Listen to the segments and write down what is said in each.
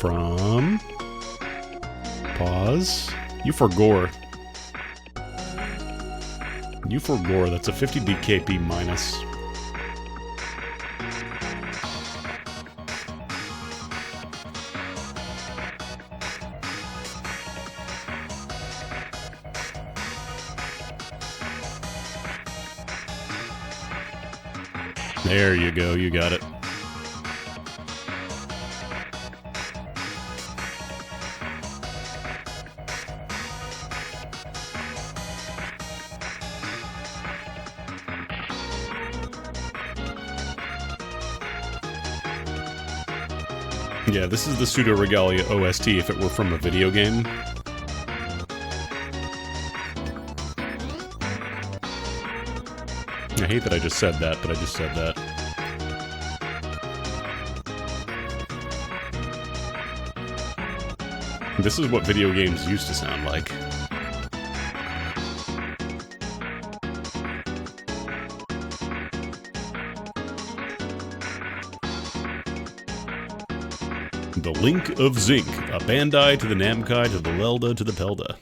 from... Pause. U4Gore. U4Gore, that's a 50 DKP minus. There you go, you got it. Yeah, this is the Pseudo Regalia OST if it were from a video game. I hate that I just said that, but I just said that. This is what video games used to sound like. The Link of Zinc, a Bandai to the Namkai to the Lelda to the Pelda.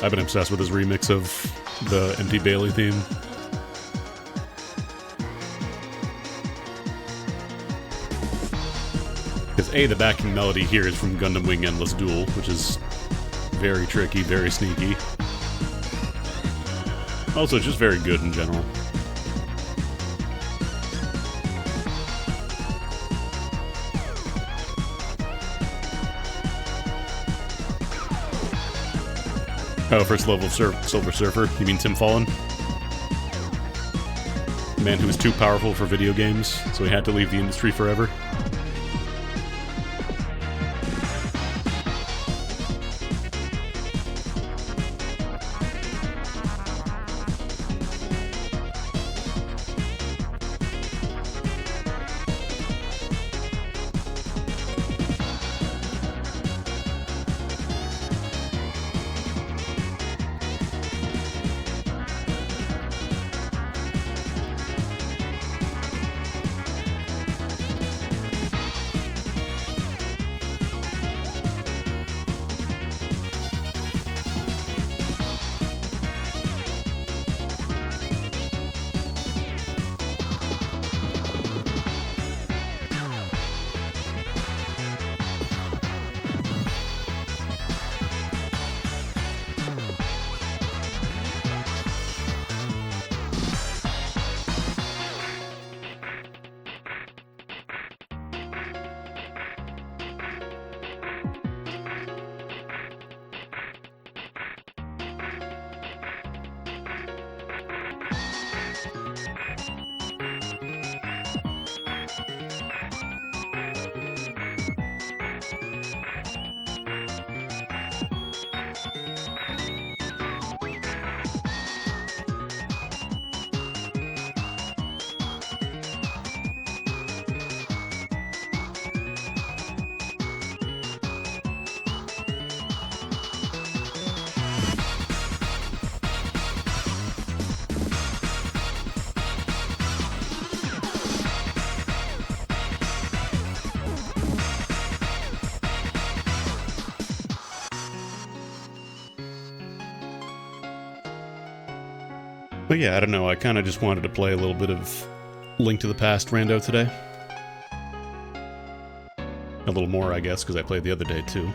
I've been obsessed with his remix of the Empty Bailey theme. Because A, the backing melody here is from Gundam Wing Endless Duel, which is very tricky, very sneaky. Also, just very good in general. Oh, first level of Silver Surfer? You mean Tim Fallen? The man who was too powerful for video games, so he had to leave the industry forever. But yeah, I don't know, I kind of just wanted to play a little bit of Link to the Past rando today. A little more, I guess, because I played the other day, too.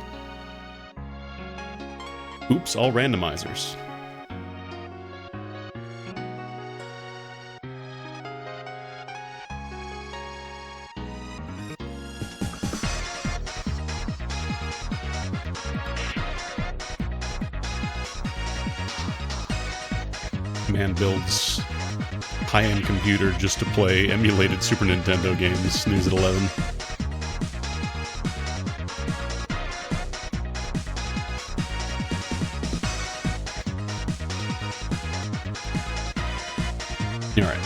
Oops, all randomizers. Man builds high-end computer just to play emulated Super Nintendo games. Snooze at 11. Alright.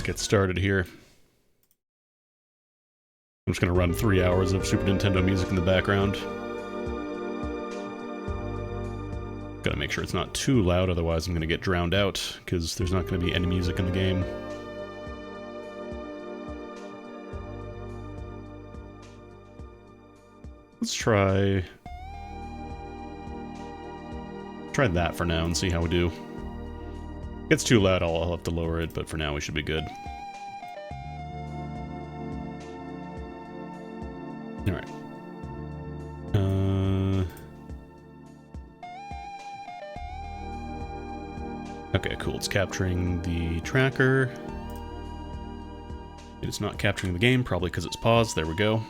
get started here. I'm just going to run 3 hours of Super Nintendo music in the background. Gotta make sure it's not too loud, otherwise I'm going to get drowned out, because there's not going to be any music in the game. Let's try that for now and see how we do. If it gets too loud, I'll have to lower it, but for now we should be good. Alright. Okay, cool. It's capturing the tracker. It is not capturing the game, probably because it's paused. There we go.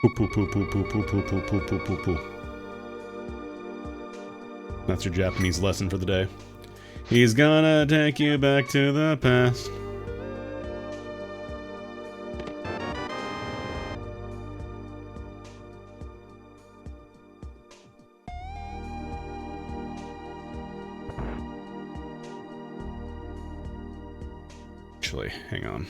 Poo poo poo poo poo poo poo poo poo poo poo poo. That's your Japanese lesson for the day. He's gonna take you back to the past. Actually, hang on.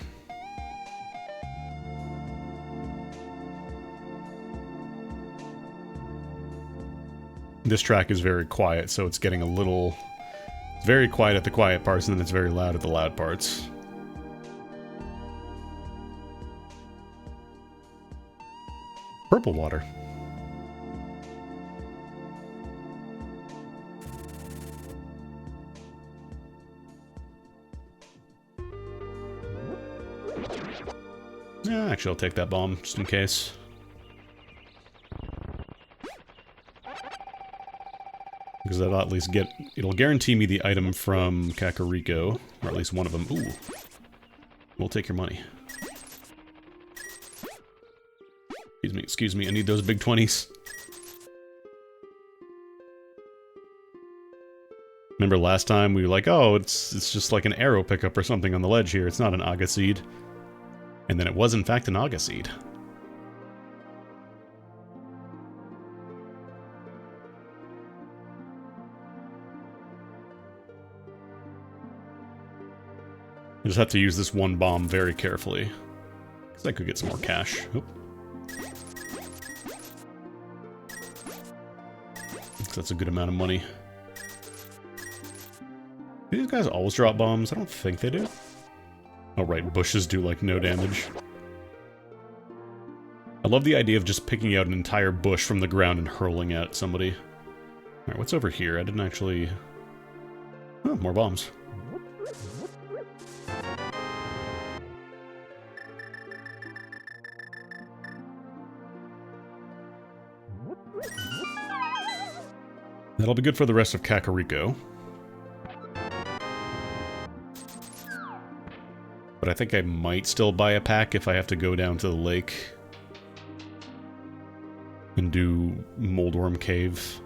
This track is very quiet, so it's getting a little... It's very quiet at the quiet parts, and then it's very loud at the loud parts. Purple water. Yeah, actually, I'll take that bomb, just in case. Because that'll at least get... It'll guarantee me the item from Kakariko. Or at least one of them. Ooh. We'll take your money. Excuse me, I need those big 20s. Remember last time we were like, oh, it's just like an arrow pickup or something on the ledge here. It's not an aga seed. And then it was in fact an aga seed. I just have to use this one bomb very carefully. Because I could get some more cash. Oop. That's a good amount of money. Do these guys always drop bombs? I don't think they do. Oh right, bushes do like no damage. I love the idea of just picking out an entire bush from the ground and hurling at somebody. Alright, what's over here? I didn't actually... Oh, more bombs. That'll be good for the rest of Kakariko. But I think I might still buy a pack if I have to go down to the lake and do Moldworm Cave.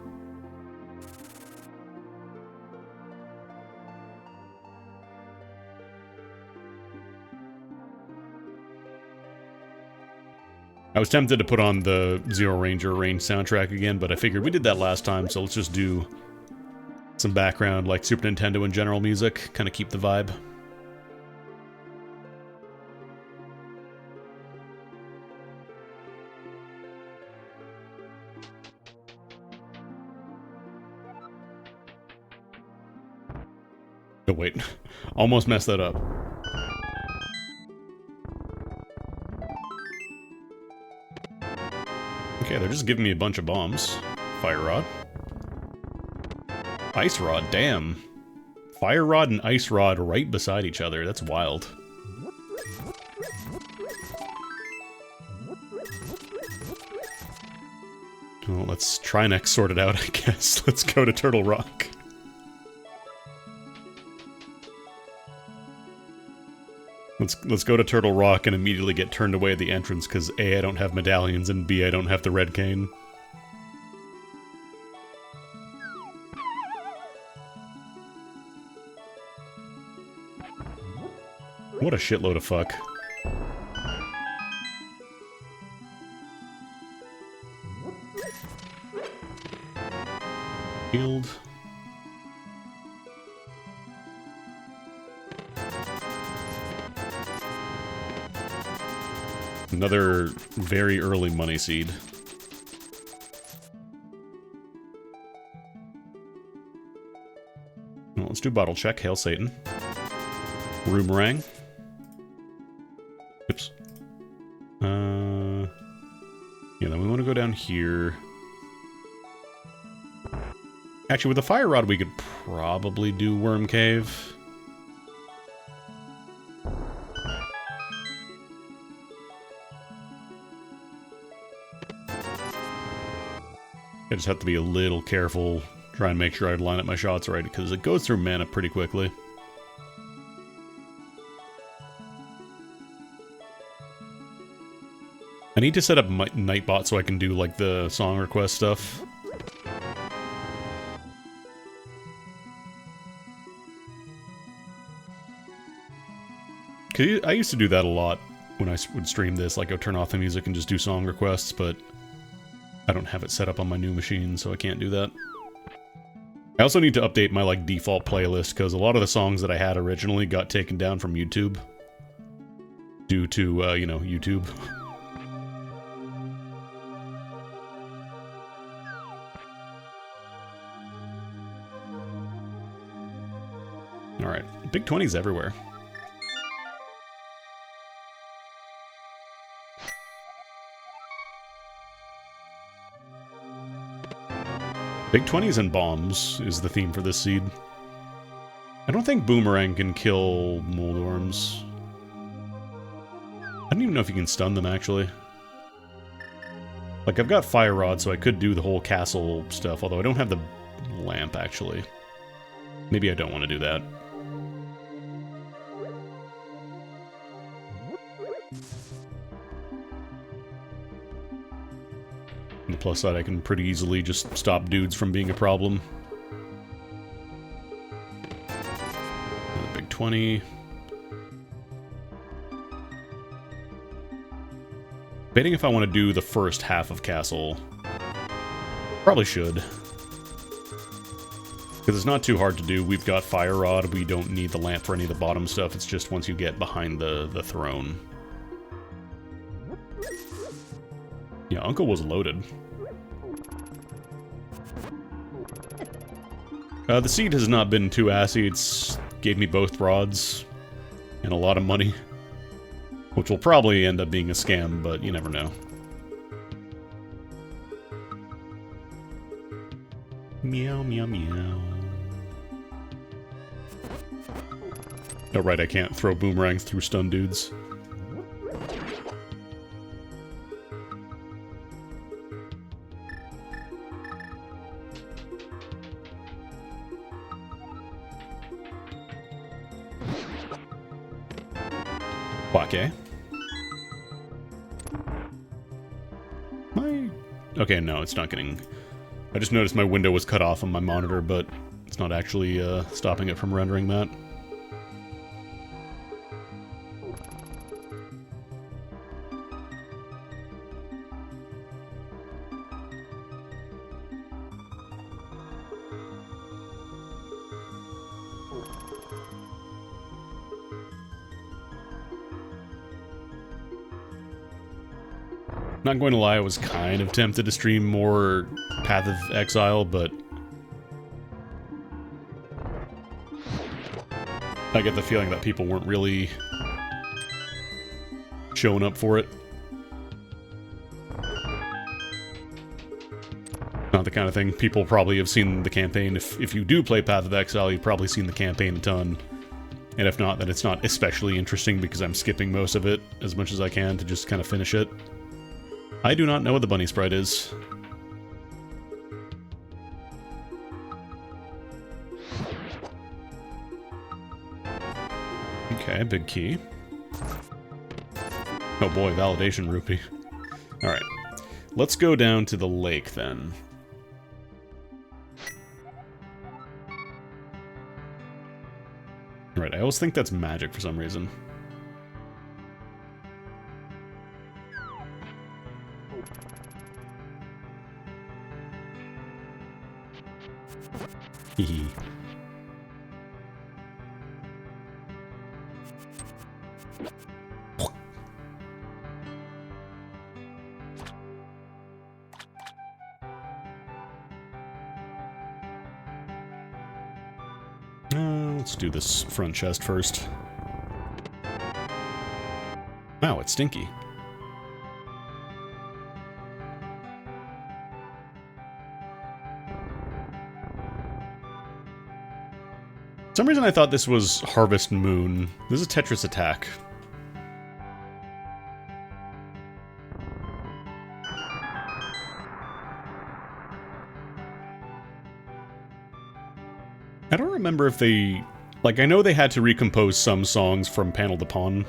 I was tempted to put on the Zero Ranger Range soundtrack again, but I figured we did that last time, so let's just do some background, like Super Nintendo and general music, kind of keep the vibe. Oh wait, almost messed that up. Okay, they're just giving me a bunch of bombs. Fire Rod. Ice Rod, damn. Fire Rod and Ice Rod right beside each other, that's wild. Well, let's try and sort it out, I guess. Let's go to Turtle Rock. Let's go to Turtle Rock and immediately get turned away at the entrance, because A, I don't have medallions, and B, I don't have the red cane. What a shitload of fuck. Field. Another very early money seed. Well, let's do bottle check. Hail Satan. Boomerang. Oops. Yeah, then we want to go down here. Actually, with the fire rod, we could probably do Worm Cave. I just have to be a little careful, try and make sure I line up my shots right, because it goes through mana pretty quickly. I need to set up Nightbot so I can do, like, the song request stuff. Cause I used to do that a lot when I would stream this, like, I'd turn off the music and just do song requests, but I don't have it set up on my new machine, so I can't do that. I also need to update my, like, default playlist, because a lot of the songs that I had originally got taken down from YouTube. Due to, you know, YouTube. Alright, big 20s everywhere. Big 20s and bombs is the theme for this seed. I don't think Boomerang can kill Moldorms. I don't even know if you can stun them, actually. Like, I've got Fire Rod, so I could do the whole castle stuff, although I don't have the lamp, actually. Maybe I don't want to do that. On the plus side, I can pretty easily just stop dudes from being a problem. Another big 20. Debating if I want to do the first half of Castle. Probably should. Because it's not too hard to do. We've got Fire Rod. We don't need the lamp for any of the bottom stuff. It's just once you get behind the throne. Yeah, Uncle was loaded. The seed has not been too assy. It's gave me both rods and a lot of money. Which will probably end up being a scam, but you never know. Meow, meow, meow. Oh, right, I can't throw boomerangs through stun dudes. Okay. Okay, no, it's not getting... I just noticed my window was cut off on my monitor, but it's not actually stopping it from rendering that. Not going to lie, I was kind of tempted to stream more Path of Exile, but I get the feeling that people weren't really showing up for it. Not the kind of thing people probably have seen the campaign. If you do play Path of Exile, you've probably seen the campaign a ton. And if not, then it's not especially interesting because I'm skipping most of it as much as I can to just kind of finish it. I do not know what the bunny sprite is. Okay, big key. Oh boy, validation rupee. Alright. Let's go down to the lake then. Alright, I always think that's magic for some reason. Hee. Let's do this front chest first. Wow, it's stinky. For some reason I thought this was Harvest Moon. This is Tetris Attack. I don't remember if they... Like, I know they had to recompose some songs from Panel to Pawn.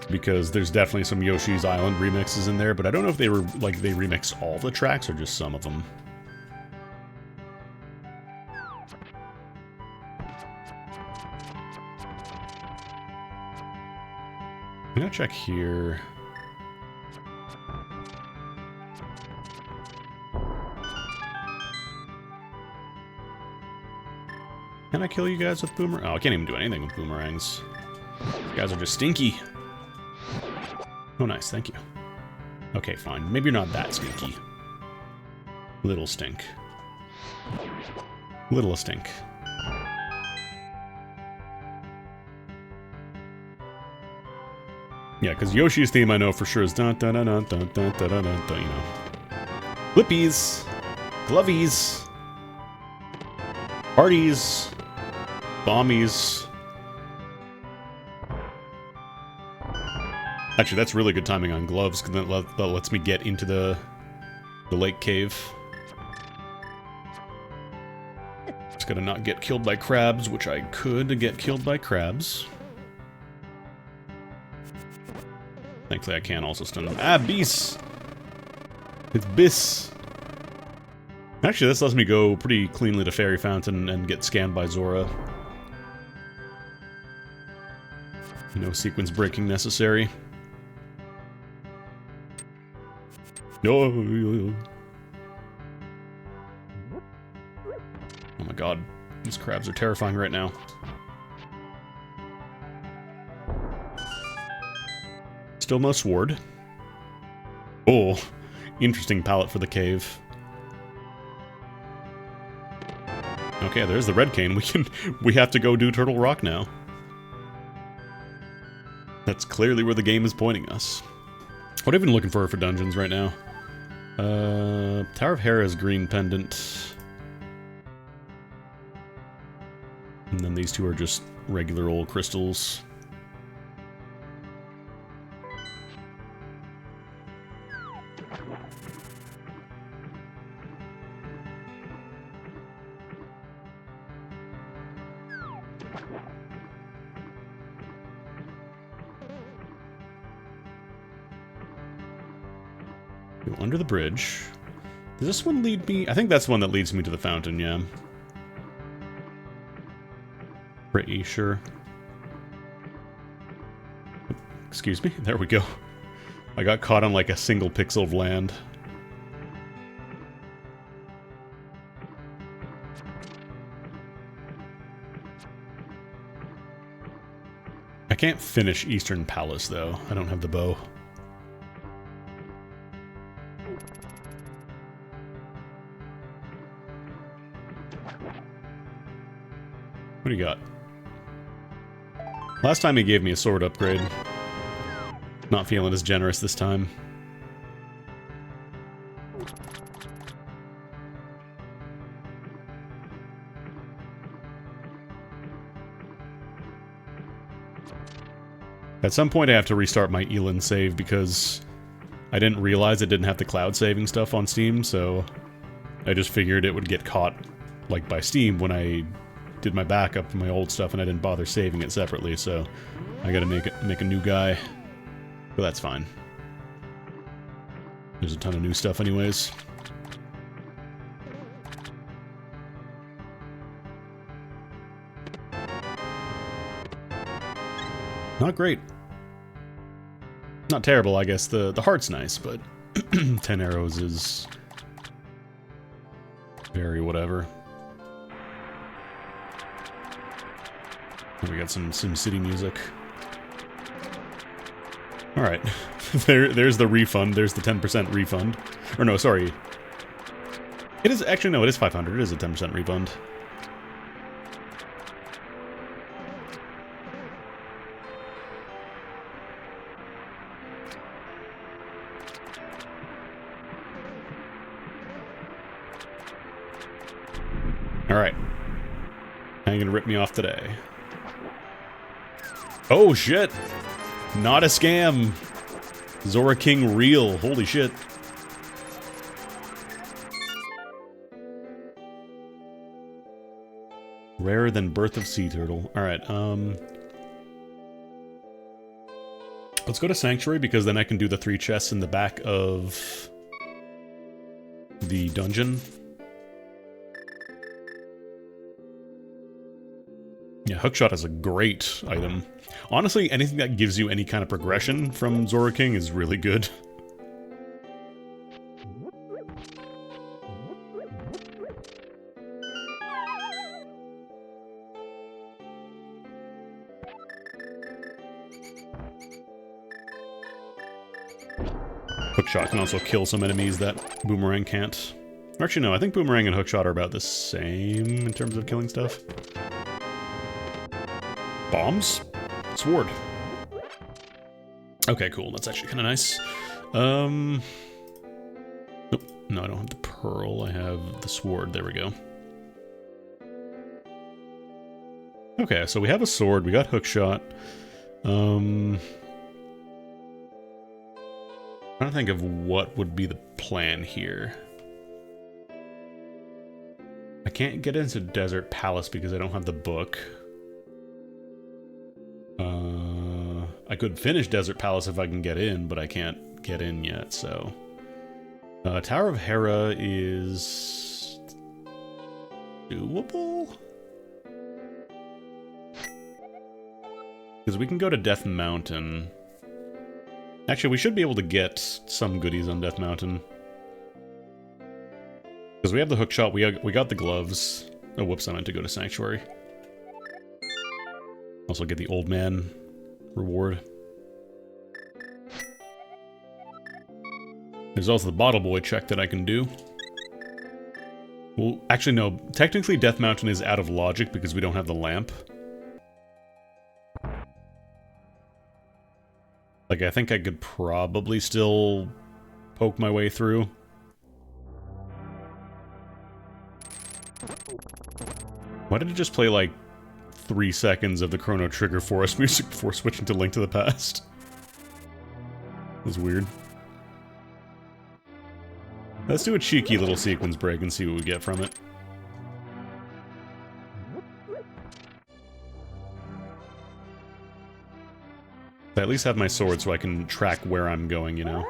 Because there's definitely some Yoshi's Island remixes in there, but I don't know if they were, like, they remixed all the tracks or just some of them. I'm gonna check here. Can I kill you guys with boomerang? Oh, I can't even do anything with boomerangs. You guys are just stinky. Oh, nice. Thank you. Okay, fine. Maybe you're not that stinky. Little stink. Little stink. Yeah, because Yoshi's theme I know for sure is dun dun dun dun dun dun dun dun dun, dun, you know. Flippies, glovies, parties, bombies. Actually, that's really good timing on gloves, because that lets me get into the lake cave. Just gotta not get killed by crabs, which I could get killed by crabs. Thankfully, I can also stun them. Ah, beast! It's bis! Actually, this lets me go pretty cleanly to Fairy Fountain and get scanned by Zora. No sequence breaking necessary. No. Oh my god, these crabs are terrifying right now. Still no sword. Oh, interesting palette for the cave. Okay, there's the red cane. We have to go do Turtle Rock now. That's clearly where the game is pointing us. What are we even looking for dungeons right now? Tower of Hera's green pendant. And then these two are just regular old crystals. Go under the bridge. Does this one lead me? I think that's the one that leads me to the fountain, yeah. Pretty sure. Excuse me? There we go. I got caught on like a single pixel of land. I can't finish Eastern Palace, though. I don't have the bow. What do you got? Last time he gave me a sword upgrade. Not feeling as generous this time. At some point I have to restart my Elin save because I didn't realize it didn't have the cloud saving stuff on Steam, so I just figured it would get caught like by Steam when I did my backup of my old stuff, and I didn't bother saving it separately, so I gotta make a new guy. But that's fine. There's a ton of new stuff anyways. Not great. Not terrible, I guess. The heart's nice, but 10 arrows is Very whatever. We got some SimCity music. Alright. There's the refund. There's the 10% refund. Or no, sorry. It is, actually no, it is 500. It is a 10% refund. Alright. How are you gonna rip me off today? Oh shit! Not a scam! Zora King real. Holy shit. Rarer than Birth of Sea Turtle. Alright, let's go to Sanctuary, because then I can do the 3 chests in the back of the dungeon. Yeah, Hookshot is a great item. Honestly, anything that gives you any kind of progression from Zora King is really good. Hookshot can also kill some enemies that Boomerang can't. Actually, no, I think Boomerang and Hookshot are about the same in terms of killing stuff. Bombs? Sword. Okay, cool. That's actually kind of nice. Nope. No, I don't have the pearl. I have the sword. There we go. Okay, so we have a sword. We got Hookshot. Trying to think of what would be the plan here. I can't get into Desert Palace because I don't have the book. I could finish Desert Palace if I can get in, but I can't get in yet, so... Tower of Hera is... doable? Because we can go to Death Mountain. Actually, we should be able to get some goodies on Death Mountain. Because we have the hookshot, we got the gloves. Oh, whoops, I meant to go to Sanctuary. Also get the old man reward. There's also the bottle boy check that I can do. Well, actually no, technically Death Mountain is out of logic because we don't have the lamp. Like, I think I could probably still poke my way through. Why did it just play, like, 3 seconds of the Chrono Trigger Forest music before switching to Link to the Past? That was weird. Let's do a cheeky little sequence break and see what we get from it. I at least have my sword so I can track where I'm going, you know?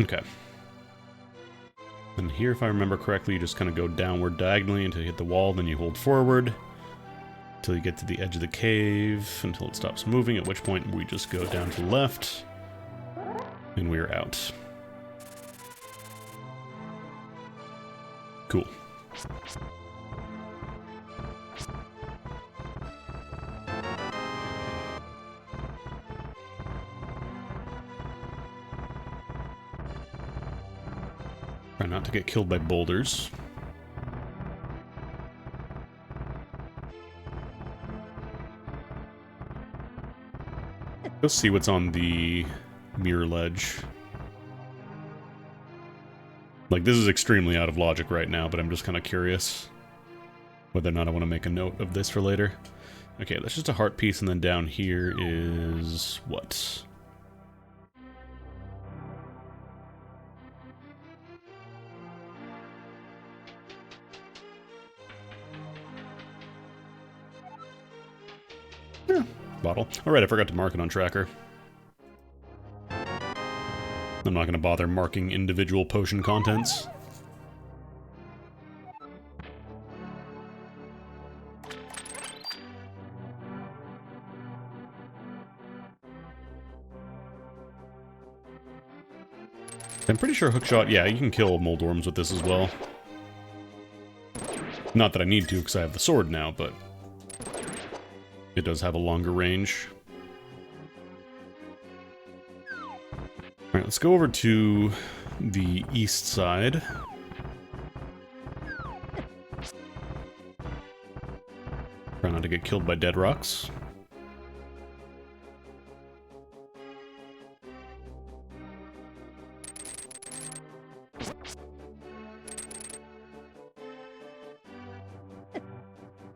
Okay. And here, if I remember correctly, you just kind of go downward diagonally until you hit the wall, then you hold forward until you get to the edge of the cave, until it stops moving, at which point we just go down to the left, and we're out. Cool. Try not to get killed by boulders. Let's see what's on the mirror ledge. Like, this is extremely out of logic right now, but I'm just kind of curious whether or not I want to make a note of this for later. Okay, that's just a heart piece, and then down here is... what? Bottle. Alright, I forgot to mark it on tracker. I'm not going to bother marking individual potion contents. I'm pretty sure hookshot, yeah, you can kill moldworms with this as well. Not that I need to, because I have the sword now, but it does have a longer range. Alright, let's go over to the east side. Try not to get killed by dead rocks.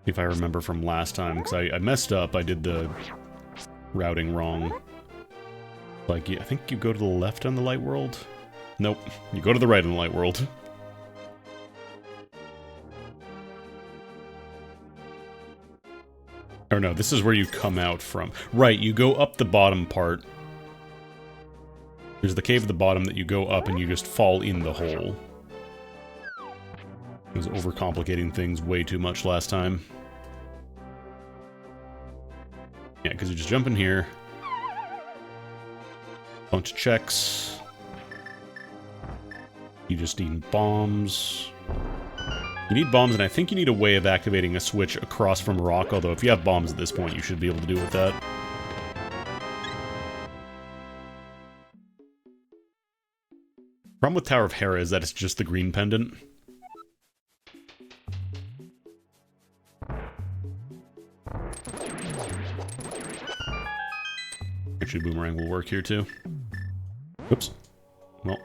If I remember from last time, because I messed up, I did the routing wrong. Like, I think you go to the left on the light world? Nope, you go to the right on the light world. Or no, this is where you come out from. Right, you go up the bottom part. There's the cave at the bottom that you go up and you just fall in the hole. I was overcomplicating things way too much last time. Yeah, because you just jump in here. Bunch of checks. You just need bombs. You need bombs, and I think you need a way of activating a switch across from rock, although if you have bombs at this point, you should be able to do with that. Problem with Tower of Hera is that it's just the green pendant. Actually, boomerang will work here too. Oops. Well.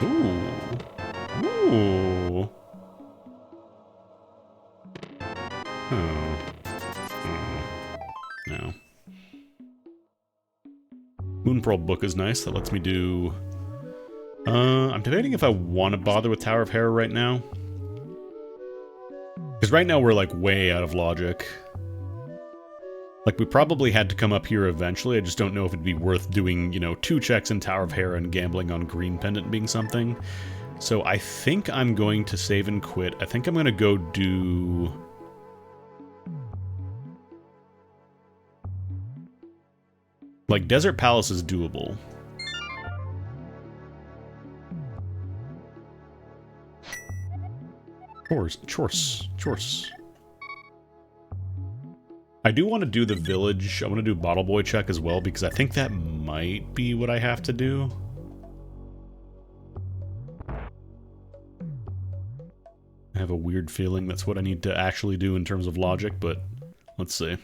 Ooh. Ooh. Oh. Oh. No. Moonpearl book is nice. That lets me do... I'm debating if I want to bother with Tower of Hera right now. Because right now we're, like, way out of logic. Like, we probably had to come up here eventually. I just don't know if it'd be worth doing, you know, 2 checks in Tower of Hera and gambling on Green Pendant being something. So I think I'm going to save and quit. I think I'm going to go do... Like, Desert Palace is doable. Chores. I do want to do the village. I want to do Bottle Boy check as well, because I think that might be what I have to do. I have a weird feeling that's what I need to actually do in terms of logic, but let's see.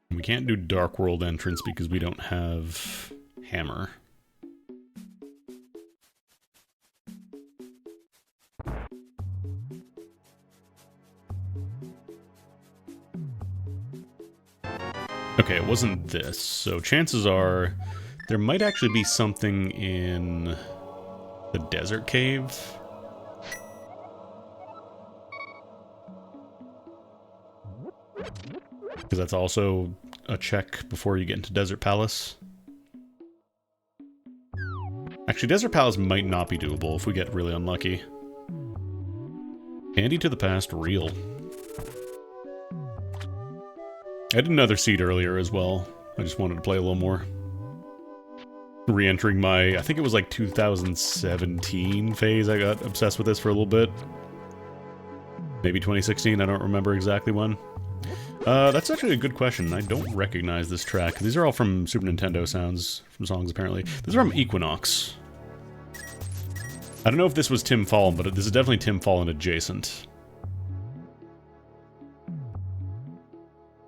We can't do Dark World entrance because we don't have hammer. Okay, it wasn't this, so chances are there might actually be something in the desert cave. Because that's also a check before you get into Desert Palace. Actually, Desert Palace might not be doable if we get really unlucky. Handy to the past, real. I did another seed earlier as well. I just wanted to play a little more. Re-entering my, I think it was like 2017 phase. I got obsessed with this for a little bit. Maybe 2016, I don't remember exactly when. That's actually a good question. I don't recognize this track. These are all from Super Nintendo songs, apparently. These are from Equinox. I don't know if this was Tim Fallen, but this is definitely Tim Fallen adjacent.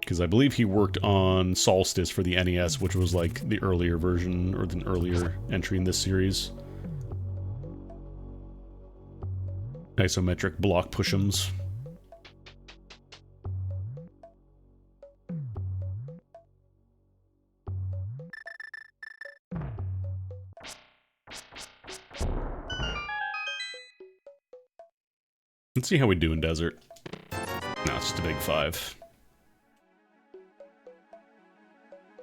Because I believe he worked on Solstice for the NES, which was like the earlier version, or the earlier entry in this series. Isometric block push-ems. Let's see how we do in desert. No, it's just a big 5.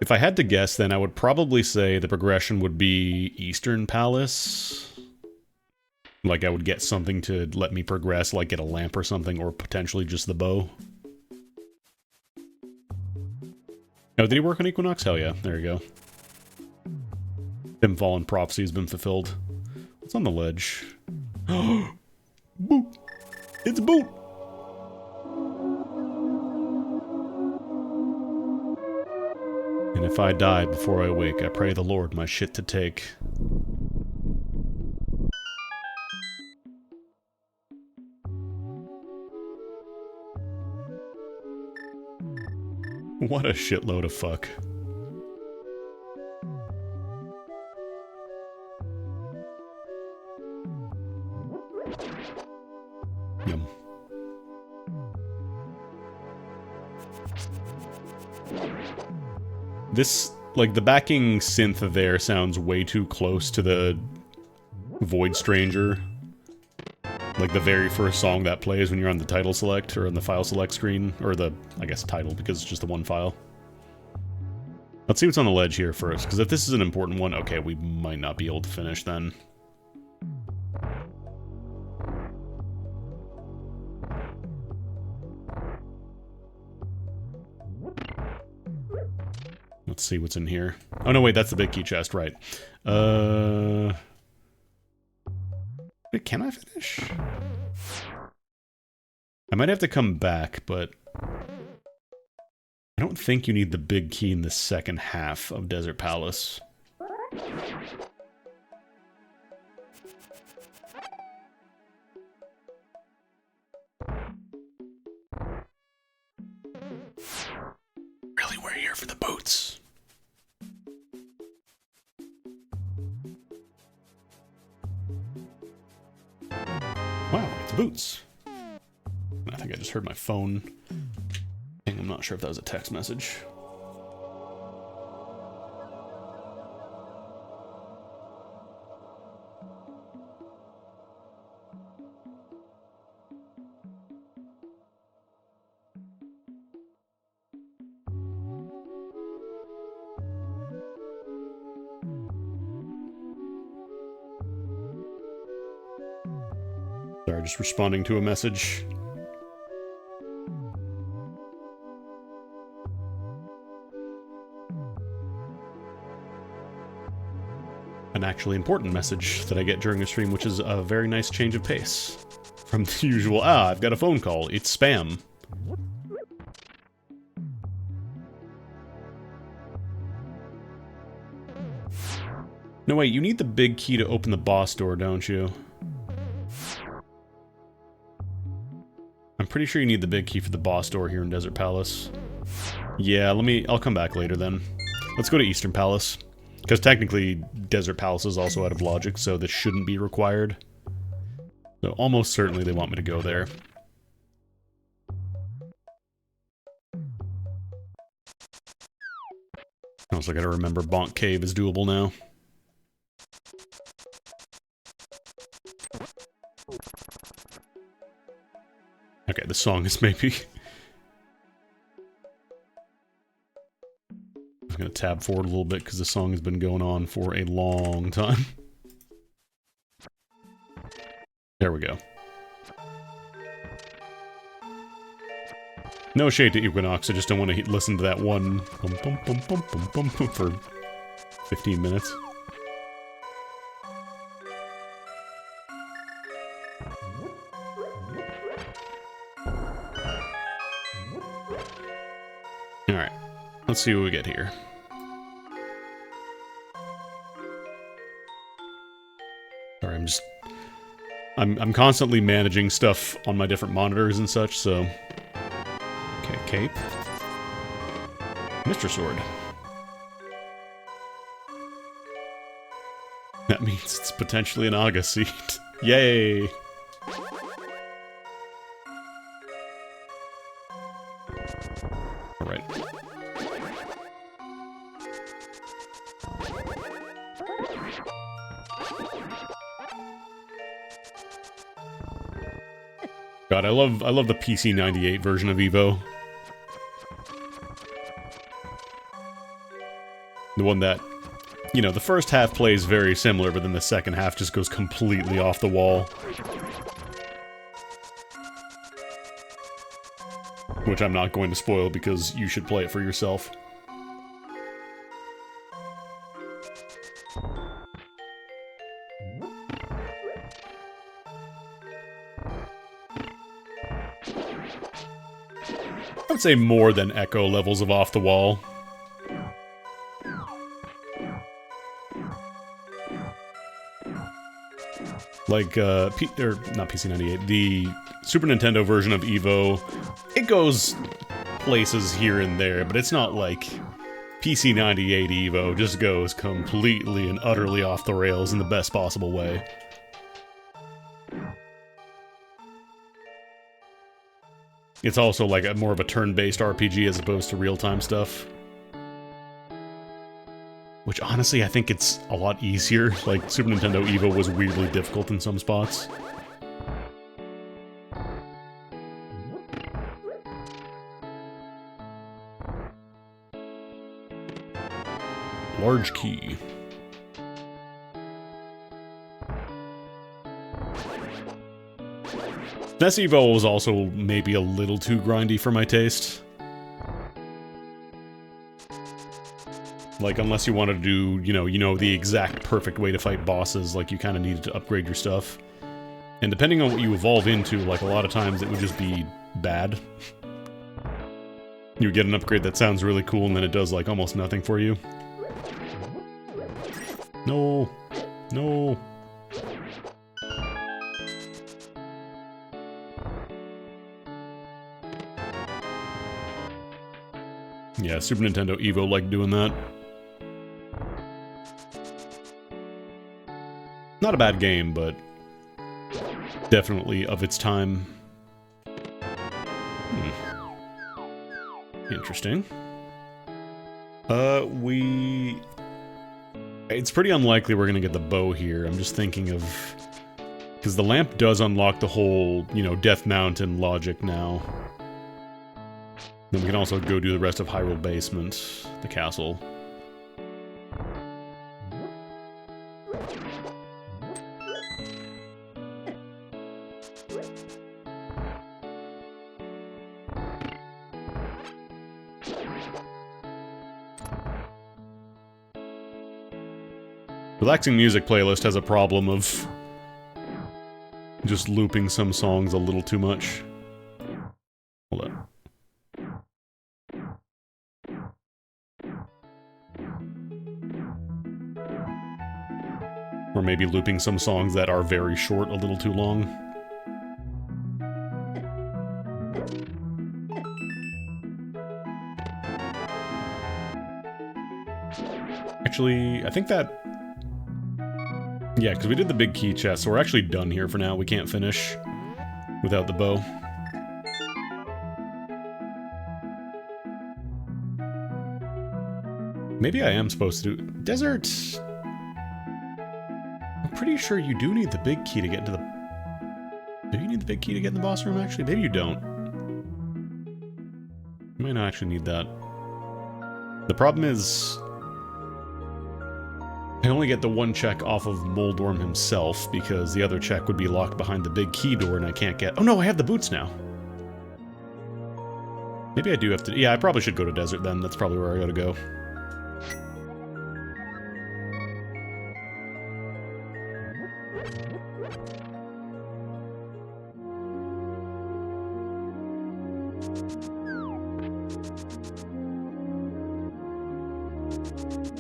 If I had to guess, then I would probably say the progression would be Eastern Palace. Like, I would get something to let me progress, like get a lamp or something, or potentially just the bow. Oh, did he work on Equinox? Hell yeah, there you go. Dimfall and Prophecy has been fulfilled. What's on the ledge? Boot! It's Boot! And if I die before I wake, I pray the Lord my shit to take. What a shitload of fuck. Yum. This, like, the backing synth there sounds way too close to the Void Stranger. Like the very first song that plays when you're on the title select, or on the file select screen, or the, I guess, title, because it's just the one file. Let's see what's on the ledge here first, because if this is an important one, okay, we might not be able to finish then. Let's see what's in here. Oh no, wait, that's the big key chest, right. Wait, can I finish? I might have to come back, but I don't think you need the big key in the second half of Desert Palace. Really, we're here for the boots. Wow, it's boots. I think I just heard my phone. I'm not sure if that was a text message. Sorry, just responding to a message. An actually important message that I get during a stream, which is a very nice change of pace from the usual, I've got a phone call, it's spam. No, wait, you need the big key to open the boss door, don't you? I'm pretty sure you need the big key for the boss door here in Desert Palace. Yeah, I'll come back later then. Let's go to Eastern Palace. Because technically, Desert Palace is also out of logic, so this shouldn't be required. So almost certainly they want me to go there. Also, I gotta remember Bonk Cave is doable now. Okay, the song is maybe... I'm gonna tab forward a little bit because the song has been going on for a long time. There we go. No shade to Equinox, I just don't want to listen to that one bum, bum, bum, bum, bum, bum, bum, for 15 minutes. Alright, let's see what we get here. Sorry, I'm constantly managing stuff on my different monitors and such, so... Okay, cape. Mr. Sword. That means it's potentially an Aga seed. Yay! Alright. God, I love the PC98 version of Evo. The one that, you know, the first half plays very similar, but then the second half just goes completely off the wall. Which I'm not going to spoil because you should play it for yourself. I would say more than Echo levels of off the wall. Like, not PC98, the Super Nintendo version of Evo, it goes places here and there, but it's not like PC98 Evo just goes completely and utterly off the rails in the best possible way. It's also like more of a turn-based RPG as opposed to real-time stuff. Which, honestly, I think it's a lot easier. Like, Super Nintendo Evo was weirdly difficult in some spots. Large key. SNES Evo was also maybe a little too grindy for my taste. Like, unless you wanted to do, you know, the exact perfect way to fight bosses, like, you kind of needed to upgrade your stuff. And depending on what you evolve into, like, a lot of times it would just be bad. You would get an upgrade that sounds really cool, and then it does, like, almost nothing for you. No. No. Yeah, Super Nintendo Evo liked doing that. Not a bad game, but definitely of its time. Interesting. It's pretty unlikely we're gonna get the bow here. I'm just thinking of... because the lamp does unlock the whole, Death Mountain logic now. Then we can also go do the rest of Hyrule Basement, the castle. Relaxing Music playlist has a problem of just looping some songs a little too much. Hold on. Or maybe looping some songs that are very short a little too long. Actually, I think that... yeah, because we did the big key chest, so we're actually done here for now. We can't finish without the bow. Maybe I am supposed to do... Desert... I'm pretty sure you do need the big key to get into the... do you need the big key to get in the boss room, actually? Maybe you don't. You might not actually need that. The problem is... I only get the one check off of Moldorm himself, because the other check would be locked behind the big key door and I can't get... oh no, I have the boots now! Maybe I do have to... yeah, I probably should go to Desert then. That's probably where I gotta go.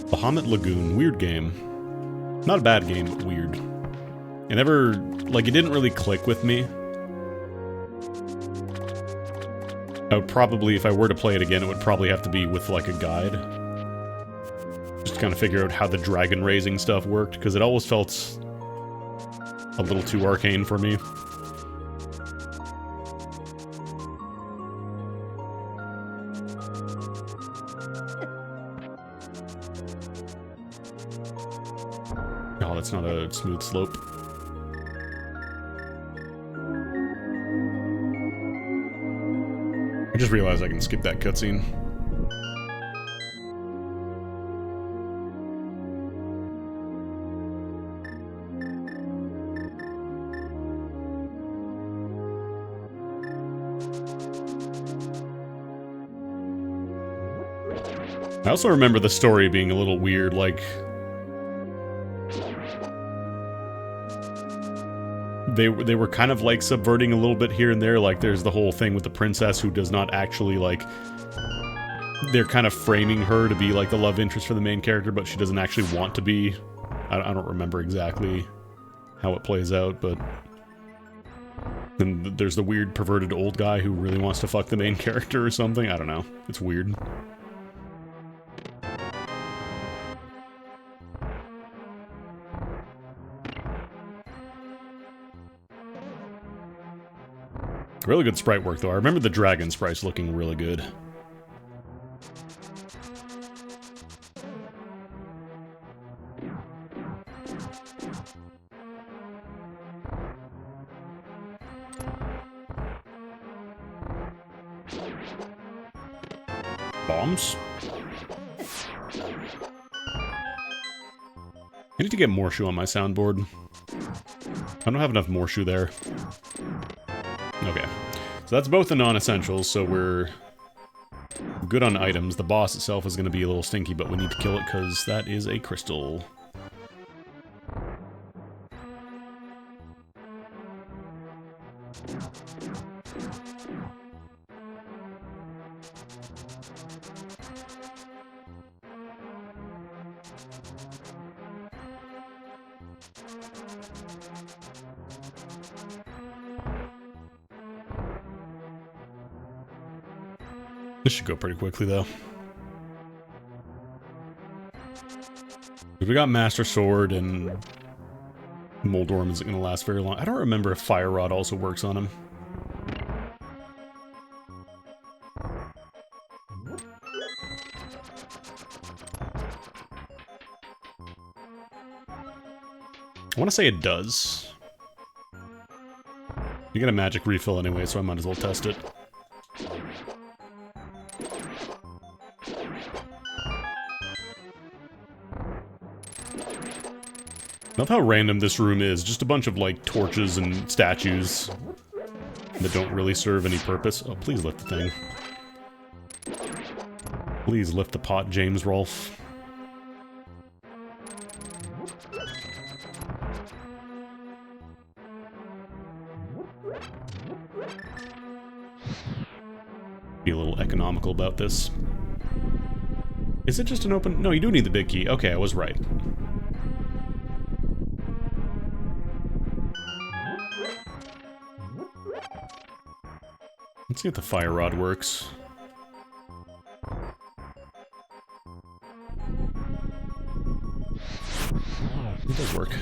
Bahamut Lagoon, weird game. Not a bad game, but weird. It never, like, it didn't really click with me. I would probably, if I were to play it again, it would probably have to be with, like, a guide. Just to kind of figure out how the dragon raising stuff worked, because it always felt a little too arcane for me. Oh, that's not a smooth slope. I just realized I can skip that cutscene. I also remember the story being a little weird, like... They were kind of, like, subverting a little bit here and there, like, there's the whole thing with the princess who does not actually, like... They're kind of framing her to be, like, the love interest for the main character, but she doesn't actually want to be. I don't remember exactly how it plays out, but... Then there's the weird, perverted old guy who really wants to fuck the main character or something. I don't know. It's weird. Really good sprite work, though. I remember the dragon sprites looking really good. Bombs? I need to get Morshu on my soundboard. I don't have enough Morshu there. Okay. So that's both the non-essentials, so we're good on items. The boss itself is going to be a little stinky, but we need to kill it because that is a crystal. This should go pretty quickly, though. We got Master Sword, and Moldorm isn't going to last very long. I don't remember if Fire Rod also works on him. I want to say it does. You get a magic refill anyway, so I might as well test it. Love how random this room is. Just a bunch of, like, torches and statues that don't really serve any purpose. Oh, please lift the thing. Please lift the pot, James Rolfe. Be a little economical about this. Is it just an open... No, you do need the big key. Okay, I was right. Let's see if the fire rod works. It does work.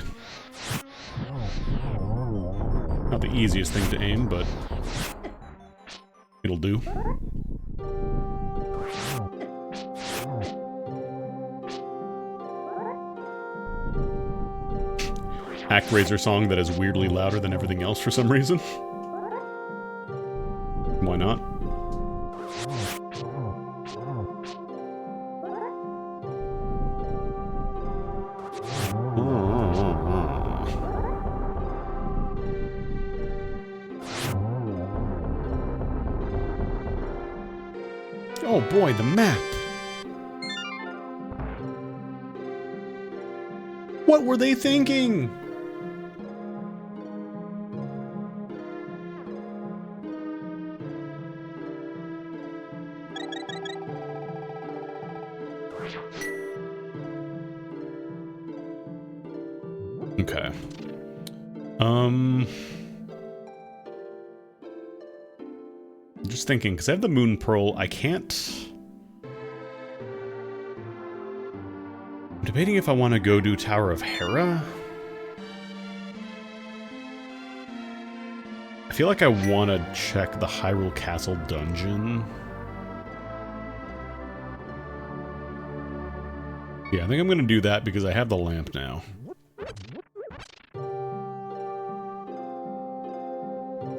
Not the easiest thing to aim, but it'll do. Actraiser song that is weirdly louder than everything else for some reason. Why not? Oh boy, the map! What were they thinking? Okay. I'm just thinking, because I have the Moon Pearl, I can't... I'm debating if I want to go do Tower of Hera. I feel like I want to check the Hyrule Castle dungeon. Yeah, I think I'm going to do that because I have the lamp now.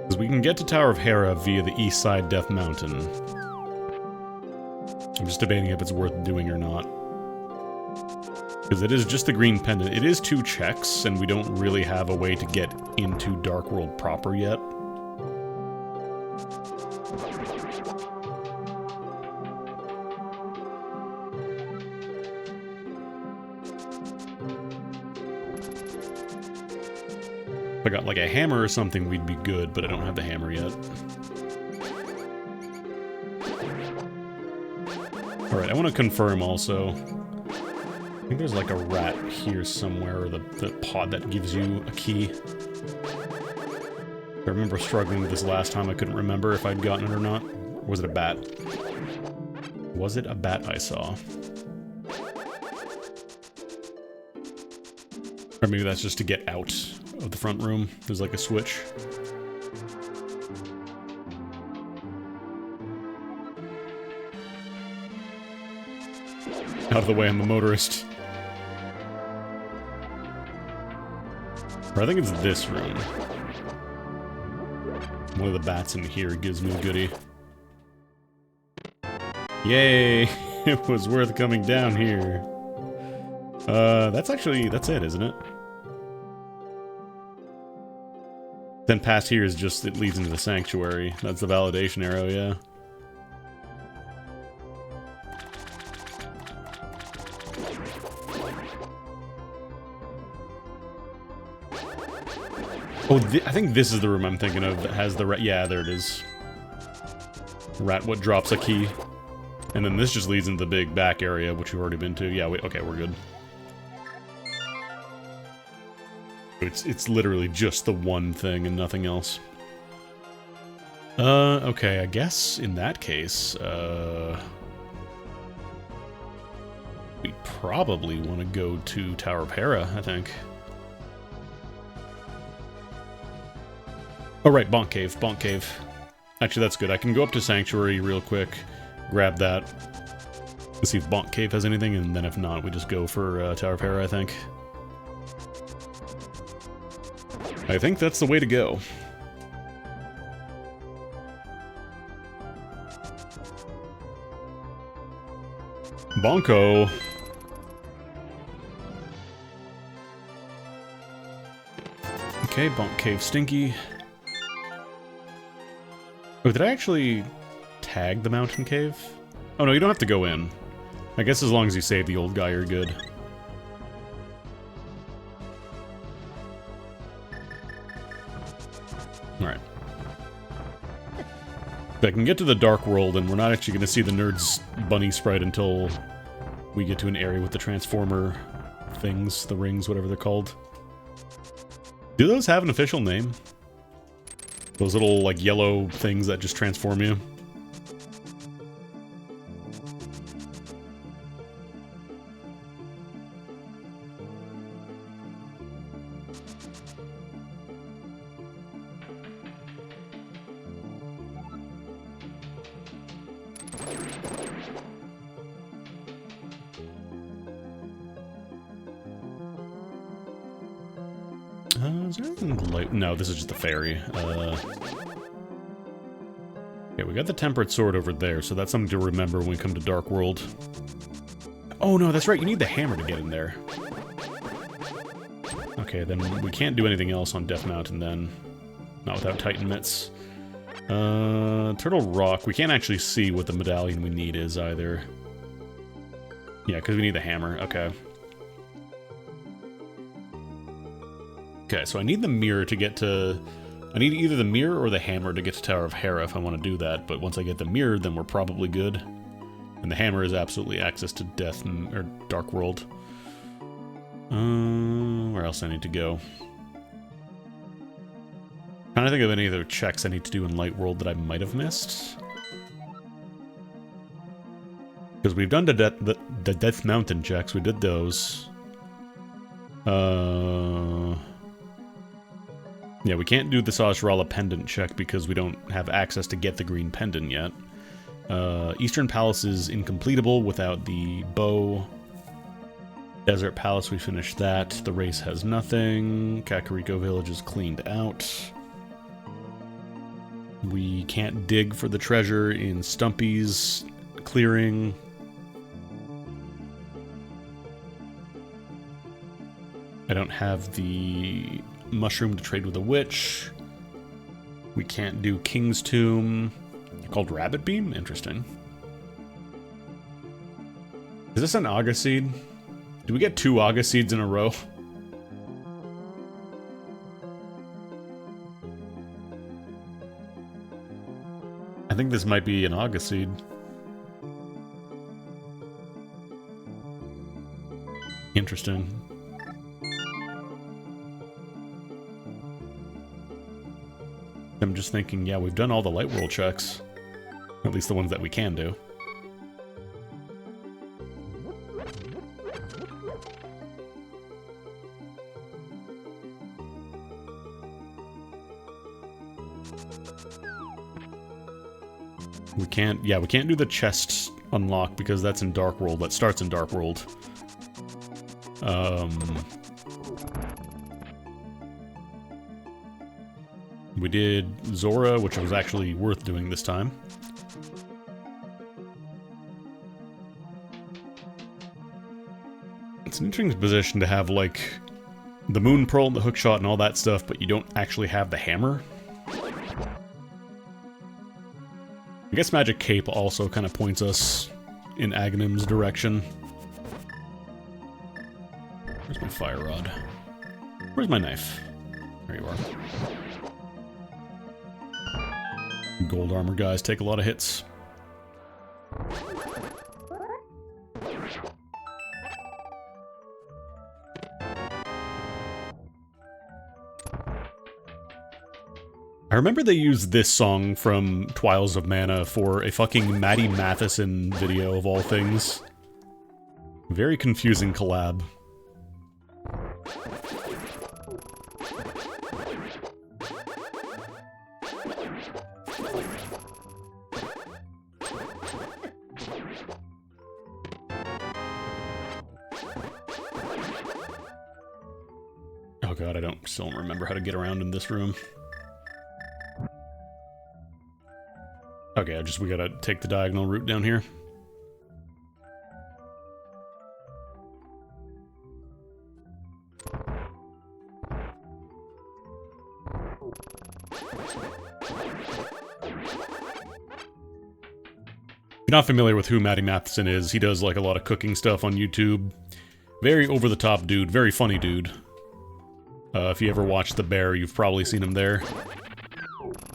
Because we can get to Tower of Hera via the east side Death Mountain. I'm just debating if it's worth doing or not. Because it is just the green pendant. It is 2 checks, and we don't really have a way to get into Dark World proper yet. If I got like a hammer or something, we'd be good, but I don't have the hammer yet. Alright, I want to confirm also. I think there's like a rat here somewhere, or the pod that gives you a key. I remember struggling with this last time. I couldn't remember if I'd gotten it or not. Or was it a bat? Was it a bat I saw? Or maybe that's just to get out of the front room. There's like a switch. Out of the way, I'm a motorist. Or I think it's this room. One of the bats in here gives me a goodie. Yay! It was worth coming down here. That's it, isn't it? Then past here is just, it leads into the sanctuary. That's the validation arrow, yeah. Oh, I think this is the room I'm thinking of that has the rat. Yeah, there it is. Rat what drops a key. And then this just leads into the big back area, which we've already been to. Yeah, wait, okay, we're good. It's literally just the one thing and nothing else. Okay, I guess in that case, we probably want to go to Tower of Hera, I think. Oh, right, Bonk Cave, Bonk Cave. Actually, that's good. I can go up to Sanctuary real quick, grab that, and see if Bonk Cave has anything, and then if not, we just go for Tower of Hera, I think. I think that's the way to go. Bonko! Okay, Bonk Cave Stinky. Oh, did I actually tag the mountain cave? Oh no, you don't have to go in. I guess as long as you save the old guy, you're good. Alright. I can get to the Dark World, and we're not actually going to see the Nerd's bunny sprite until we get to an area with the Transformer things, the rings, whatever they're called. Do those have an official name? Those little, like, yellow things that just transform you? Is there anything light? No, this is just a fairy. Okay, we got the Temperate Sword over there, so that's something to remember when we come to Dark World. Oh no, that's right, you need the hammer to get in there. Okay, then we can't do anything else on Death Mountain then. Not without Titan Mitts. Turtle Rock, we can't actually see what the medallion we need is either. Yeah, because we need the hammer, okay. Okay, so I need the mirror to get to... I need either the mirror or the hammer to get to Tower of Hera if I want to do that, but once I get the mirror, then we're probably good. And the hammer is absolutely access to Death or Dark World. Where else I need to go? Trying to think of any other checks I need to do in Light World that I might have missed. Because we've done the Death Mountain checks, we did those. Yeah, we can't do the Sajrala pendant check because we don't have access to get the green pendant yet. Eastern Palace is incompletable without the bow. Desert Palace, we finished that. The race has nothing. Kakariko Village is cleaned out. We can't dig for the treasure in Stumpy's clearing. I don't have the mushroom to trade with a witch. We can't do King's Tomb. They're called Rabbit Beam? Interesting. Is this an Aga Seed? Do we get 2 Aga Seeds in a row? I think this might be an Aga Seed. Interesting. I'm just thinking, yeah, we've done all the Light World checks. At least the ones that we can do. We can't, yeah, we can't do the chest unlock because that's in Dark World. That starts in Dark World. We did Zora, which was actually worth doing this time. It's an interesting position to have, like, the Moon Pearl and the Hookshot and all that stuff, but you don't actually have the hammer. I guess Magic Cape also kind of points us in Aghanim's direction. Where's my fire rod? Where's my knife? There you are. Gold armor guys take a lot of hits. I remember they used this song from Twiles of Mana for a fucking Maddie Matheson video of all things. Very confusing collab. Oh god, I still don't remember how to get around in this room. Okay, we gotta take the diagonal route down here. If you're not familiar with who Maddie Matheson is, he does like a lot of cooking stuff on YouTube. Very over-the-top dude, very funny dude. If you ever watched The Bear, you've probably seen him there.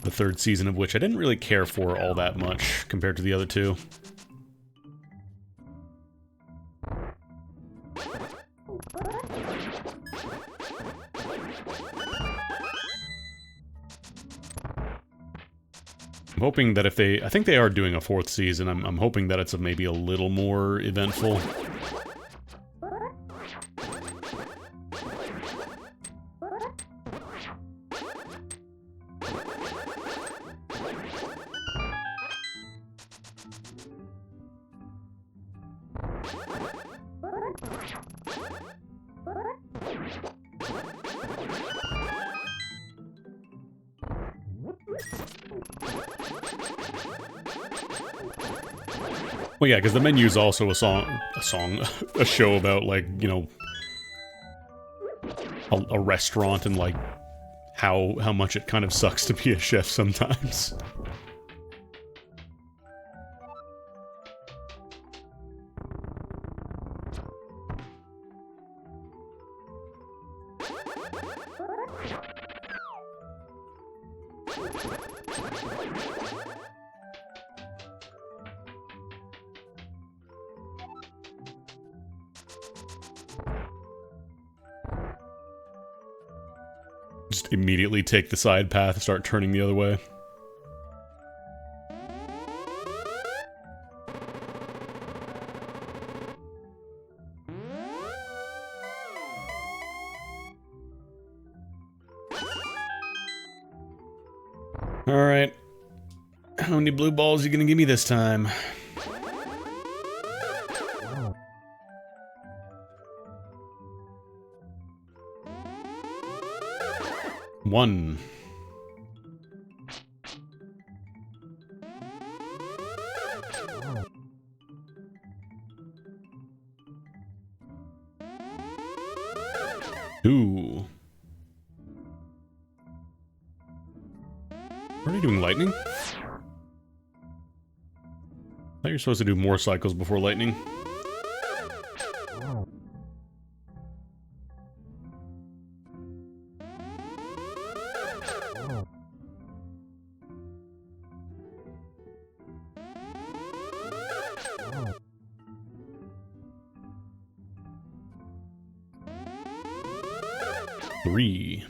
The 3rd season of which I didn't really care for all that much compared to the other 2. I'm hoping that if I think they are doing a 4th season, I'm hoping that it's maybe a little more eventful. Well, yeah, because the menu is also a show about, like, you know, a restaurant and, like, how much it kind of sucks to be a chef sometimes. Just immediately take the side path and start turning the other way. Alright. How many blue balls are you gonna give me this time? 1. Ooh. Are you doing lightning? I thought you were supposed to do more cycles before lightning. Three.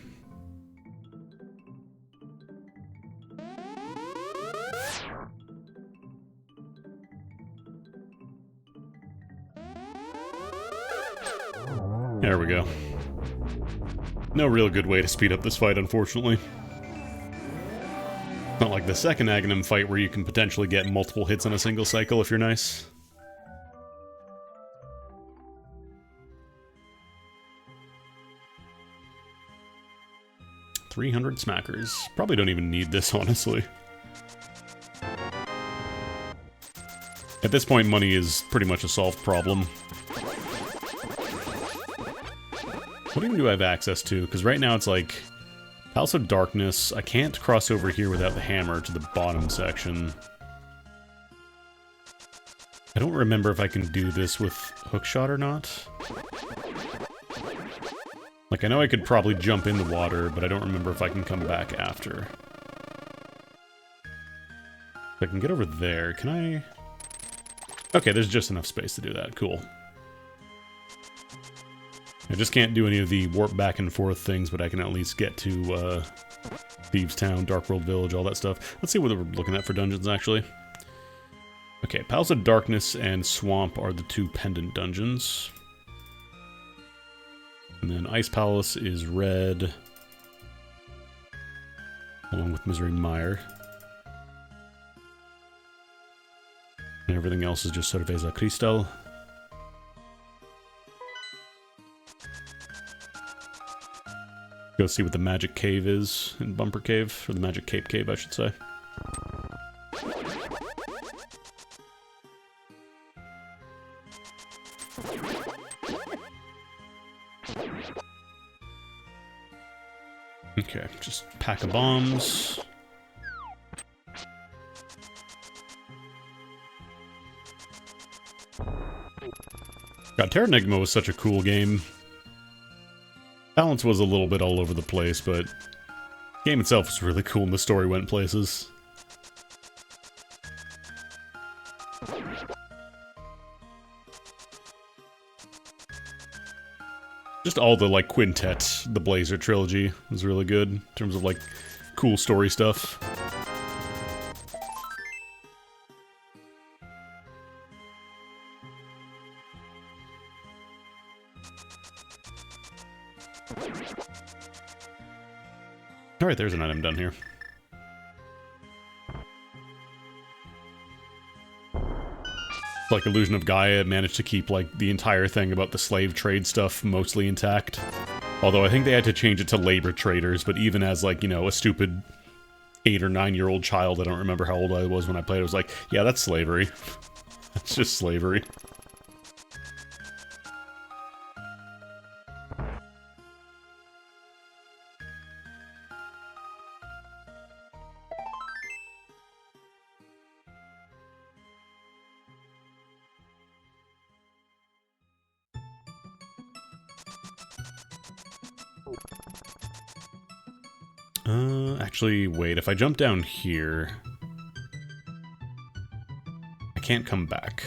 There we go. No real good way to speed up this fight, unfortunately. Not like the second Aghanim fight where you can potentially get multiple hits on a single cycle if you're nice. $300 smackers. Probably don't even need this, honestly. At this point, money is pretty much a solved problem. What even do I have access to? Because right now it's like House of Darkness. I can't cross over here without the hammer to the bottom section. I don't remember if I can do this with hookshot or not. Like, I know I could probably jump in the water, but I don't remember if I can come back after. If I can get over there, can I... Okay, there's just enough space to do that. Cool. I just can't do any of the warp back and forth things, but I can at least get to Thieves Town, Dark World Village, all that stuff. Let's see what we're looking at for dungeons, actually. Okay, Palace of Darkness and Swamp are the two pendant dungeons. And then Ice Palace is red, along with Misery Mire. And everything else is just Cerveza Cristal. Go see what the Magic Cave is in Bumper Cave, or the Magic Cape Cave, I should say. Okay, just pack of bombs. God, Terranigma was such a cool game. Balance was a little bit all over the place, but the game itself was really cool and the story went places. Just all the, like, quintet, the Blazer trilogy was really good in terms of, like, cool story stuff. Alright, there's an item done here. Like Illusion of Gaia managed to keep like the entire thing about the slave trade stuff mostly intact. Although I think they had to change it to labor traders, but even as like, you know, a stupid 8 or 9-year-old child, I don't remember how old I was when I played, I was like, yeah, that's slavery. That's just slavery. Actually, wait, if I jump down here, I can't come back.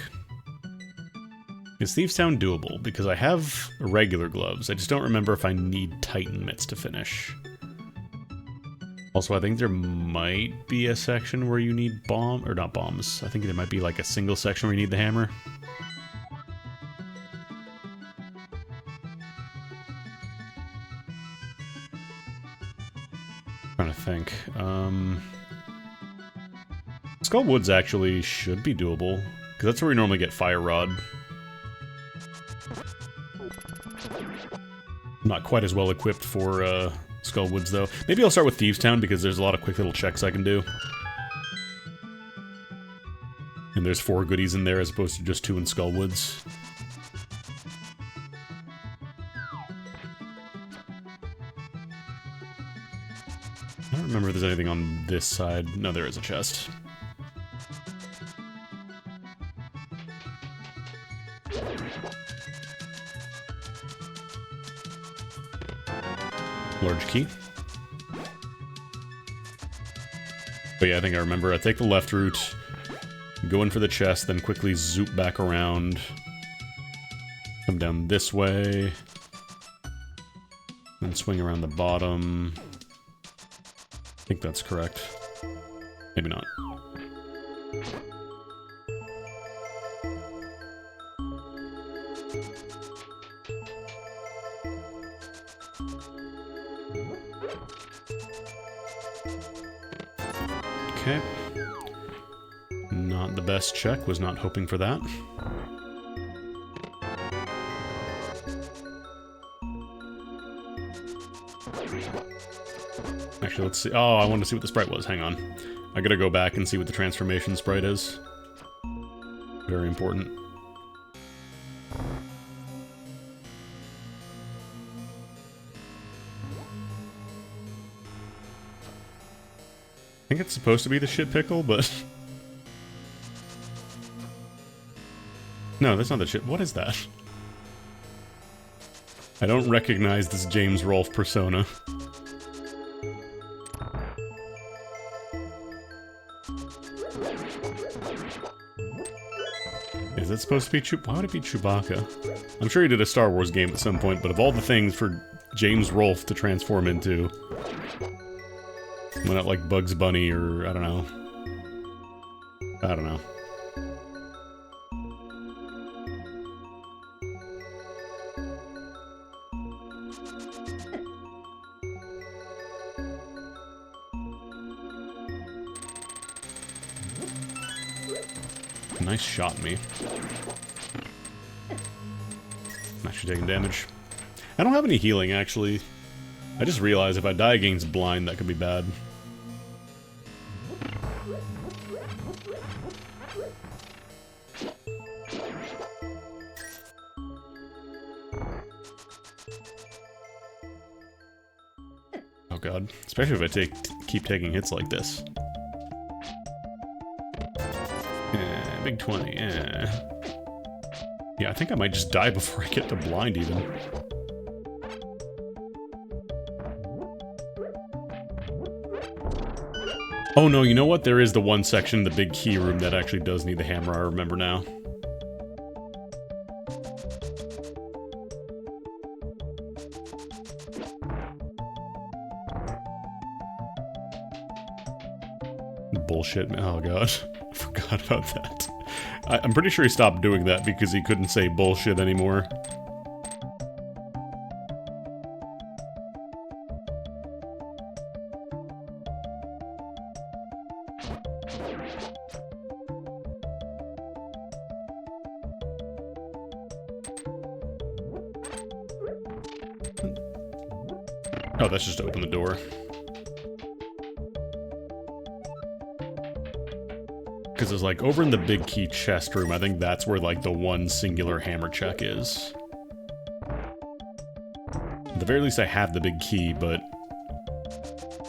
Is Thieves Town doable? Because I have regular gloves. I just don't remember if I need Titan mitts to finish. Also, I think there might be a section where you need or not bombs. I think there might be like a single section where you need the hammer. Trying to think. Skull Woods actually should be doable, because that's where we normally get Fire Rod. Not quite as well equipped for Skullwoods, though. Maybe I'll start with Thieves Town, because there's a lot of quick little checks I can do. And there's 4 goodies in there, as opposed to just 2 in Skullwoods. I don't remember if there's anything on this side. No, there is a chest. Large key. But yeah, I think I remember. I take the left route, go in for the chest, then quickly zoop back around. Come down this way. Then swing around the bottom. I think that's correct. Maybe not. Okay. Not the best check. Was not hoping for that. Actually, let's see. Oh, I wanted to see what the sprite was. Hang on. I gotta go back and see what the transformation sprite is. Very important. I think it's supposed to be the shit pickle, but... No, that's not the shit. What is that? I don't recognize this James Rolfe persona. Is it supposed to be why would it be Chewbacca? I'm sure he did a Star Wars game at some point, but of all the things for James Rolfe to transform into... Why not like Bugs Bunny or, I don't know. I don't know. Nice shot, me. I'm actually taking damage. I don't have any healing, actually. I just realized if I die against blind, that could be bad. Oh god. Especially if I keep taking hits like this. Big 20, yeah. Yeah, I think I might just die before I get to blind, even. Oh no, you know what? There is the one section, the big key room, that actually does need the hammer, I remember now. Bullshit, oh god. I forgot about that. I'm pretty sure he stopped doing that because he couldn't say bullshit anymore. Oh, that's just to open the door. Because it's like, over in the big key chest room, I think that's where, like, the one singular hammer check is. At the very least, I have the big key, but...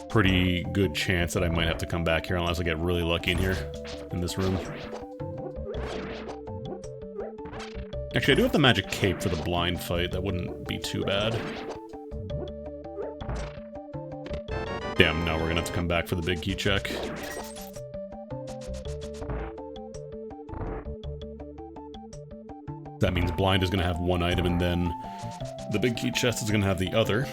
pretty good chance that I might have to come back here unless I get really lucky in here, in this room. Actually, I do have the magic cape for the blind fight. That wouldn't be too bad. Damn, no, we're gonna have to come back for the big key check. That means blind is going to have one item, and then the big key chest is going to have the other.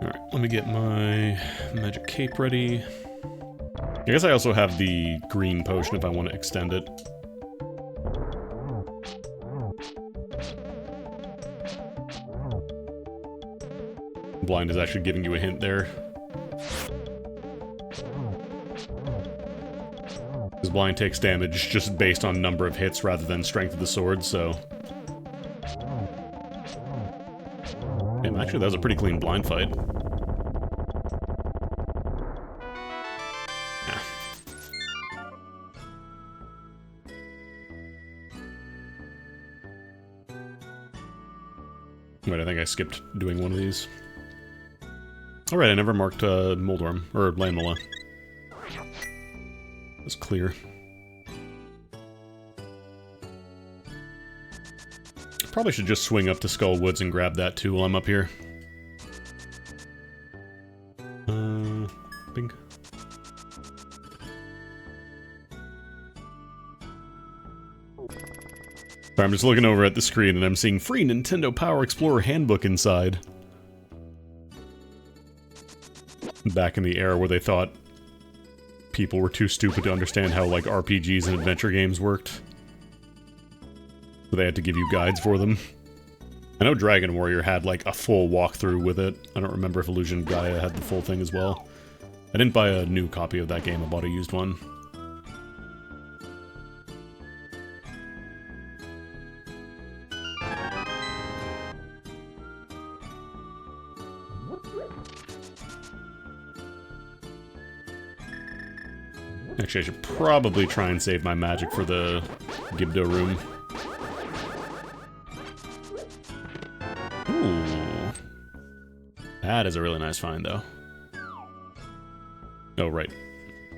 Alright, let me get my magic cape ready. I guess I also have the green potion if I want to extend it. Blind is actually giving you a hint there. Because blind takes damage just based on number of hits rather than strength of the sword, so... Damn, actually that was a pretty clean blind fight. Yeah. Wait, I think I skipped doing one of these. Alright, I never marked Moldorm, or Landmala. It's clear. Probably should just swing up to Skull Woods and grab that too while I'm up here. Bing. Sorry, I'm just looking over at the screen and I'm seeing free Nintendo Power Explorer Handbook inside. Back in the era where they thought people were too stupid to understand how, like, RPGs and adventure games worked. So they had to give you guides for them. I know Dragon Warrior had, like, a full walkthrough with it. I don't remember if Illusion Gaia had the full thing as well. I didn't buy a new copy of that game, I bought a used one. Actually, I should probably try and save my magic for the Gibdo room. Ooh. That is a really nice find, though. Oh, right.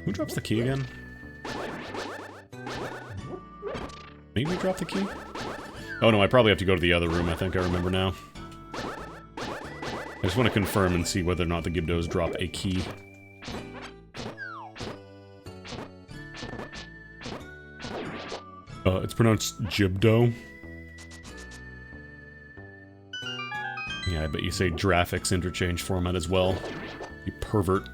Who drops the key again? Maybe drop the key? Oh no, I probably have to go to the other room, I think I remember now. I just want to confirm and see whether or not the Gibdos drop a key. It's pronounced Gibdo. Yeah, I bet you say Graphics interchange format as well. You pervert.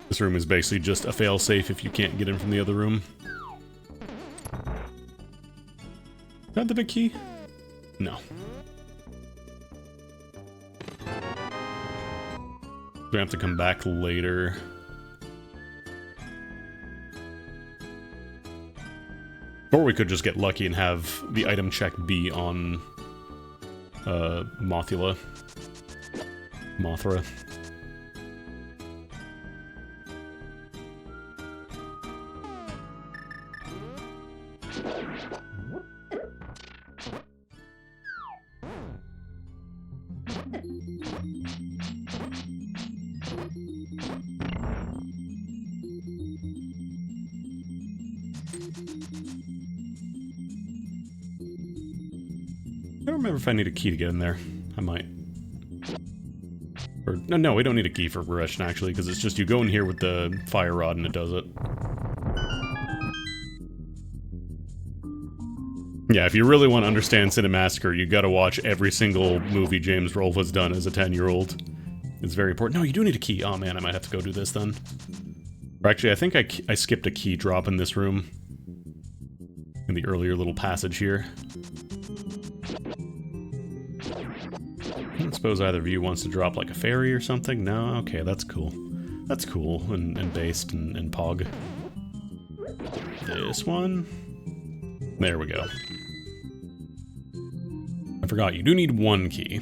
This room is basically just a failsafe if you can't get in from the other room. Got the big key? No. We have to come back later. Or we could just get lucky and have the item check be on Mothra. I don't remember if I need a key to get in there. I might. Or, no, we don't need a key for progression, actually, because it's just you go in here with the fire rod and it does it. Yeah, if you really want to understand Cinemassacre, you gotta watch every single movie James Rolfe has done as a 10-year-old. It's very important. No, you do need a key. Oh man, I might have to go do this then. Or actually, I think I skipped a key drop in this room. In the earlier little passage here. I don't suppose either of you wants to drop like a fairy or something? No? Okay, that's cool. That's cool and based and pog. This one? There we go. I forgot, you do need one key.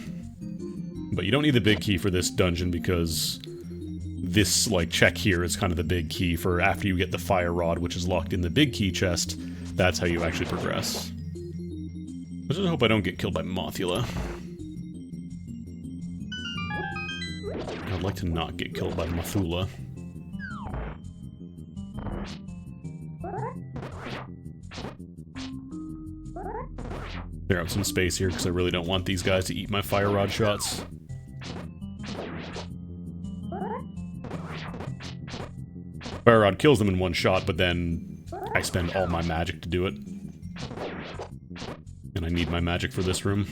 But you don't need the big key for this dungeon because this, like, check here is kind of the big key for after you get the fire rod, which is locked in the big key chest. That's how you actually progress. I just hope I don't get killed by Mothula. I'd like to not get killed by Mothula. Clear out some space here because I really don't want these guys to eat my fire rod shots. Fire rod kills them in one shot, but then I spend all my magic to do it. And I need my magic for this room.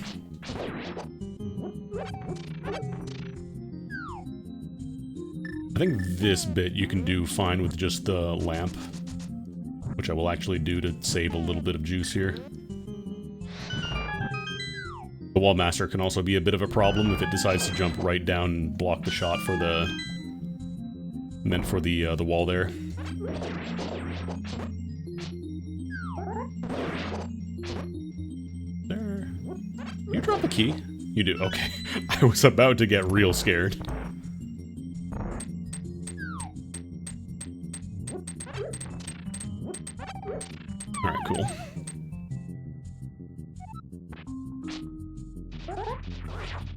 I think this bit you can do fine with just the lamp. which I will actually do to save a little bit of juice here. The Wall Master can also be a bit of a problem if it decides to jump right down and block the shot for the... meant for the wall there. There. You drop a key? You do, okay. I was about to get real scared. Alright, cool.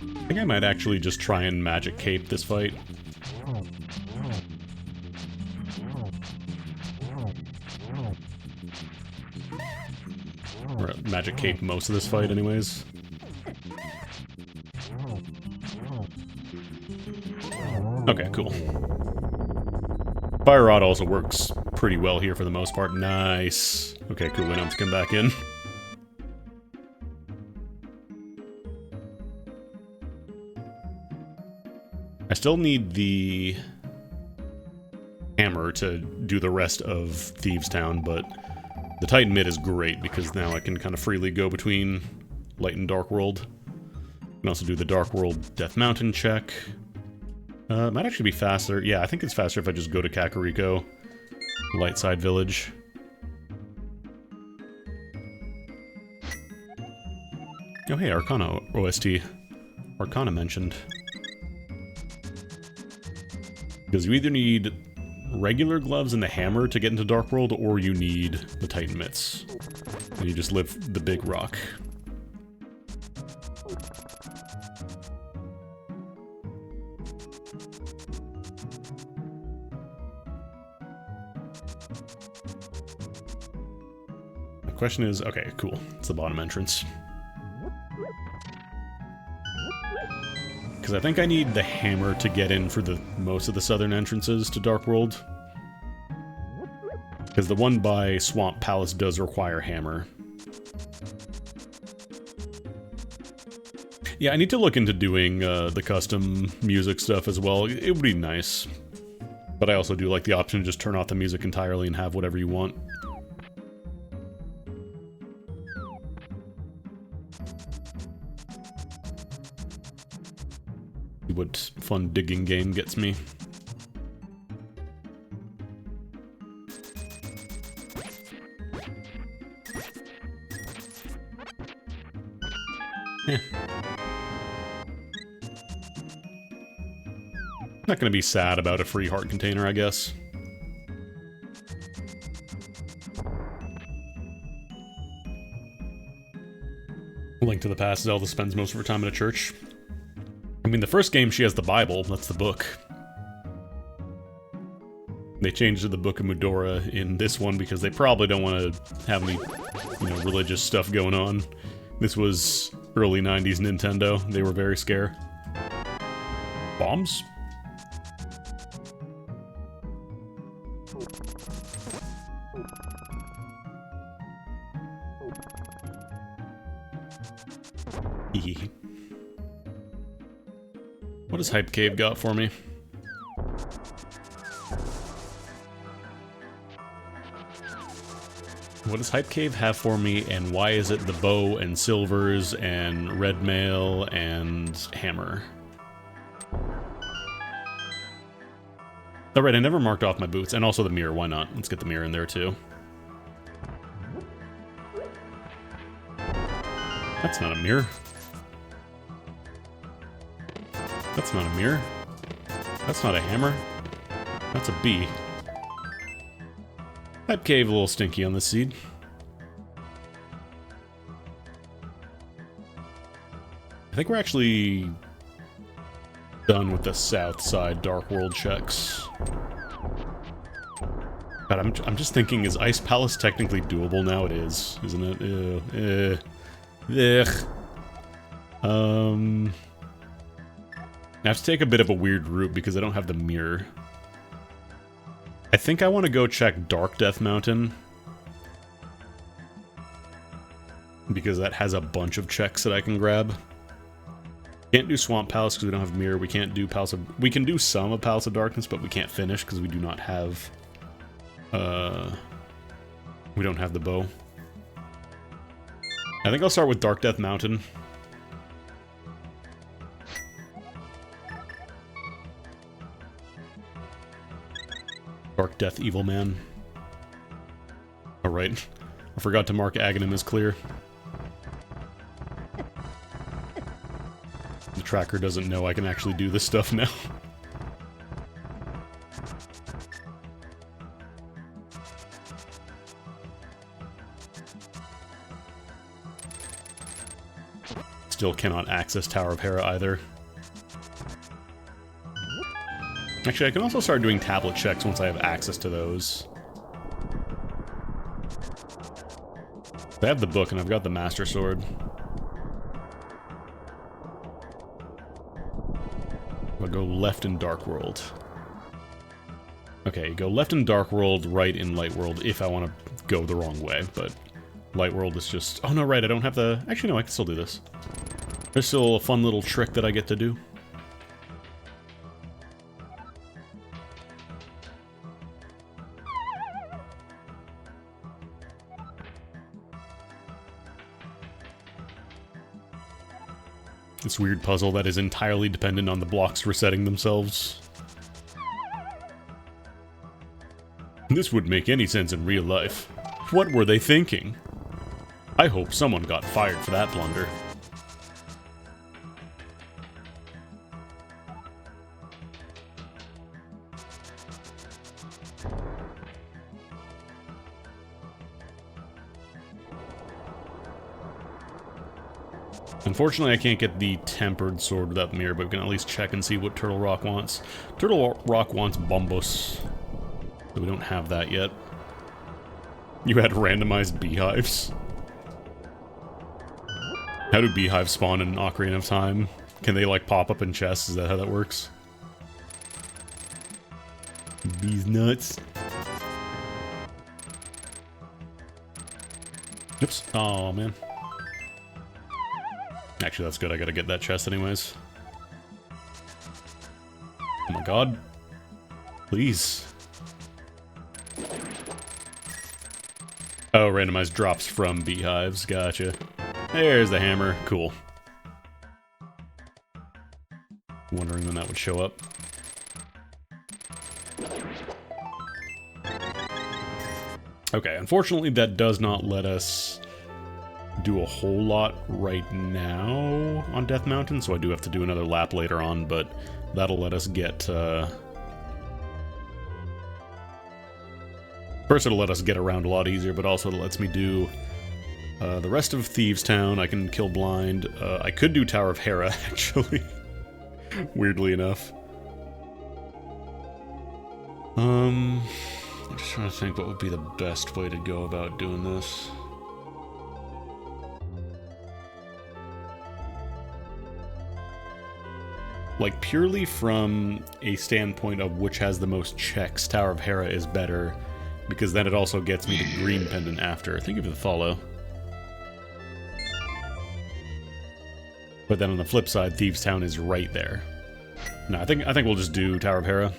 I think I might actually just try and magic cape this fight. Or magic cape most of this fight anyways. Okay, cool. Fire Rod also works pretty well here for the most part. Nice. Okay, cool. We don't have to come back in. I still need the hammer to do the rest of Thieves Town, but the Titan Mid is great because now I can kind of freely go between Light and Dark World. I can also do the Dark World Death Mountain check. It might actually be faster. Yeah, I think it's faster if I just go to Kakariko, Lightside Village. Oh hey, Arcana OST. Arcana mentioned. Because you either need regular gloves and the hammer to get into Dark World, or you need the Titan Mitts. And you just lift the big rock. The question is, okay, cool. It's the bottom entrance. Because I think I need the hammer to get in for the most of the southern entrances to Dark World. Because the one by Swamp Palace does require hammer. Yeah, I need to look into doing the custom music stuff as well. It would be nice. But I also do like the option to just turn off the music entirely and have whatever you want. What fun digging game gets me. Not gonna be sad about a free heart container, I guess. Link to the Past, Zelda spends most of her time in a church. I mean, the first game she has the Bible, that's the book. They changed to the Book of Mudora in this one because they probably don't want to have any, religious stuff going on. This was early 90s Nintendo. They were very scared. Bombs? Hehe. What has Hype Cave got for me? What does Hype Cave have for me, and why is it the bow and silvers and red mail and hammer? Alright, I never marked off my boots, and also the mirror, why not? Let's get the mirror in there too. That's not a mirror. That's not a mirror. That's not a hammer. That's a bee. Hype Cave a little stinky on this seed. I think we're actually done with the south side Dark World checks. God, I'm just thinking, is Ice Palace technically doable now? It is, isn't it? Ugh. I have to take a bit of a weird route because I don't have the mirror. I think I want to go check Dark Death Mountain. Because that has a bunch of checks that I can grab. Can't do Swamp Palace because we don't have mirror. We can't do Palace of... We can do some of Palace of Darkness, but we can't finish because we do not have... We don't have the bow. I think I'll start with Dark Death Mountain. Dark Death Evil Man. Alright. I forgot to mark Aghanim as clear. The tracker doesn't know I can actually do this stuff now. Still cannot access Tower of Hera either. Actually, I can also start doing tablet checks once I have access to those. I have the book and I've got the Master Sword. I'll go left in Dark World. Okay, go left in Dark World, right in Light World if I want to go the wrong way, but Light World is just... Oh no, right, I don't have the... Actually, no, I can still do this. There's still a fun little trick that I get to do. This weird puzzle that is entirely dependent on the blocks resetting themselves. This wouldn't make any sense in real life. What were they thinking? I hope someone got fired for that blunder. Unfortunately, I can't get the tempered sword without the mirror, but we can at least check and see what Turtle Rock wants. Turtle Rock wants Bombus, but we don't have that yet. You had randomized beehives? How do beehives spawn in Ocarina of Time? Can they, like, pop up in chests? Is that how that works? Bees nuts. Oops. Oh, man. Actually, that's good. I gotta get that chest anyways. Oh my god. Please. Oh, randomized drops from beehives. Gotcha. There's the hammer. Cool. Wondering when that would show up. Okay, unfortunately that does not let us do a whole lot right now on Death Mountain, so I do have to do another lap later on, but that'll let us get, first it'll let us get around a lot easier, but also it lets me do the rest of Thieves Town. I can kill Blind. I could do Tower of Hera, actually. Weirdly enough. I'm just trying to think what would be the best way to go about doing this. Like, purely from a standpoint of which has the most checks, Tower of Hera is better, because then it also gets me the green pendant after. Thank you for the follow. But then on the flip side, Thieves Town is right there. No, I think we'll just do Tower of Hera.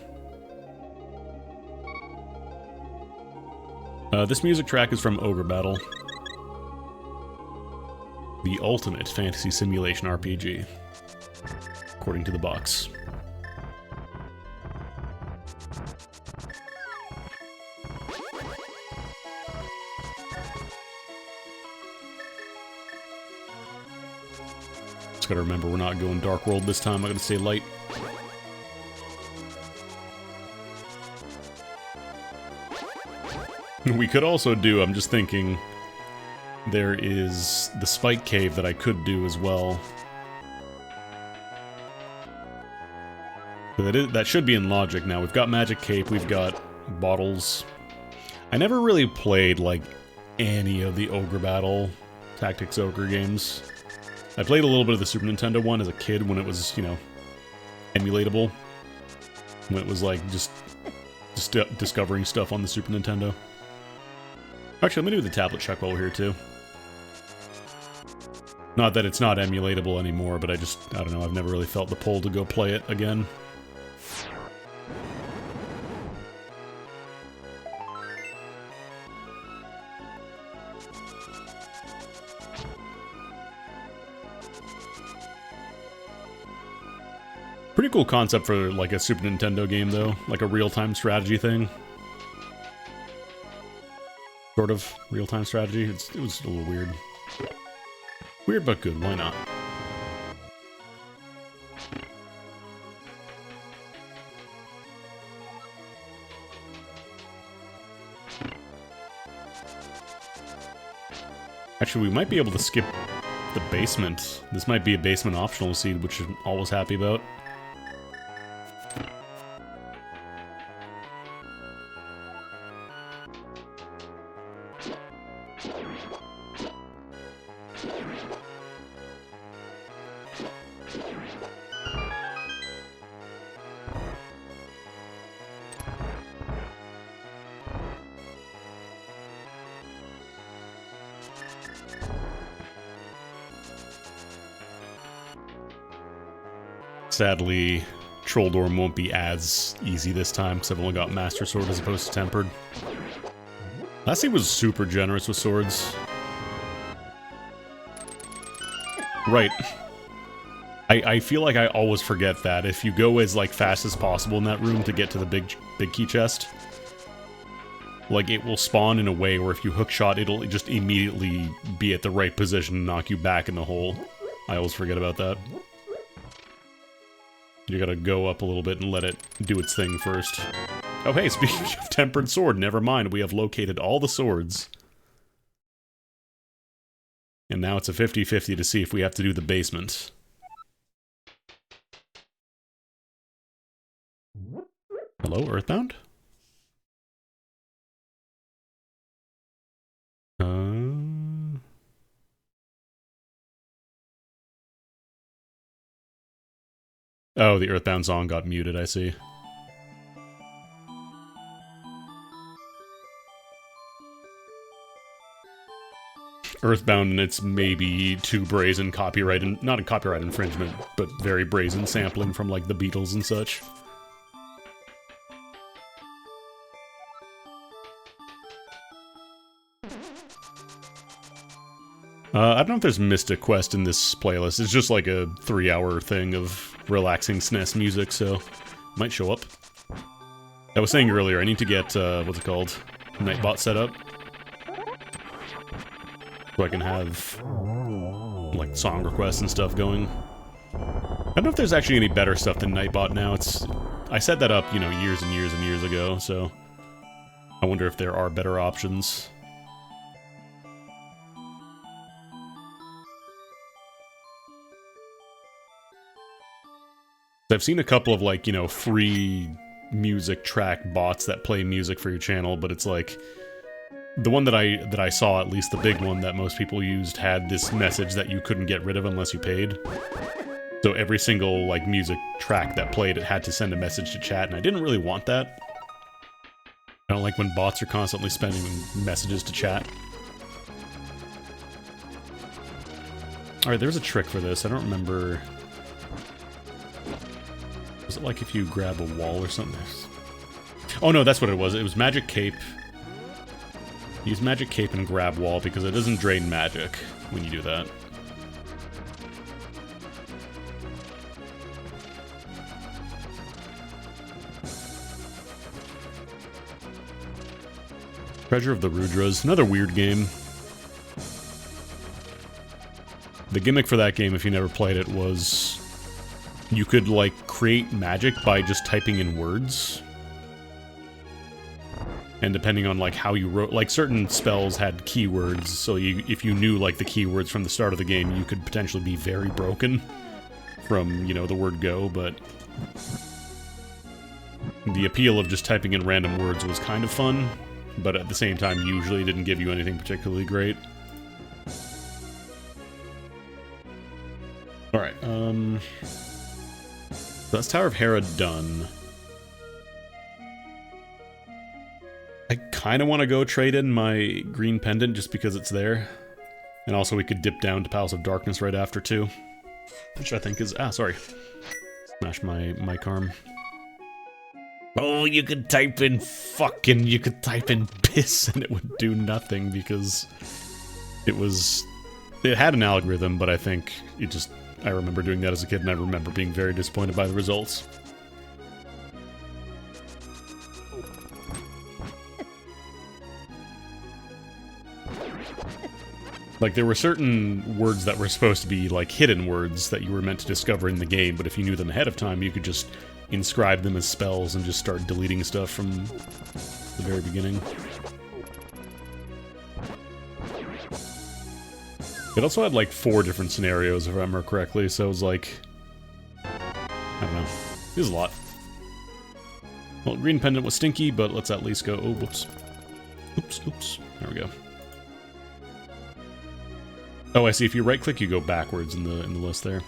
This music track is from Ogre Battle. The ultimate fantasy simulation RPG. According to the box. Just gotta remember we're not going Dark World this time. I'm gonna stay light. We could also do, I'm just thinking, there is the Spike Cave that I could do as well. That should be in Logic now. We've got Magic Cape, we've got Bottles. I never really played, like, any of the Ogre Battle Tactics Ogre games. I played a little bit of the Super Nintendo one as a kid when it was, you know, emulatable. When it was, like, just discovering stuff on the Super Nintendo. Actually, let me do the tablet check while we're here, too. Not that it's not emulatable anymore, but I don't know, I've never really felt the pull to go play it again. Pretty cool concept for like a Super Nintendo game though, like a real-time strategy thing. Sort of real-time strategy. It was a little weird. Weird but good, why not? Actually, we might be able to skip the basement. This might be a basement optional seed, which I'm always happy about. Sadly, Troll Dorm won't be as easy this time, because I've only got Master Sword as opposed to Tempered. Last seed was super generous with swords. Right. I feel like I always forget that. If you go as, like, fast as possible in that room to get to the big key chest, like, it will spawn in a way where if you hookshot, it'll just immediately be at the right position and knock you back in the hole. I always forget about that. You gotta go up a little bit and let it do its thing first. Oh hey, speaking of Tempered Sword, never mind, we have located all the swords. And now it's a 50-50 to see if we have to do the basement. Hello, Earthbound? Oh, the Earthbound song got muted, I see. Earthbound and its maybe too brazen copyright, and not a copyright infringement, but very brazen sampling from like the Beatles and such. I don't know if there's Mystic Quest in this playlist. It's just like a 3-hour thing of relaxing SNES music, so might show up. I was saying earlier, I need to get, what's it called? Nightbot set up. So I can have, like, song requests and stuff going. I don't know if there's actually any better stuff than Nightbot now. I set that up, you know, years and years and years ago, so I wonder if there are better options. I've seen a couple of, like, you know, free music track bots that play music for your channel, but it's like the one that I saw, at least the big one that most people used, had this message that you couldn't get rid of unless you paid. So every single, like, music track that played, it had to send a message to chat, and I didn't really want that. I don't like when bots are constantly sending messages to chat. Alright, there's a trick for this. I don't remember. Was it like if you grab a wall or something? Oh no, that's what it was. It was Magic Cape. Use Magic Cape and grab wall because it doesn't drain magic when you do that. Treasure of the Rudras. Another weird game. The gimmick for that game, if you never played it, was you could, like, create magic by just typing in words. And depending on, like, how you wrote... Like, certain spells had keywords, so if you knew, like, the keywords from the start of the game, you could potentially be very broken from, you know, the word go, but the appeal of just typing in random words was kind of fun, but at the same time, usually didn't give you anything particularly great. Alright, so that's Tower of Hera done. I kind of want to go trade in my green pendant just because it's there. And also we could dip down to Palace of Darkness right after too. Which I think is... Ah, sorry. Smash my mic arm. Oh, you could type in fucking... You could type in piss and it would do nothing because it was... It had an algorithm, but I think it just I remember doing that as a kid, and I remember being very disappointed by the results. Like, there were certain words that were supposed to be, like, hidden words that you were meant to discover in the game, but if you knew them ahead of time, you could just inscribe them as spells and just start deleting stuff from the very beginning. It also had, like, 4 different scenarios, if I remember correctly, so it was like... I don't know. It was a lot. Well, green pendant was stinky, but let's at least go... Oh, whoops. Oops, oops. There we go. Oh, I see. If you right-click, you go backwards in the list there.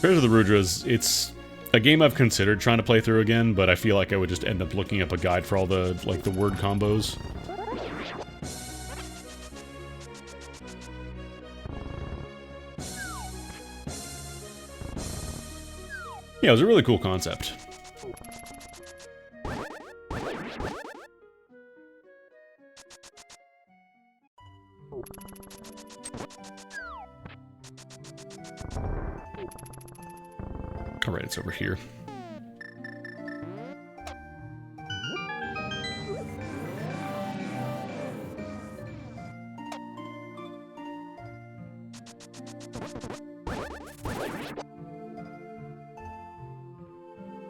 Prayers of the Rudras, it's a game I've considered trying to play through again, but I feel like I would just end up looking up a guide for all the, like, the word combos. Yeah, it was a really cool concept. Alright, it's over here.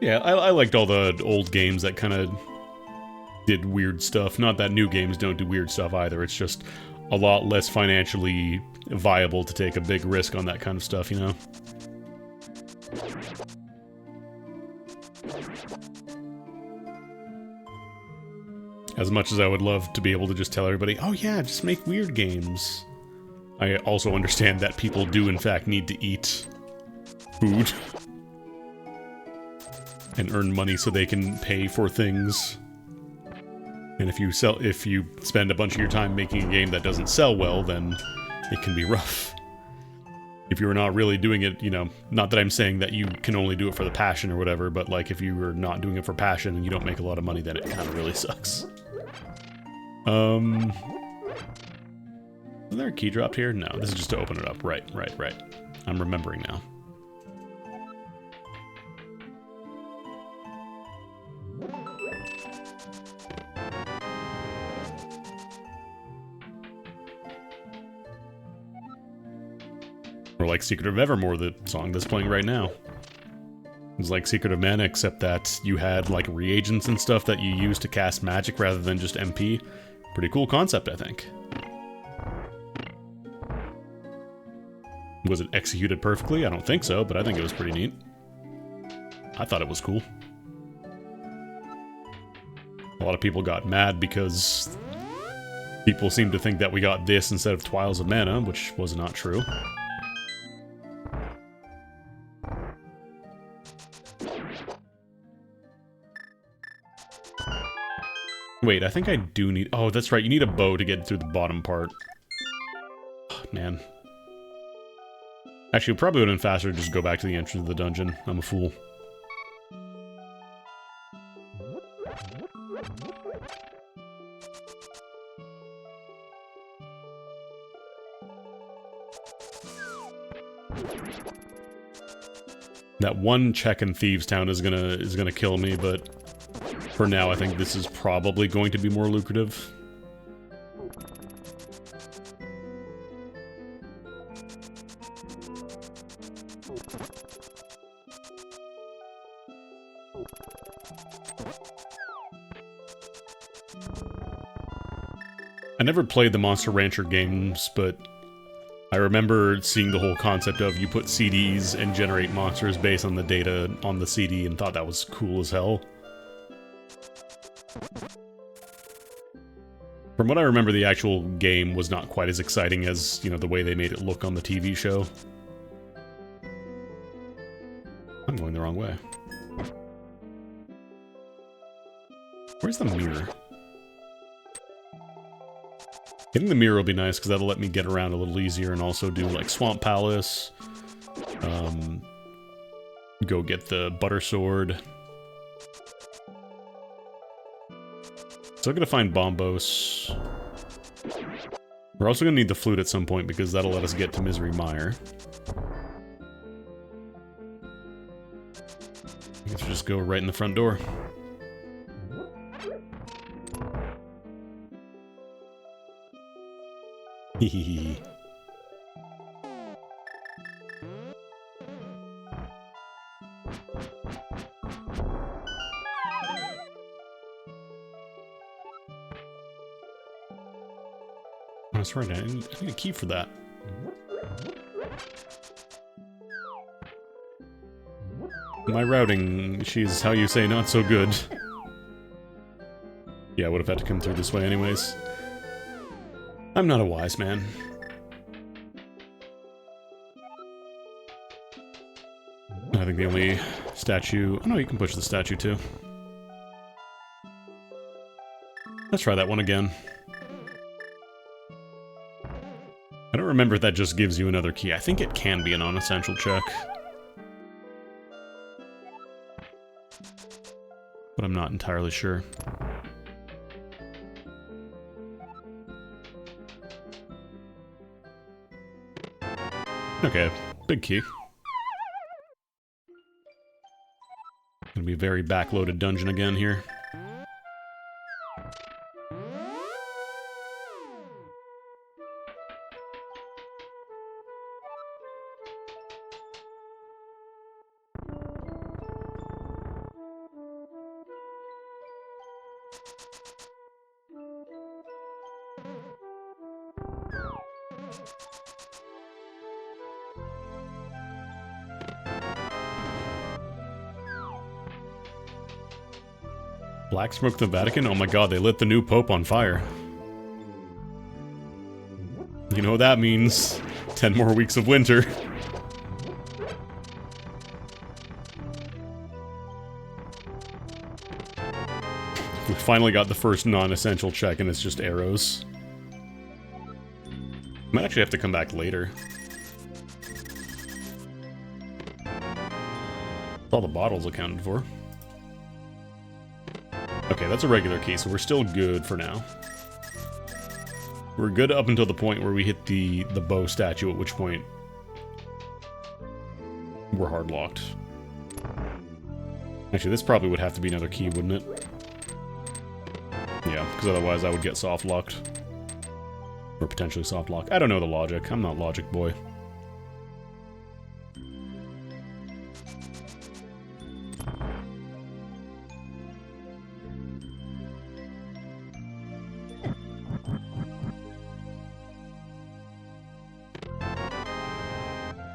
Yeah, I liked all the old games that kind of did weird stuff. Not that new games don't do weird stuff either, it's just a lot less financially viable to take a big risk on that kind of stuff, you know? As much as I would love to be able to just tell everybody, oh yeah, just make weird games, I also understand that people do in fact need to eat food and earn money so they can pay for things. And if you spend a bunch of your time making a game that doesn't sell well, then it can be rough. If you're not really doing it, you know, not that I'm saying that you can only do it for the passion or whatever, but like if you are not doing it for passion and you don't make a lot of money, then it kind of really sucks. Is there a key dropped here? No, this is just to open it up. Right. I'm remembering now. Or like Secret of Evermore, the song that's playing right now. It's like Secret of Mana, except that you had like reagents and stuff that you used to cast magic rather than just MP. Pretty cool concept, I think. Was it executed perfectly? I don't think so, but I think it was pretty neat. I thought it was cool. A lot of people got mad because people seemed to think that we got this instead of Trials of Mana, which was not true. Wait, I think I do need... Oh, that's right, you need a bow to get through the bottom part. Oh, man. Actually, it probably would have been faster to just go back to the entrance of the dungeon. I'm a fool. That one check in Thieves Town is gonna kill me, but for now I think this is probably going to be more lucrative. I never played the Monster Rancher games, but I remember seeing the whole concept of you put CDs and generate monsters based on the data on the CD and thought that was cool as hell. From what I remember, the actual game was not quite as exciting as, you know, the way they made it look on the TV show. I'm going the wrong way. Where's the mirror? Getting the mirror will be nice, because that'll let me get around a little easier and also do, like, Swamp Palace. Go get the Butter Sword. Still gonna find Bombos. We're also going to need the flute at some point because that'll let us get to Misery Mire. I guess we'll just go right in the front door. Hehehe. That's right, I need a key for that. My routing, she's how you say not so good. Yeah, I would have had to come through this way anyways. I'm not a wise man. I think the only statue... Oh no, you can push the statue too. Let's try that one again. I don't remember if that just gives you another key. I think it can be a non-essential check. But I'm not entirely sure. Okay, big key. Gonna be a very backloaded dungeon again here. Black smoke the Vatican? Oh my god, they lit the new Pope on fire. You know what that means. 10 more weeks of winter. We finally got the first non-essential check and it's just arrows. Might actually have to come back later. All the bottles accounted for. Okay, that's a regular key, so we're still good for now. We're good up until the point where we hit the bow statue, at which point we're hard locked. Actually, this probably would have to be another key, wouldn't it? Yeah, because otherwise I would get soft locked. Or potentially soft locked. I don't know the logic. I'm not logic boy.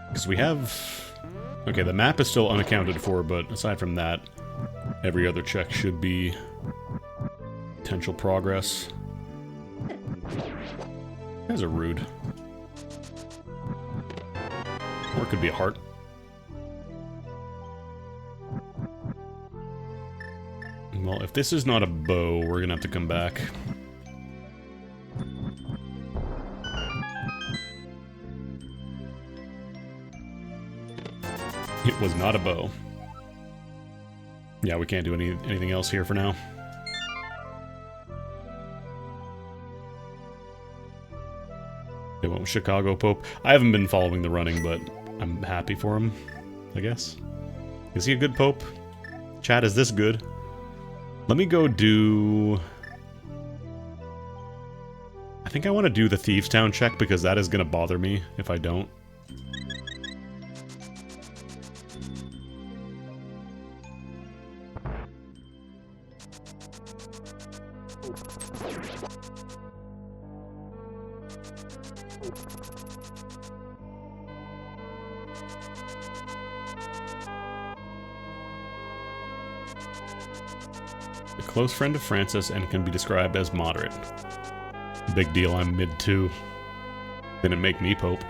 Because we have... Okay, the map is still unaccounted for, but aside from that, every other check should be potential progress. You guys are rude. Or it could be a heart. Well, if this is not a bow, we're gonna have to come back. It was not a bow. Yeah, we can't do anything else here for now. They went with Chicago Pope. I haven't been following the running, but I'm happy for him, I guess. Is he a good Pope? Chat, is this good? Let me go do... I think I want to do the Thieves Town check because that is going to bother me if I don't. A close friend of Francis and can be described as moderate. Big deal, I'm mid too. Didn't make me Pope.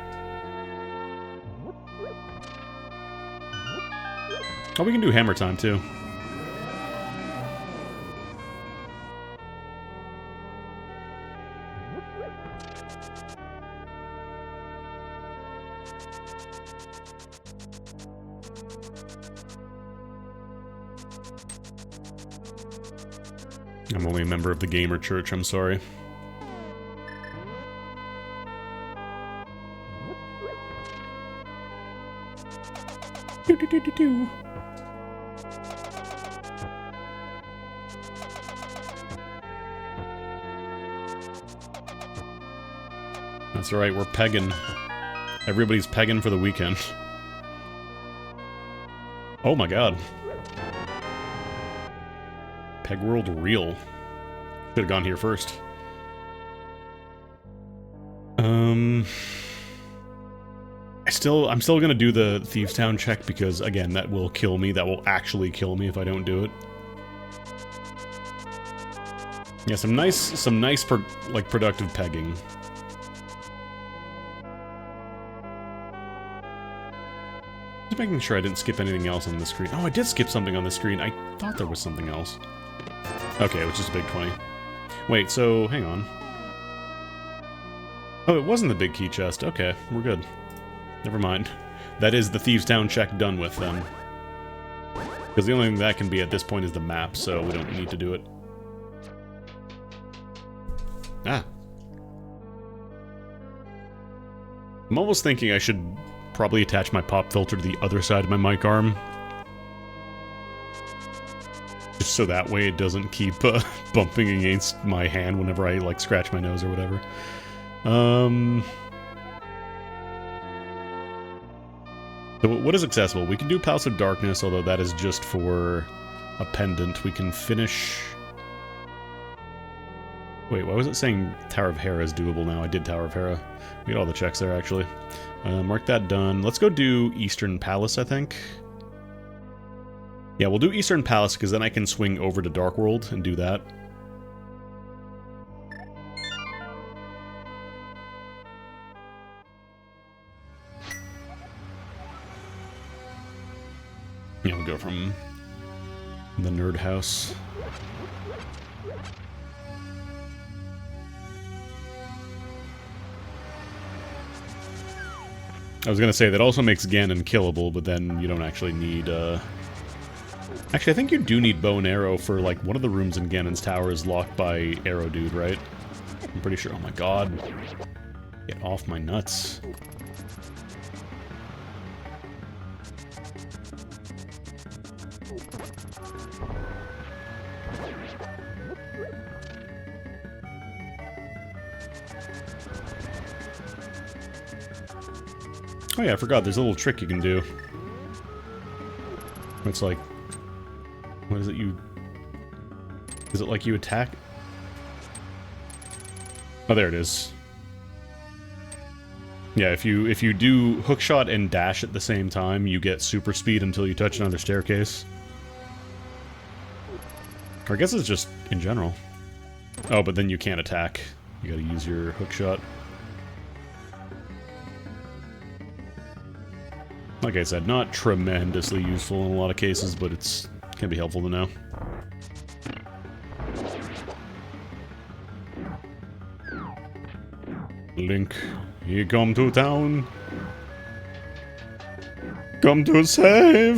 Oh, we can do hammer time too. I'm only a member of the gamer church, I'm sorry. That's right, we're pegging. Everybody's pegging for the weekend. Oh my god. Peg World Real. Should have gone here first. I'm still gonna do the Thieves Town check because, again, that will kill me. That will actually kill me if I don't do it. Yeah, some nice productive pegging. Just making sure I didn't skip anything else on the screen. Oh, I did skip something on the screen. I thought there was something else. Okay, it was just a big 20. Wait, so, hang on. Oh, it wasn't the big key chest. Okay, we're good. Never mind. That is the Thieves Town check done with, then. Because the only thing that can be at this point is the map, so we don't need to do it. Ah. I'm almost thinking I should probably attach my pop filter to the other side of my mic arm. Just so that way it doesn't keep bumping against my hand whenever I, like, scratch my nose or whatever. So what is accessible? We can do Palace of Darkness, although that is just for a pendant. We can finish... Wait, why was it saying Tower of Hera is doable now? I did Tower of Hera. We got all the checks there, actually. Mark that done. Let's go do Eastern Palace, I think. Yeah, we'll do Eastern Palace, because then I can swing over to Dark World and do that. Yeah, we'll go from the Nerd House. I was gonna say, that also makes Ganon killable, but then you don't actually need, Actually, I think you do need bow and arrow for, like, one of the rooms in Ganon's tower is locked by Arrow Dude, right? I'm pretty sure. Oh my god. Get off my nuts. Oh yeah, I forgot, there's a little trick you can do. It's like... What is it you... Is it like you attack? Oh, there it is. Yeah, if you do hookshot and dash at the same time, you get super speed until you touch another staircase. Or I guess it's just in general. Oh, but then you can't attack. You gotta use your hookshot. Like I said, not tremendously useful in a lot of cases, but it's can be helpful to know. Link, you come to town. Come to save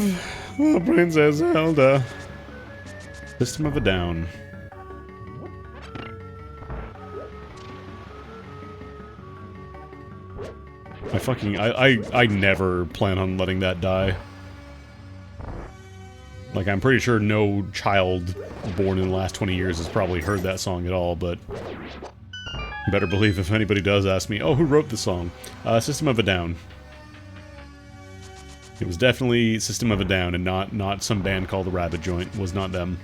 the Princess Zelda. System of a Down. I never plan on letting that die. Like, I'm pretty sure no child born in the last 20 years has probably heard that song at all, but... You better believe if anybody does ask me, oh, who wrote the song? System of a Down. It was definitely System of a Down, and not some band called the Rabbit Joint. It was not them.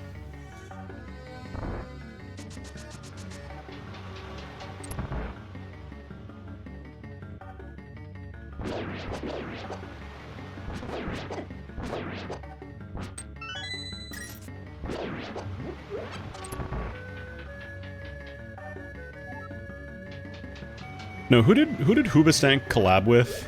No, who did Hoobastank collab with?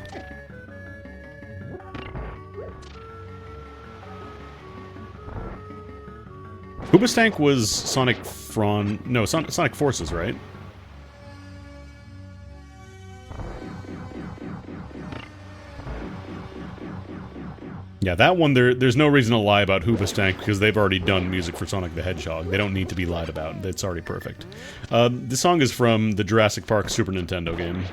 Hoobastank was Sonic Forces, right? Yeah, that one, there's no reason to lie about Hoobastank because they've already done music for Sonic the Hedgehog. They don't need to be lied about. It's already perfect. This song is from the Jurassic Park Super Nintendo game.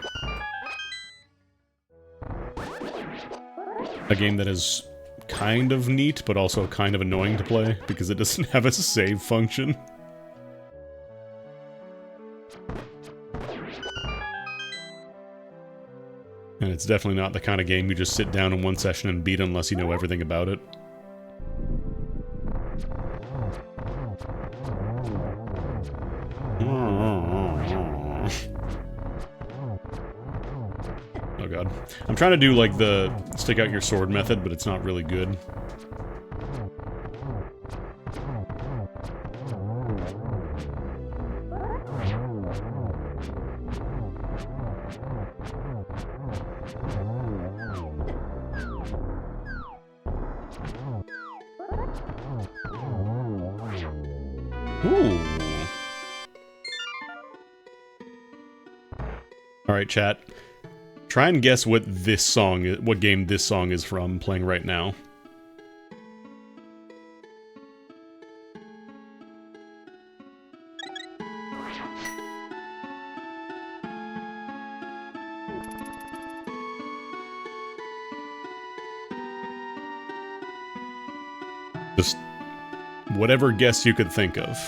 A game that has kind of neat, but also kind of annoying to play, because it doesn't have a save function. And it's definitely not the kind of game you just sit down in one session and beat unless you know everything about it. Oh god. I'm trying to do like the stick out your sword method, but it's not really good. Ooh. Alright, chat. Try and guess what this song is, what game this song is from, playing right now. Just whatever guess you could think of.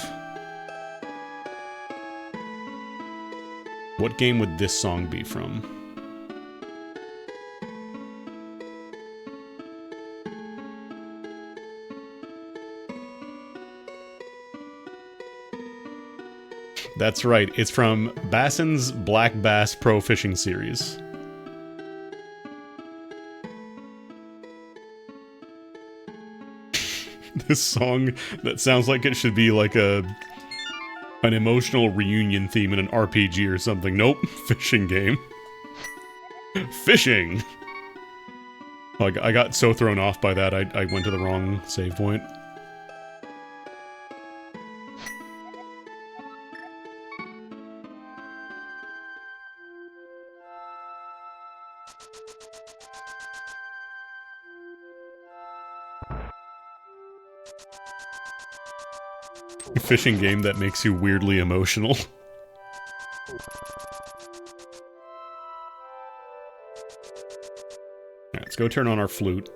What game would this song be from? That's right, it's from Bassin's Black Bass Pro Fishing Series. This song that sounds like it should be like an emotional reunion theme in an RPG or something. Nope, fishing game. Fishing! Like, I got so thrown off by that, I went to the wrong save point. A fishing game that makes you weirdly emotional. Alright, let's go turn on our flute.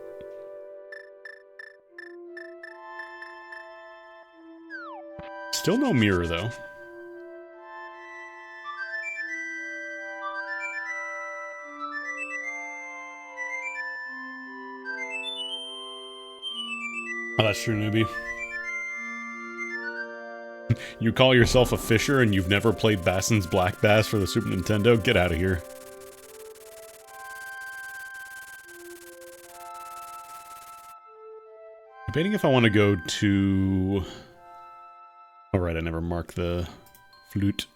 Still no mirror, though. Oh, that's true, newbie. You call yourself a fisher and you've never played Bassin's Black Bass for the Super Nintendo? Get out of here. Debating if I want to go to... Alright, I never marked the flute.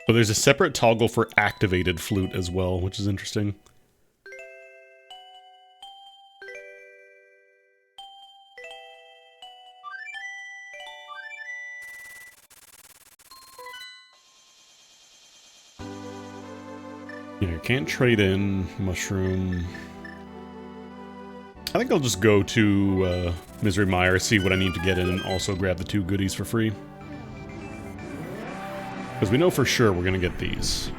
Oh, there's a separate toggle for activated flute as well, which is interesting. Yeah, you can't trade in mushroom. I think I'll just go to Misery Mire, see what I need to get in, and also grab the 2 goodies for free. Because we know for sure we're going to get these.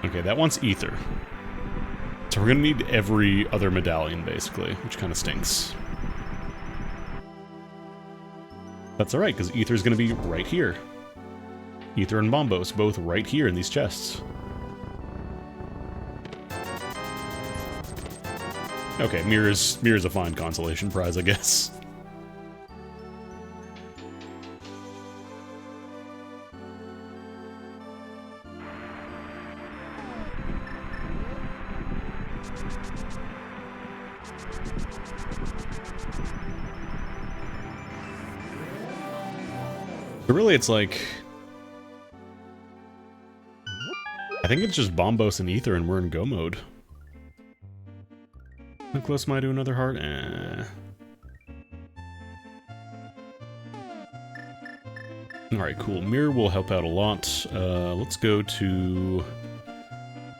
Okay, that wants ether. So we're going to need every other medallion, basically, which kind of stinks. That's alright, because ether's going to be right here. Ether and Bombos, both right here in these chests. Okay, Mirror's a fine consolation prize, I guess. But really, it's like... I think it's just Bombos and Ether and we're in go mode. How close am I to another heart? Alright, cool. Mirror will help out a lot. Let's go to...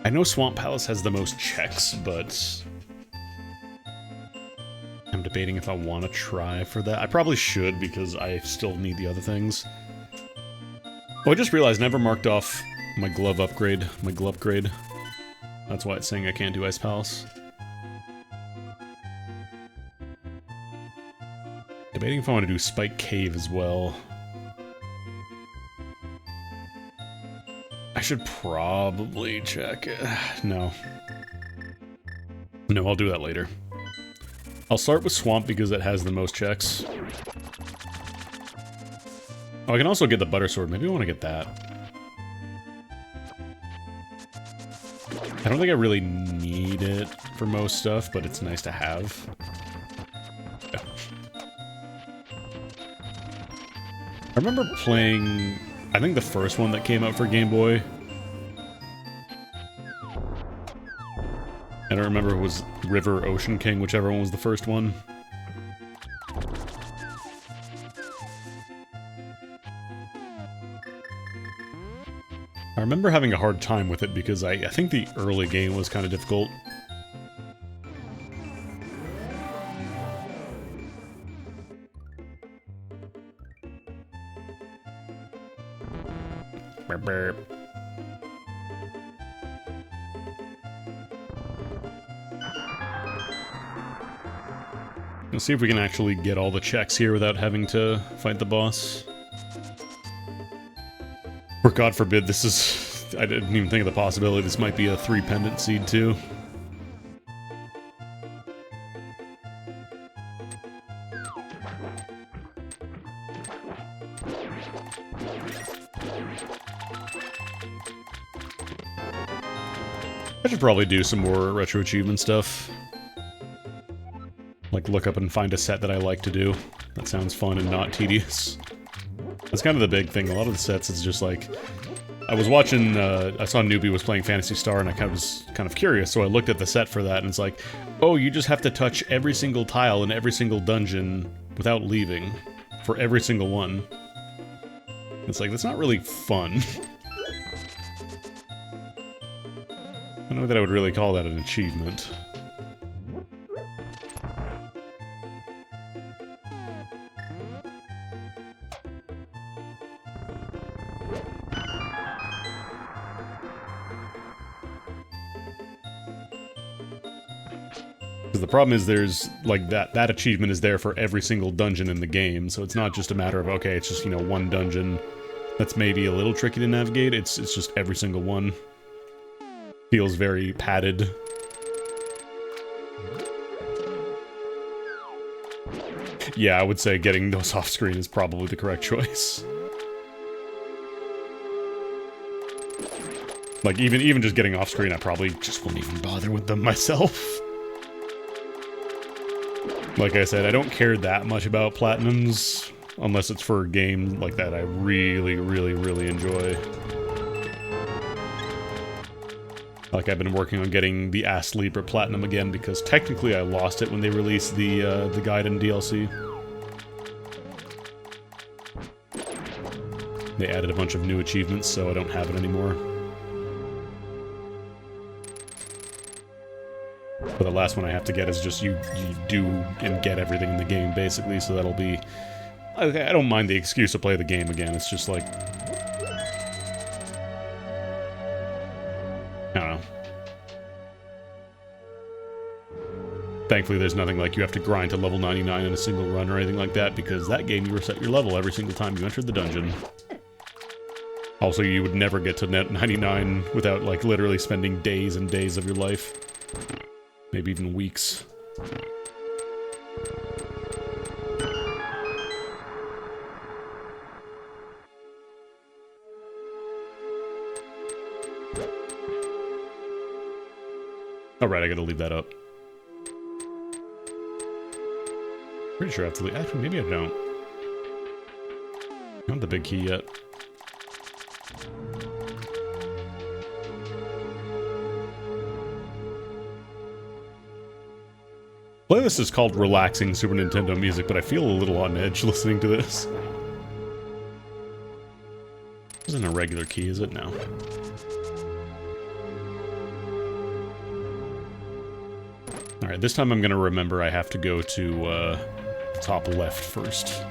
I know Swamp Palace has the most checks, but... I'm debating if I want to try for that. I probably should, because I still need the other things. Oh, I just realized I never marked off my glove upgrade, my glove grade. That's why it's saying I can't do Ice Palace. Debating if I want to do Spike Cave as well. I should probably check it. No. No, I'll do that later. I'll start with Swamp because it has the most checks. Oh, I can also get the Butter Sword. Maybe I want to get that. I don't think I really need it for most stuff, but it's nice to have. Yeah. I remember playing, I think the first one that came out for Game Boy. I don't remember if it was River or Ocean King, whichever one was the first one. I remember having a hard time with it because I think the early game was kind of difficult. Burp, burp. Let's see if we can actually get all the checks here without having to fight the boss. Or God forbid, this is... I didn't even think of the possibility this might be a 3-pendant seed too. I should probably do some more retro achievement stuff. Like look up and find a set that I like to do. That sounds fun and not tedious. That's kind of the big thing. A lot of the sets is just like... I was watching, I saw Newbie was playing Phantasy Star and I was kind of curious, so I looked at the set for that and it's like, oh, you just have to touch every single tile in every single dungeon without leaving. For every single one. It's like, that's not really fun. I don't know that I would really call that an achievement. Because the problem is there's, like, that achievement is there for every single dungeon in the game, so it's not just a matter of, okay, it's just, you know, one dungeon that's maybe a little tricky to navigate, it's just every single one. Feels very padded. Yeah, I would say getting those off screen is probably the correct choice. Like, even just getting off screen, I probably just wouldn't even bother with them myself. Like I said, I don't care that much about platinums, unless it's for a game like that I really, really, really enjoy. Like, I've been working on getting the Ass Libra Platinum again, because technically I lost it when they released the Gaiden DLC. They added a bunch of new achievements, so I don't have it anymore. But the last one I have to get is just you do and get everything in the game, basically, so that'll be... I don't mind the excuse to play the game again, it's just like... I don't know. Thankfully, there's nothing like you have to grind to level 99 in a single run or anything like that, because that game you reset your level every single time you entered the dungeon. Also, you would never get to net 99 without, like, literally spending days and days of your life. Maybe even weeks. Alright, I gotta leave that up. Pretty sure I have to leave. Actually, maybe I don't. I don't have the big key yet. Playlist is called Relaxing Super Nintendo Music, but I feel a little on edge listening to this. This isn't a regular key, is it? No. Alright, this time I'm gonna remember I have to go to, top left first.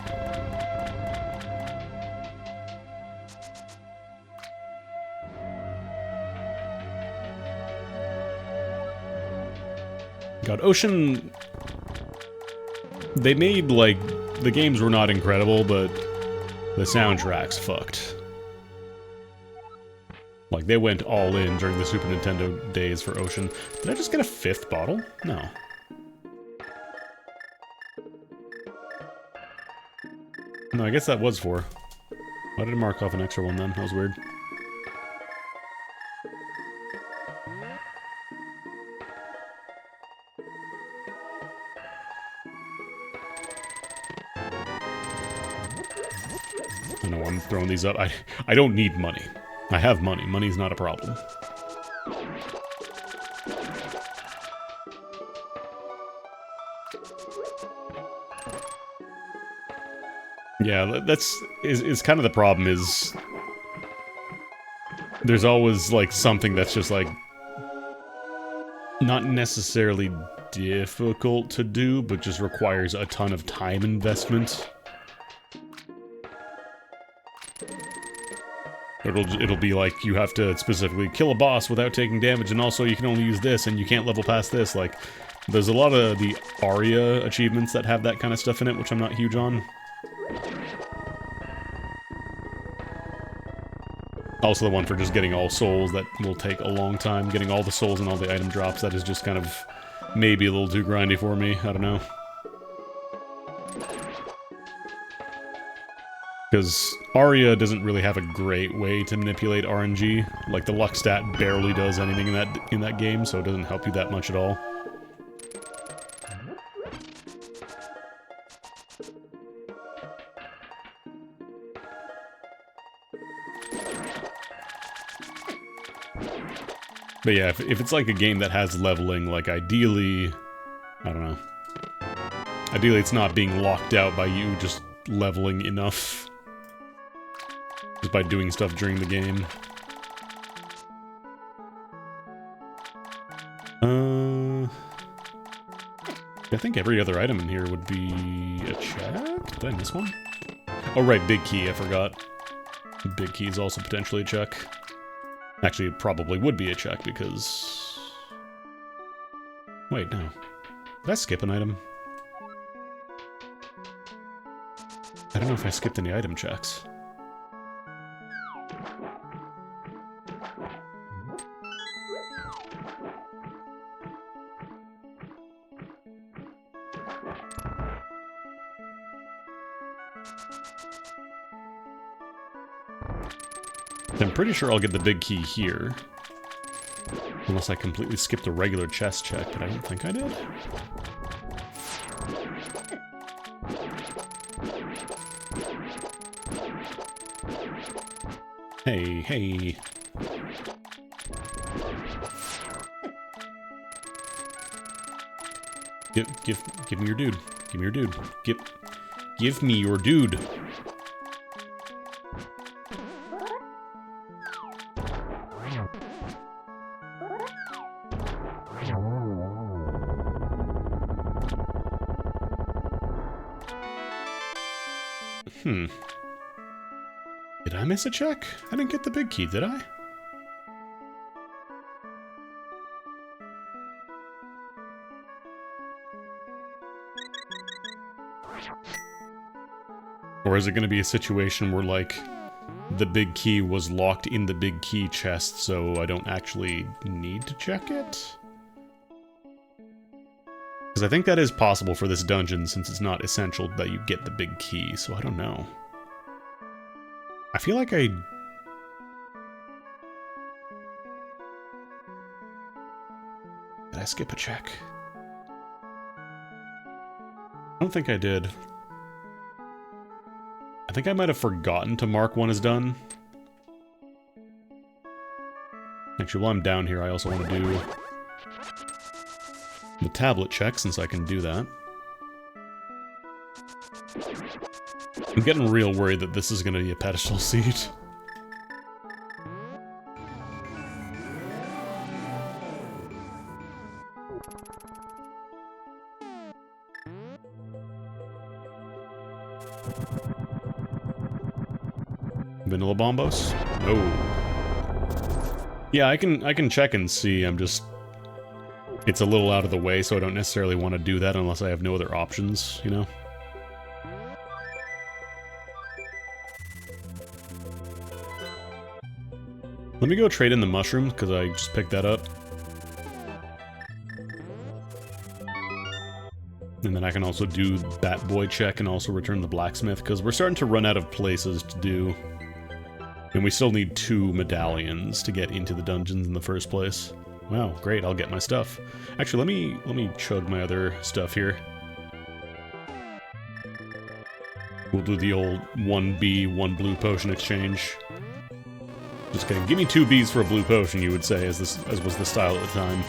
God, Ocean... They made, like... The games were not incredible, but the soundtrack's fucked. Like, they went all in during the Super Nintendo days for Ocean. Did I just get a 5th bottle? No. No, I guess that was 4. Why did I mark off an extra one then? That was weird. I know I'm throwing these up. I don't need money. I have money. Money's not a problem. Yeah, is kind of the problem is... There's always, like, something that's just, like... Not necessarily difficult to do, but just requires a ton of time investment. It'll be like, you have to specifically kill a boss without taking damage, and also you can only use this, and you can't level past this. Like, there's a lot of the Aria achievements that have that kind of stuff in it, which I'm not huge on. Also the one for just getting all souls, that will take a long time. Getting all the souls and all the item drops, that is just kind of maybe a little too grindy for me. I don't know. Because Aria doesn't really have a great way to manipulate RNG. Like, the luck stat barely does anything in that game, so it doesn't help you that much at all. But yeah, if it's like a game that has leveling, like, ideally... I don't know. Ideally, it's not being locked out by you just leveling enough. Just by doing stuff during the game. I think every other item in here would be a check? Did I miss one? Oh right, Big Key, I forgot. Big Key is also potentially a check. Actually, it probably would be a check because... Wait, no. Did I skip an item? I don't know if I skipped any item checks. I'm pretty sure I'll get the big key here. Unless I completely skipped a regular chest check, but I don't think I did. Hey, hey. Give me your dude. Give me your dude. Give me your dude. Did I miss a check? I didn't get the big key, did I? Or is it going to be a situation where, like, the big key was locked in the big key chest, so I don't actually need to check it? Because I think that is possible for this dungeon, since it's not essential that you get the big key, so I don't know. I feel like I... Did I skip a check? I don't think I did. I think I might have forgotten to mark one as done. Actually, while I'm down here, I also want to do the tablet check, since I can do that. I'm getting real worried that this is going to be a pedestal seat. Vanilla Bombos? No. Yeah, I can check and see. I'm just it's a little out of the way, so I don't necessarily want to do that unless I have no other options, you know? Let me go trade in the mushroom, because I just picked that up. And then I can also do Bat Boy check and also return the blacksmith, because we're starting to run out of places to do. And we still need 2 medallions to get into the dungeons in the first place. Wow, great, I'll get my stuff. Actually, let me chug my other stuff here. We'll do the old 1 B, 1 blue potion exchange. Just kidding. Give me 2 Bs for a blue potion, you would say, as was the style at the time.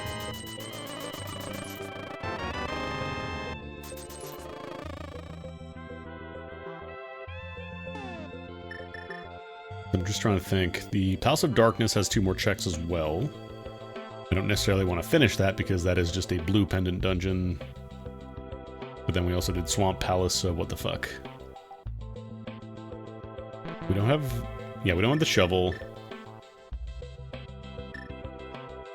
I'm just trying to think. The Palace of Darkness has 2 more checks as well. I don't necessarily want to finish that because that is just a blue pendant dungeon. But then we also did Swamp Palace, so what the fuck. We don't have... Yeah, we don't have the shovel.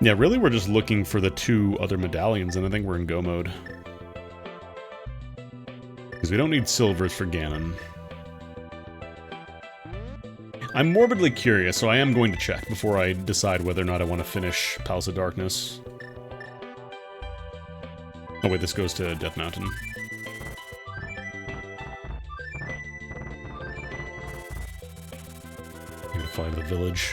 Yeah, really we're just looking for the 2 other medallions, and I think we're in go mode. Because we don't need silvers for Ganon. I'm morbidly curious, so I am going to check before I decide whether or not I want to finish Palace of Darkness. Oh wait, this goes to Death Mountain. I'm gonna fly to the village.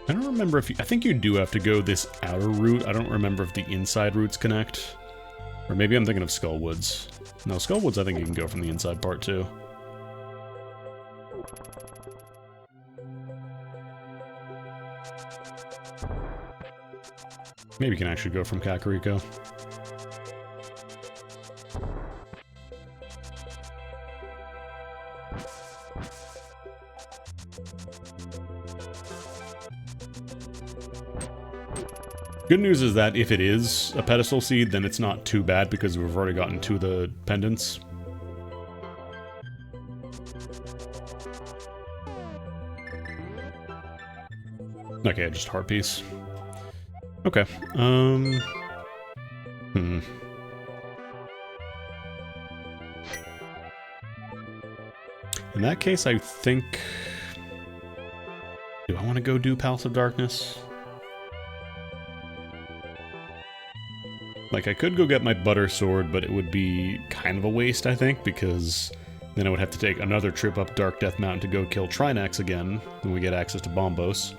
I don't remember if you... I think you do have to go this outer route. I don't remember if the inside routes connect. Or maybe I'm thinking of Skullwoods. No, Skullwoods I think you can go from the inside part too. Maybe you can actually go from Kakariko. Good news is that if it is a pedestal seed, then it's not too bad because we've already gotten 2 of the pendants. Okay, just heart piece. Okay. In that case, I think... Do I want to go do Palace of Darkness? Like, I could go get my butter sword, but it would be kind of a waste, I think, because then I would have to take another trip up Dark Death Mountain to go kill Trinax again, when we get access to Bombos.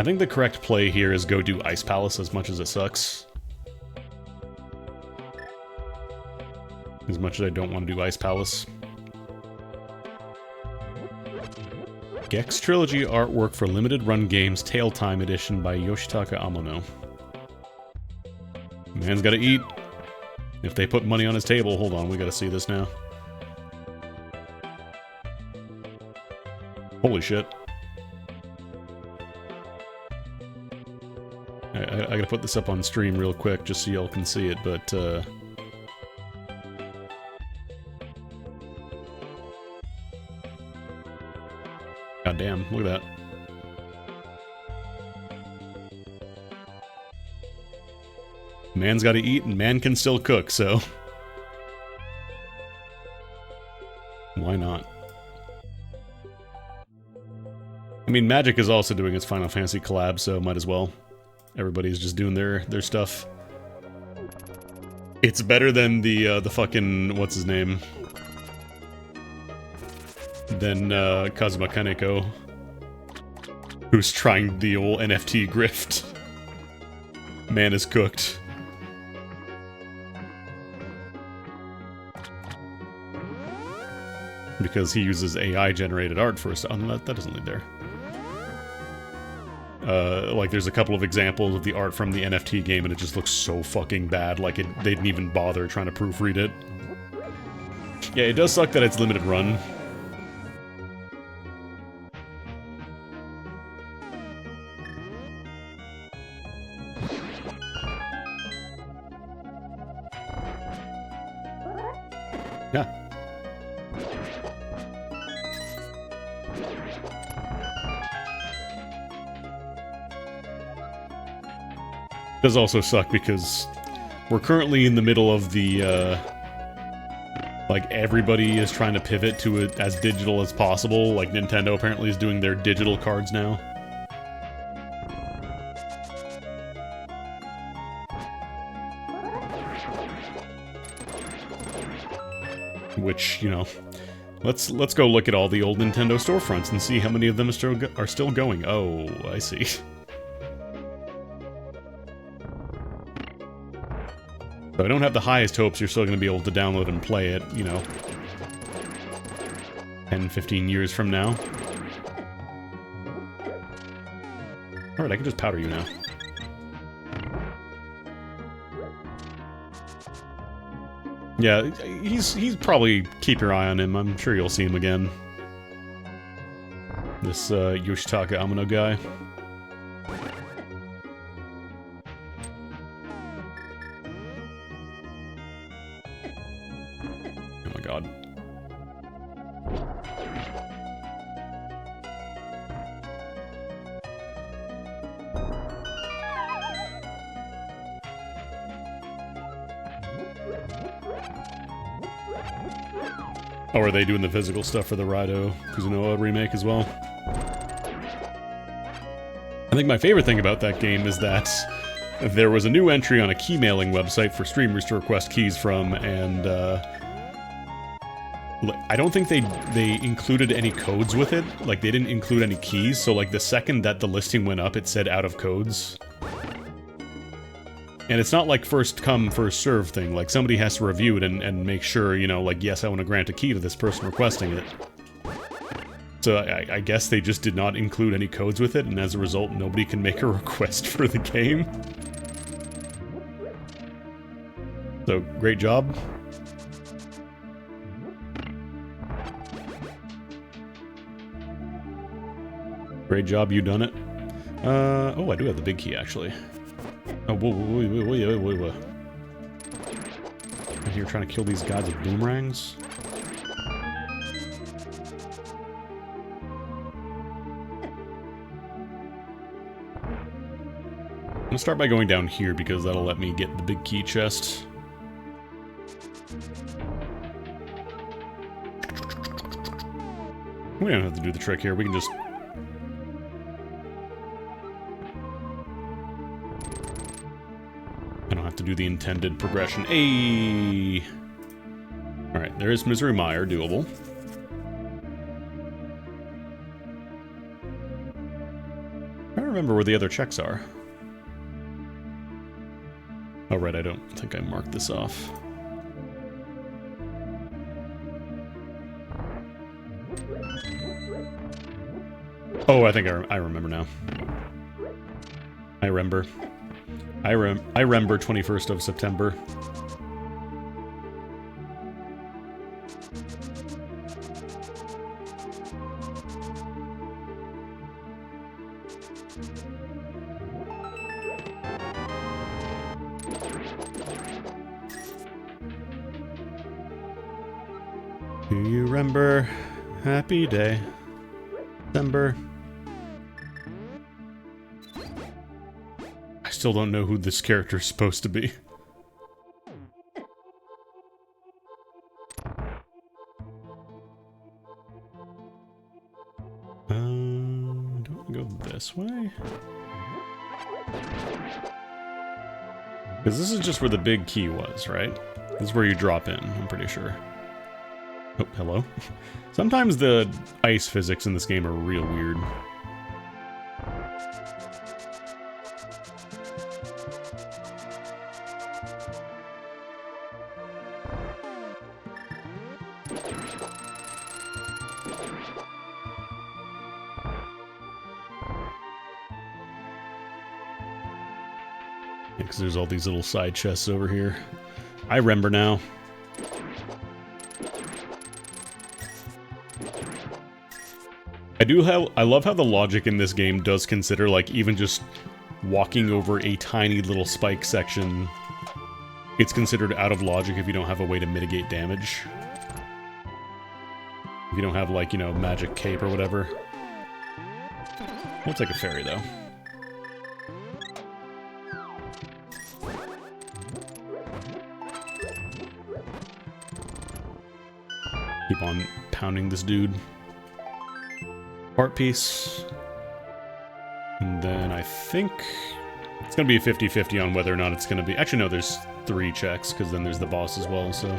I think the correct play here is go do Ice Palace as much as it sucks. As much as I don't want to do Ice Palace. Gex Trilogy artwork for limited run games Tail Time edition by Yoshitaka Amano. Man's gotta eat. If they put money on his table, hold on, we gotta see this now. Holy shit. I gotta put this up on stream real quick just so y'all can see it, but God damn, look at that. Man's gotta eat and man can still cook, so why not? I mean, Magic is also doing its Final Fantasy collab, so might as well. Everybody's just doing their stuff. It's better than the fucking, what's his name? Than Kazuma Kaneko, who's trying the old NFT grift. Man is cooked. Because he uses AI-generated art for his... Oh, no, that doesn't lead there. Like, there's a couple of examples of the art from the NFT game, and it just looks so fucking bad. Like, they didn't even bother trying to proofread it. Yeah, it does suck that it's limited run. Yeah. Does also suck because we're currently in the middle of the, like, everybody is trying to pivot to it as digital as possible. Like, Nintendo apparently is doing their digital cards now. Which, you know, let's go look at all the old Nintendo storefronts and see how many of them are still going. Oh, I see. So I don't have the highest hopes you're still going to be able to download and play it, you know, 10, 15 years from now. Alright, I can just powder you now. Yeah, he's probably... keep your eye on him. I'm sure you'll see him again. This, Yoshitaka Amano guy. Oh my god. Oh, are they doing the physical stuff for the Raido Kuzunoa remake as well? I think my favorite thing about that game is that there was a new entry on a key mailing website for streamers to request keys from, and I don't think they included any codes with it. Like, they didn't include any keys, so like the second that the listing went up, it said out of codes. And it's not like first come, first serve thing. Like, somebody has to review it and make sure, you know, like, yes, I want to grant a key to this person requesting it. So I guess they just did not include any codes with it, and as a result, nobody can make a request for the game. So, great job. Great job, you done it. Oh, I do have the big key, actually. Oh, whoa. I'm here trying to kill these guys with boomerangs. I'm gonna start by going down here because that'll let me get the big key chest. We don't have to do the trick here, we can just... to do the intended progression. Ayy! Alright, there's Misery Mire, doable. I don't remember where the other checks are. Oh, right, I don't think I marked this off. Oh, I think I remember now. I remember 21st of September. Do you remember? Happy day. December. I still don't know who this character is supposed to be. Don't we go this way? Because this is just where the big key was, right? This is where you drop in, I'm pretty sure. Oh, hello. Sometimes the ice physics in this game are real weird. Because there's all these little side chests over here. I remember now. I love how the logic in this game does consider, like, even just walking over a tiny little spike section, it's considered out of logic if you don't have a way to mitigate damage. If you don't have, like, you know, magic cape or whatever. We'll take a ferry, though. Keep on pounding this dude. Part piece. And then I think it's going to be a 50-50 on whether or not it's going to be... Actually, no, there's 3 checks, because then there's the boss as well, so...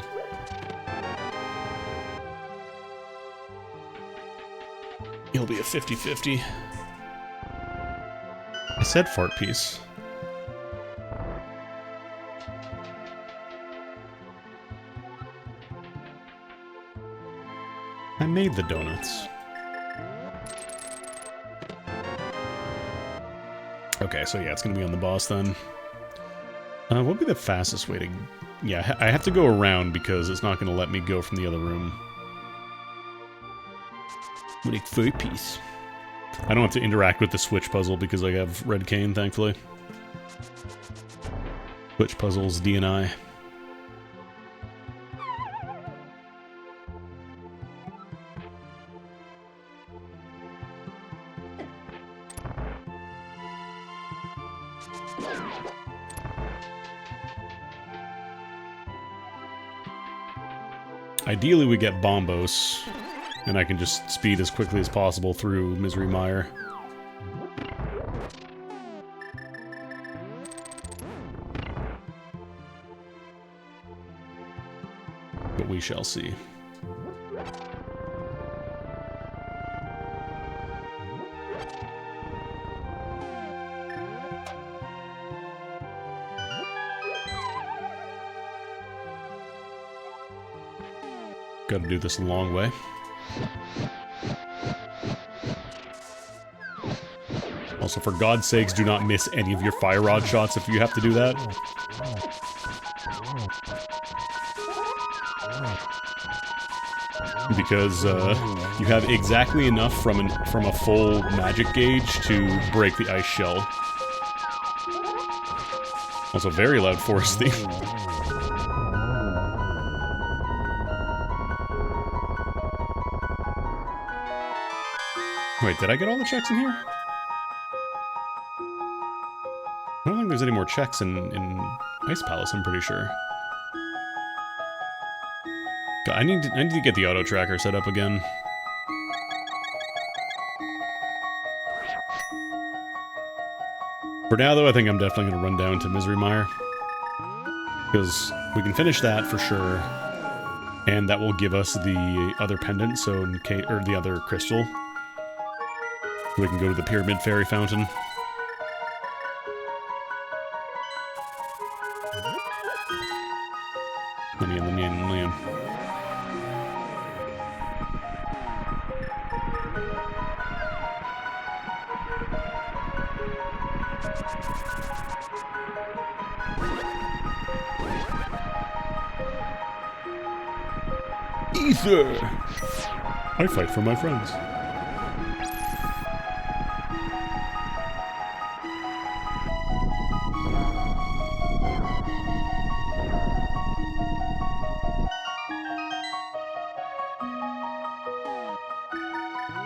It'll be a 50-50. I said fart piece. I made the donuts. Okay, so yeah, it's gonna be on the boss then. What would be the fastest way to... Yeah, I have to go around because it's not gonna let me go from the other room. Make fart piece. I don't have to interact with the switch puzzle because I have red cane, thankfully. Switch puzzles, D and I. Ideally, we get Bombos, and I can just speed as quickly as possible through Misery Mire. But we shall see. Gotta do this a long way. Also, for God's sakes, do not miss any of your fire rod shots if you have to do that. Because you have exactly enough from a full magic gauge to break the ice shell. Also, very loud forest theme. Wait, did I get all the checks in here? I don't think there's any more checks in Ice Palace, I'm pretty sure. God, I need to get the auto tracker set up again. For now, though, I think I'm definitely going to run down to Misery Mire. Because we can finish that for sure. And that will give us the other pendant, so in case, or the other crystal. We can go to the Pyramid Fairy Fountain. Let me in. Ether! I fight for my friends.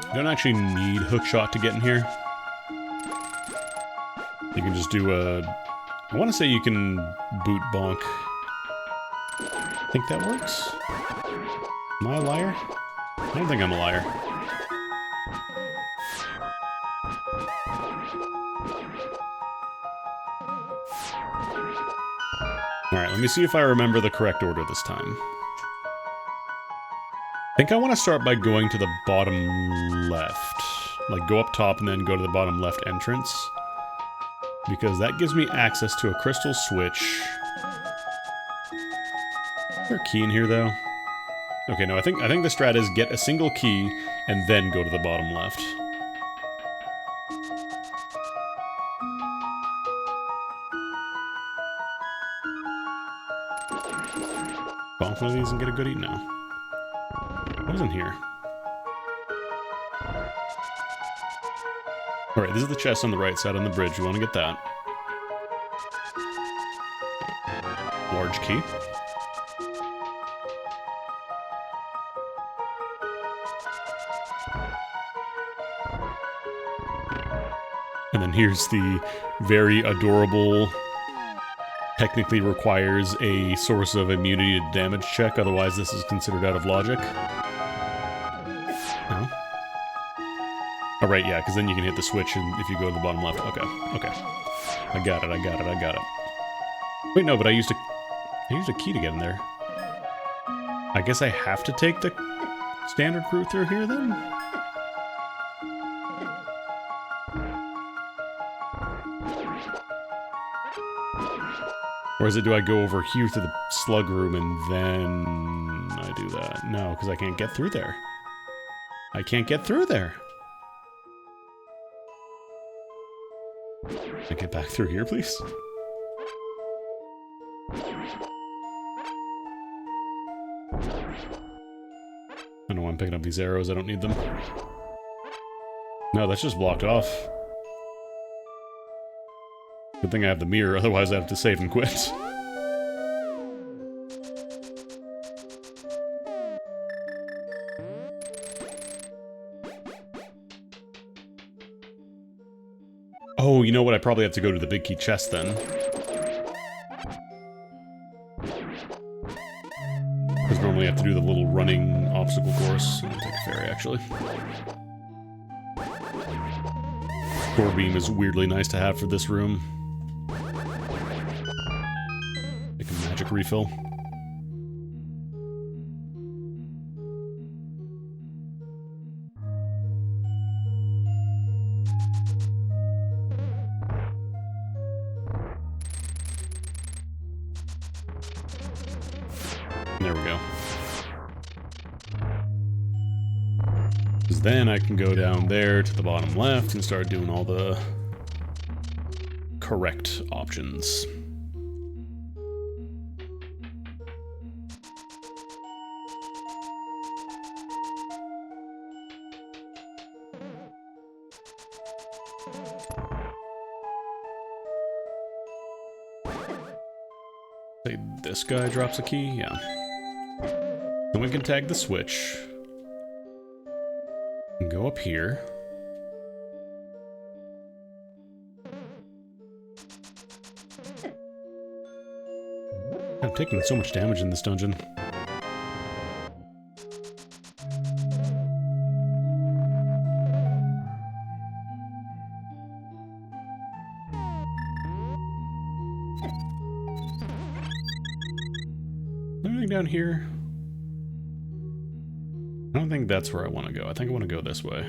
You don't actually need hookshot to get in here. You can just do a... I want to say you can boot bonk. I think that works? Am I a liar? I don't think I'm a liar. Alright, let me see if I remember the correct order this time. I think I want to start by going to the bottom left. Like, go up top and then go to the bottom left entrance. Because that gives me access to a crystal switch. Is there a key in here, though? Okay, no, I think the strat is get a single key and then go to the bottom left. Bonk one of these and get a goodie? No. What is in here? Alright, this is the chest on the right side on the bridge. You want to get that. Large key. And then here's the very adorable, technically requires a source of immunity to damage check, otherwise this is considered out of logic. No? Oh, right, yeah, because then you can hit the switch and if you go to the bottom left. Okay, okay. I got it. Wait, no, but I used a key to get in there. I guess I have to take the standard route through here, then? Or is it, do I go over here to the slug room and then I do that? No, because I can't get through there. I can't get through there. Can I get back through here, please? I don't know why I'm picking up these arrows. I don't need them. No, that's just blocked off. Good thing I have the mirror, otherwise I have to save and quit. Oh, you know what? I probably have to go to the big key chest then. Because normally I have to do the little running obstacle course. I'll take a ferry, actually. Core beam is weirdly nice to have for this room. Make a magic refill. There we go. Because then I can go down there to the bottom left and start doing all the correct options. Say this guy drops a key? Yeah. Then we can tag the switch. And go up here. I'm taking so much damage in this dungeon. Anything down here? I don't think that's where I want to go. I think I want to go this way.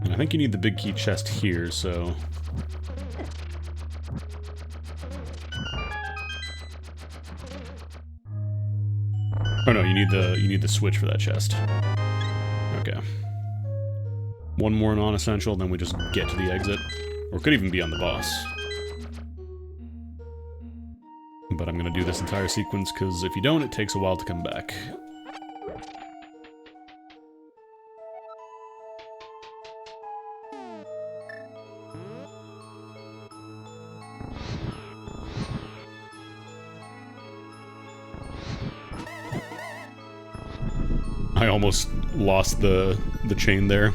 And I think you need the big key chest here, so... Oh no, you need the switch for that chest. Okay. One more non-essential, then we just get to the exit. Or it could even be on the boss. But I'm gonna do this entire sequence, because if you don't, it takes a while to come back. I almost lost the chain there.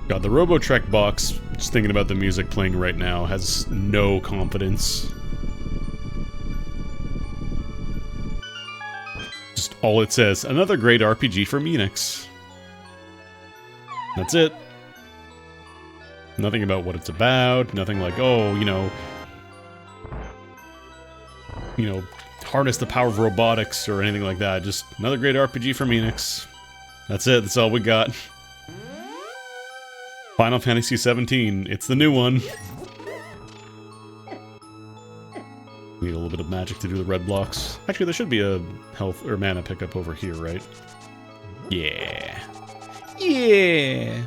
God, the Robotrek box, just thinking about the music playing right now, has no confidence. Just all it says, another great RPG for Phoenix. That's it. Nothing about what it's about, nothing like, oh, you know, harness the power of robotics or anything like that. Just another great RPG for Phoenix. That's it, that's all we got. Final Fantasy 17, it's the new one. Need a little bit of magic to do the red blocks. Actually, there should be a health or mana pickup over here, right? Yeah. Yeah!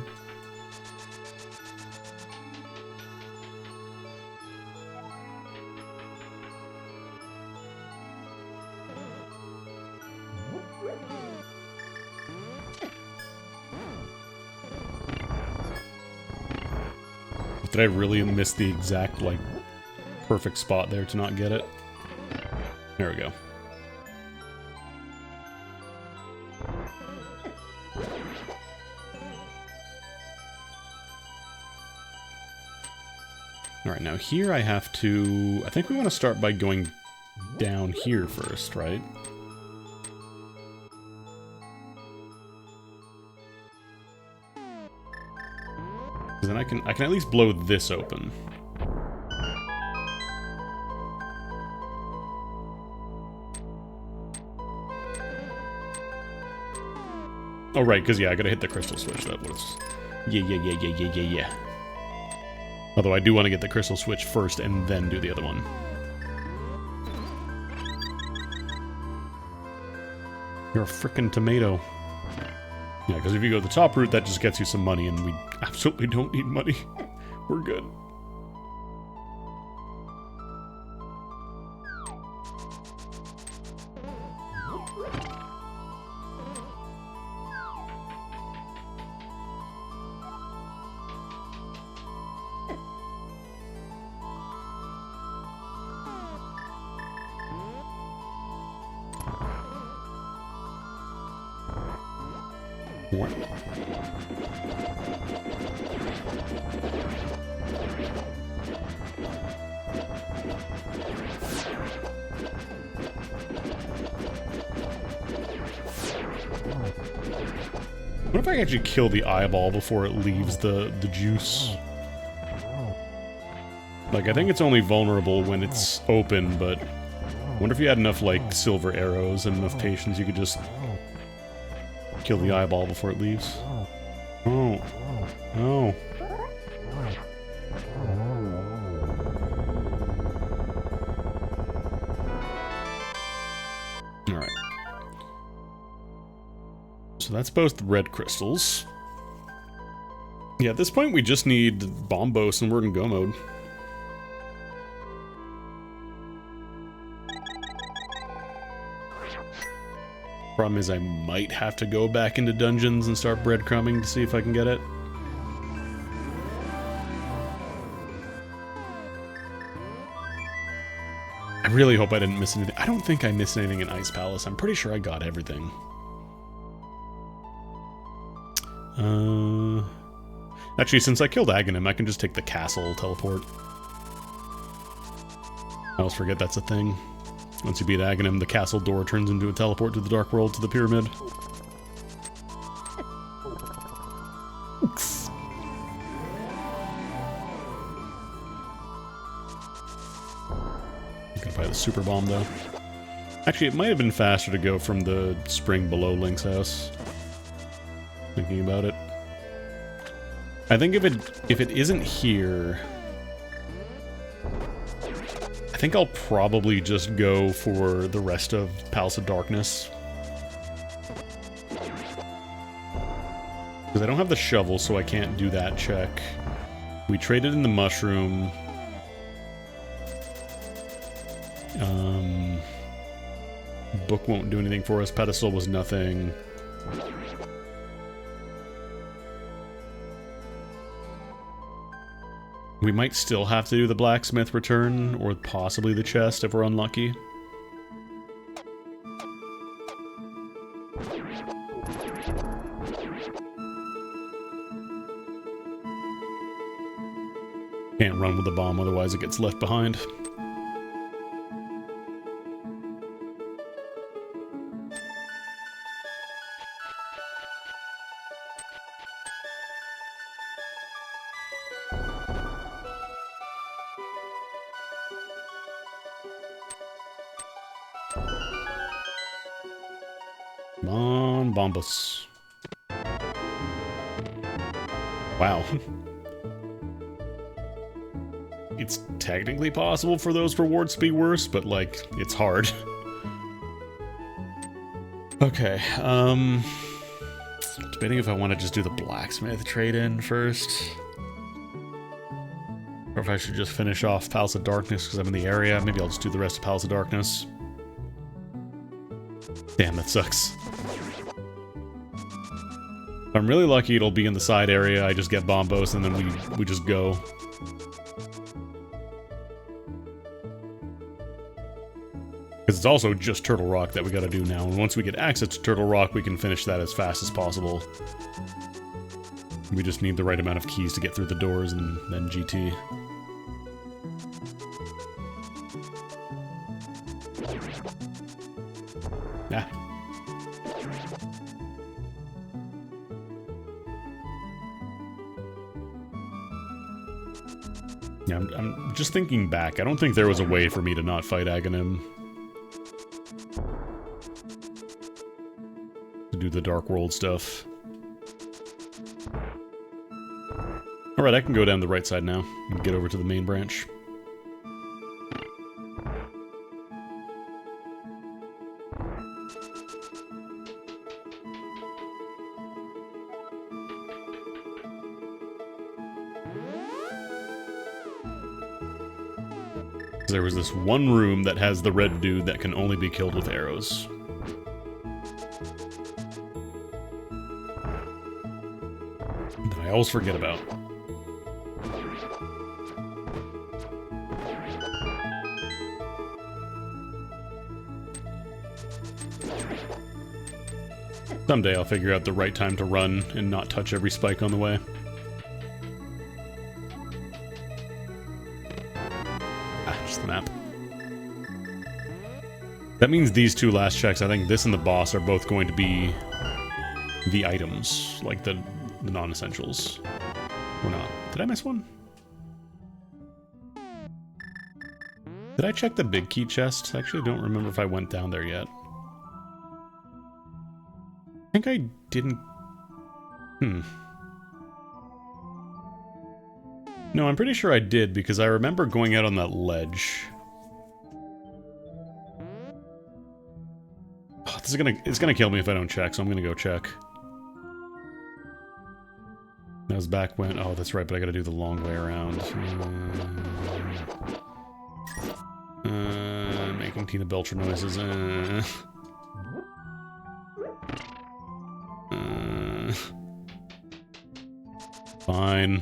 Did I really miss the exact, like, perfect spot there to not get it? There we go. Alright, now here I have to... I think we want to start by going down here first, right? Because then I can at least blow this open. Oh, right, because, yeah, I gotta hit the crystal switch. That was... Yeah. Although I do want to get the crystal switch first and then do the other one. You're a frickin' tomato. Yeah, because if you go the top route, that just gets you some money, and we absolutely don't need money. We're good. What? What if I actually kill the eyeball before it leaves the juice? Like, I think it's only vulnerable when it's open, but I wonder if you had enough, like, silver arrows and enough patience, you could just kill the eyeball before it leaves. Oh. Oh. Alright. So that's both red crystals. Yeah, at this point we just need Bombos and we're in go mode. Problem is I might have to go back into dungeons and start breadcrumbing to see if I can get it. I really hope I didn't miss anything. I don't think I missed anything in Ice Palace. I'm pretty sure I got everything. Actually, since I killed Aghanim, I can just take the castle teleport. I always forget that's a thing. Once you beat Aghanim, the castle door turns into a teleport to the Dark World, to the pyramid. Oops. I'm gonna buy the super bomb, though. Actually, it might have been faster to go from the spring below Link's house. Thinking about it. I think if it isn't here... I think I'll probably just go for the rest of Palace of Darkness. Because I don't have the shovel, so I can't do that check. We traded in the mushroom. Book won't do anything for us. Pedestal was nothing. We might still have to do the blacksmith return, or possibly the chest if we're unlucky. Can't run with the bomb, otherwise it gets left behind. Come on, Bombus. Wow. It's technically possible for those rewards to be worse, but, like, it's hard. Okay, debating if I want to just do the blacksmith trade-in first. Or if I should just finish off Palace of Darkness because I'm in the area. Maybe I'll just do the rest of Palace of Darkness. Damn, that sucks. If I'm really lucky, it'll be in the side area. I just get Bombos and then we just go. Because it's also just Turtle Rock that we gotta do now. And once we get access to Turtle Rock, we can finish that as fast as possible. We just need the right amount of keys to get through the doors and then GT. Yeah, I'm just thinking back. I don't think there was a way for me to not fight Aghanim. To do the Dark World stuff. Alright, I can go down the right side now and get over to the main branch. There was this one room that has the red dude that can only be killed with arrows. That I always forget about. Someday I'll figure out the right time to run and not touch every spike on the way. Just the map. That means these two last checks, I think this and the boss, are both going to be the items, like the non-essentials. Or not. Did I miss one? Did I check the big key chest? I actually don't remember if I went down there yet. I think I didn't... No, I'm pretty sure I did, because I remember going out on that ledge. Oh, it's gonna kill me if I don't check, so I'm gonna go check. That was back when... Oh, that's right, but I gotta do the long way around. Making Tina Belcher noises. Fine.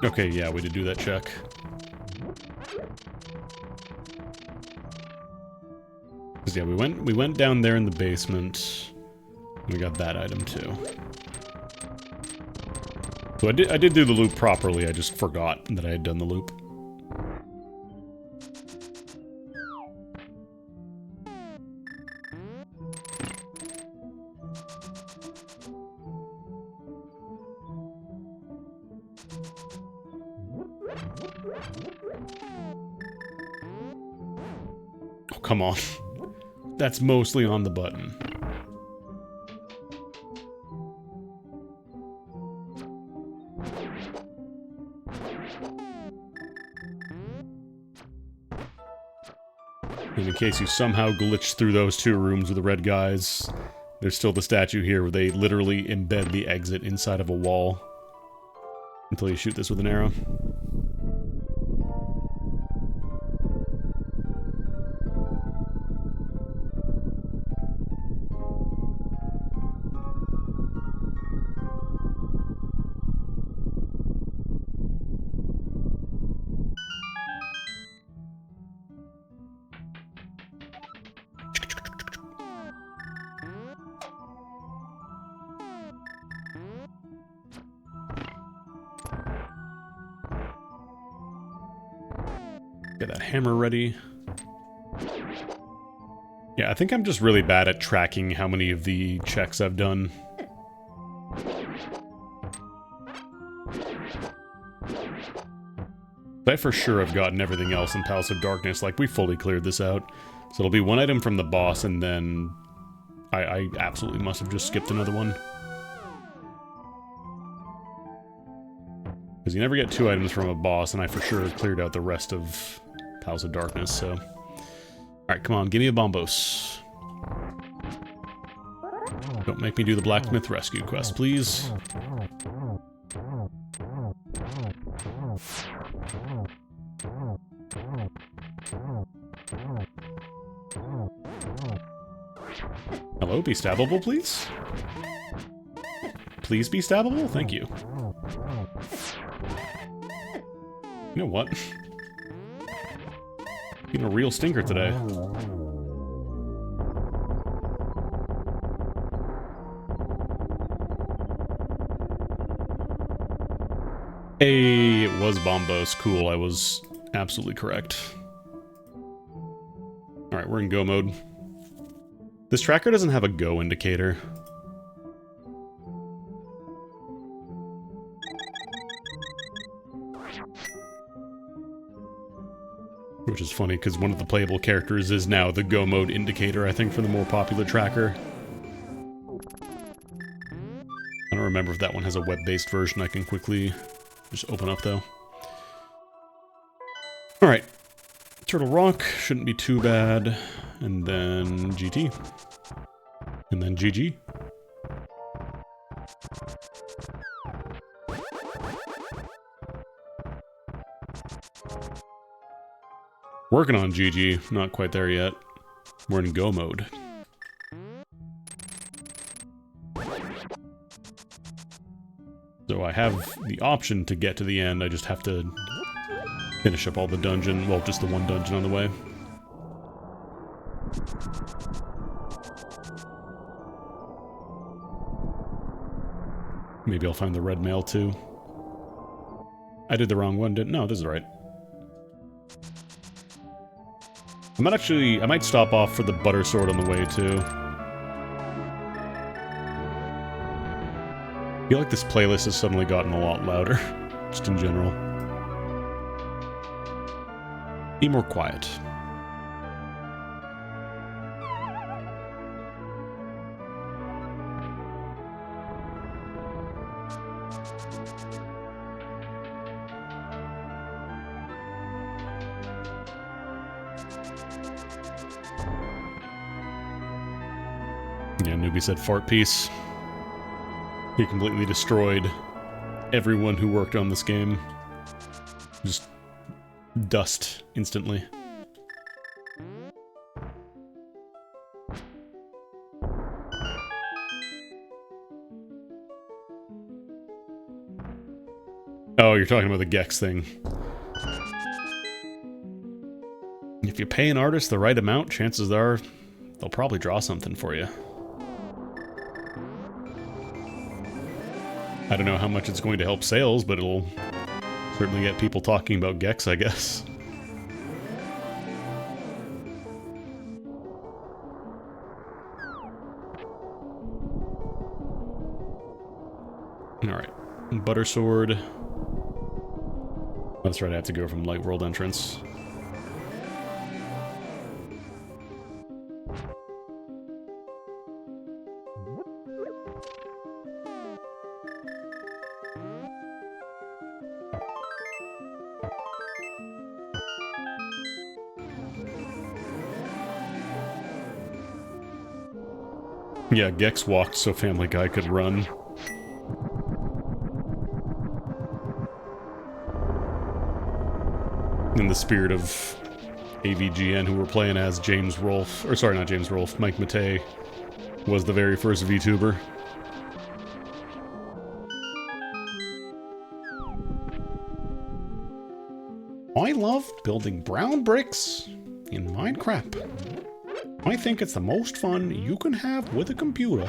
Okay, yeah, we did do that check. Yeah, we went down there in the basement. We got that item too. So I did do the loop properly. I just forgot that I had done the loop. Oh, come on. That's mostly on the button. And in case you somehow glitched through those two rooms with the red guys, there's still the statue here where they literally embed the exit inside of a wall until you shoot this with an arrow. Get that hammer ready. Yeah, I think I'm just really bad at tracking how many of the checks I've done. I for sure have gotten everything else in Palace of Darkness, like we fully cleared this out. So it'll be one item from the boss, and then I absolutely must have just skipped another one. Because you never get two items from a boss, and I for sure cleared out the rest of Palace of Darkness, so... Alright, come on, give me a bombos. Don't make me do the Blacksmith Rescue quest, please. Hello, be stabbable, please? Please be stabbable? Thank you. You know what? Being a real stinker today. Hey, it was Bombos. Cool, I was absolutely correct. Alright, we're in go mode. This tracker doesn't have a go indicator. Which is funny, because one of the playable characters is now the go mode indicator, I think, for the more popular tracker. I don't remember if that one has a web-based version I can quickly just open up, though. Alright. Turtle Rock shouldn't be too bad. And then GT. And then GG. Working on GG. Not quite there yet. We're in go mode. So I have the option to get to the end, I just have to finish up all the dungeon, well, just the one dungeon on the way. Maybe I'll find the red mail too. I did the wrong one, didn't? No, this is right. I might stop off for the butter sword on the way too. I feel like this playlist has suddenly gotten a lot louder, just in general. Be more quiet. Yeah, Newbie said fart piece. He completely destroyed everyone who worked on this game. Just dust instantly. Oh, you're talking about the Gex thing. If you pay an artist the right amount, chances are they'll probably draw something for you. I don't know how much it's going to help sales, but it'll certainly get people talking about Gex, I guess. Alright. Butter sword. That's right, I have to go from Light World entrance. Yeah, Gex walked so Family Guy could run. In the spirit of AVGN, who were playing as James Rolfe, or sorry, not James Rolfe, Mike Matei was the very first VTuber. I love building brown bricks in Minecraft. I think it's the most fun you can have with a computer.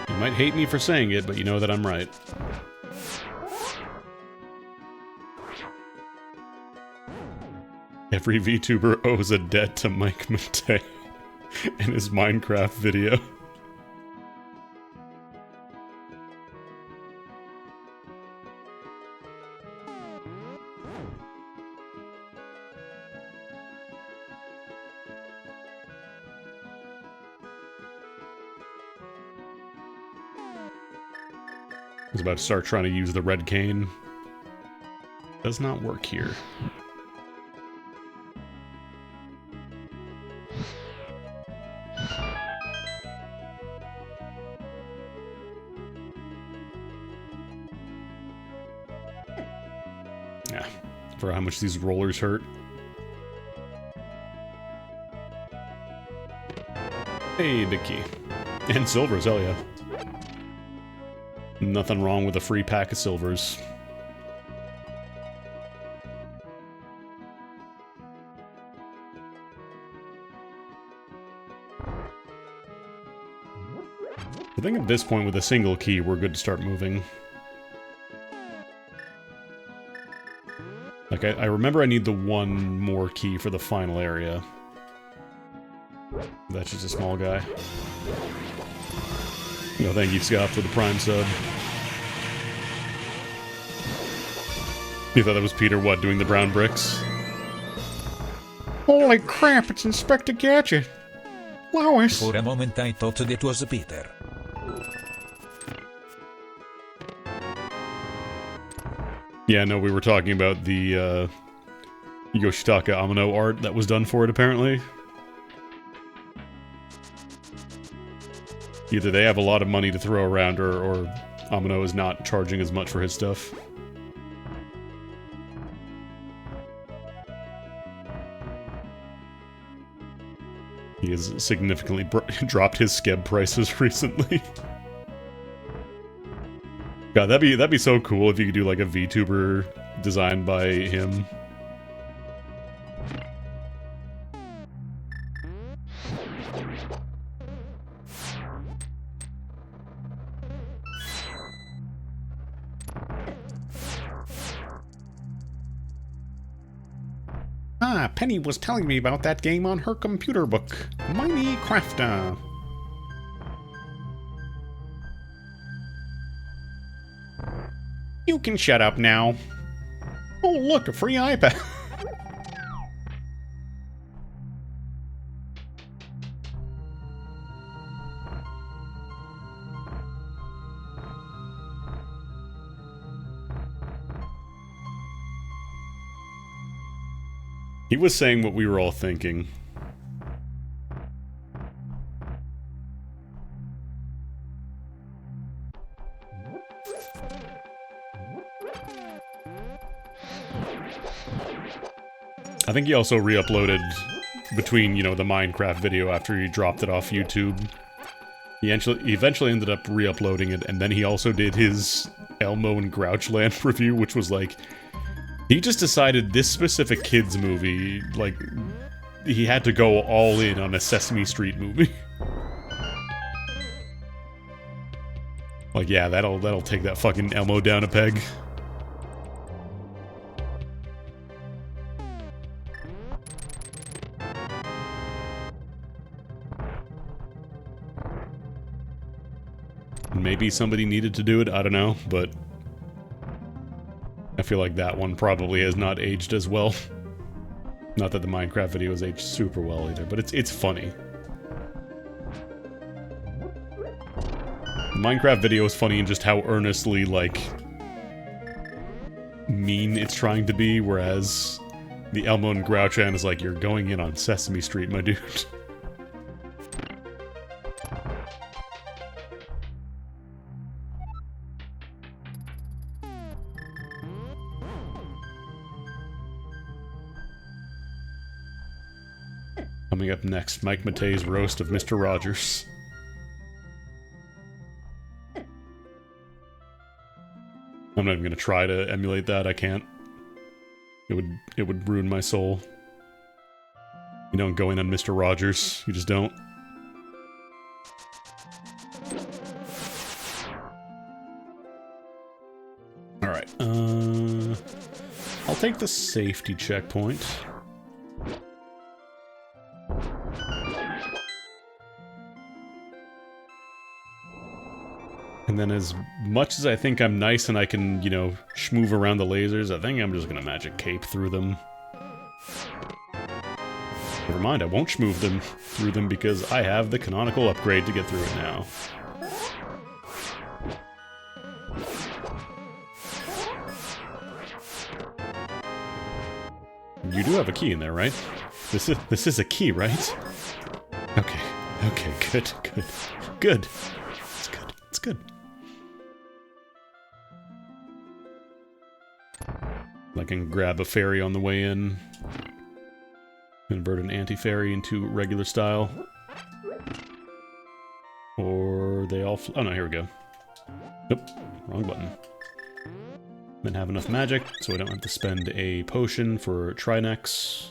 You might hate me for saying it, but you know that I'm right. Every VTuber owes a debt to Mike Matei in his Minecraft video. I was about to start trying to use the red cane. Does not work here. Yeah, for how much these rollers hurt. Hey, big key. And silvers, hell yeah. Nothing wrong with a free pack of silvers. I think at this point with a single key, we're good to start moving. Like, I remember I need the one more key for the final area. That's just a small guy. No, thank you, Scott, for the Prime sub. You thought that was Peter, what, doing the brown bricks? Holy crap, it's Inspector Gadget! Lois! For a moment I thought it was Peter. Yeah, no, we were talking about the Yoshitaka Amano art that was done for it, apparently. Either they have a lot of money to throw around, or Amano is not charging as much for his stuff. He has significantly dropped his skeb prices recently. God, that'd be so cool if you could do like a VTuber designed by him. Ah, Penny was telling me about that game on her computer book. Minecrafter. You can shut up now. Oh, look, a free iPad. He was saying what we were all thinking. I think he also re-uploaded between, you know, the Minecraft video after he dropped it off YouTube. He eventually ended up re-uploading it, and then he also did his Elmo and Grouchland review, which was like... He just decided this specific kids movie, like, he had to go all in on a Sesame Street movie. Like, yeah, that'll take that fucking Elmo down a peg. Maybe somebody needed to do it, I don't know, but I feel like that one probably has not aged as well. Not that the Minecraft video has aged super well either, but it's funny. The Minecraft video is funny in just how earnestly, like, mean it's trying to be, whereas the Elmo and Grouchan is like, you're going in on Sesame Street, my dude. Coming up next, Mike Matei's roast of Mr. Rogers. I'm not even gonna try to emulate that, I can't. It would ruin my soul. You don't go in on Mr. Rogers, you just don't. Alright, I'll take the safety checkpoint. And then as much as I think I'm nice and I can, you know, schmoove around the lasers, I think I'm just gonna magic cape through them. Never mind, I won't schmoove them through them because I have the canonical upgrade to get through it now. You do have a key in there, right? This is a key, right? Okay, good. It's good. I can grab a fairy on the way in. Convert an anti-fairy into regular style. Or they all... oh no, here we go. Nope, wrong button. Didn't have enough magic, so I don't have to spend a potion for Trinex.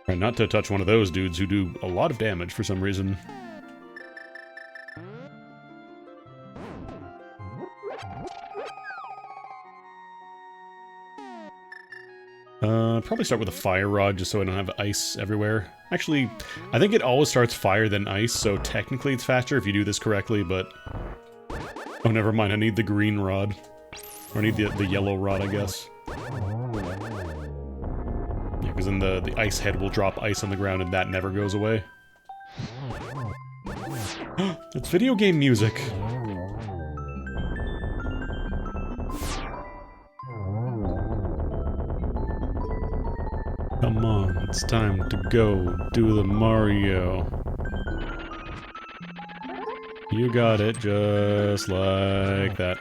Try not to touch one of those dudes who do a lot of damage for some reason. Probably start with a fire rod just so I don't have ice everywhere. Actually, I think it always starts fire then ice, so technically it's faster if you do this correctly, but... Oh, never mind, I need the green rod. Or I need the yellow rod, I guess. Yeah, because then the ice head will drop ice on the ground and that never goes away. It's video game music! Come on, it's time to go do the Mario. You got it, just like that.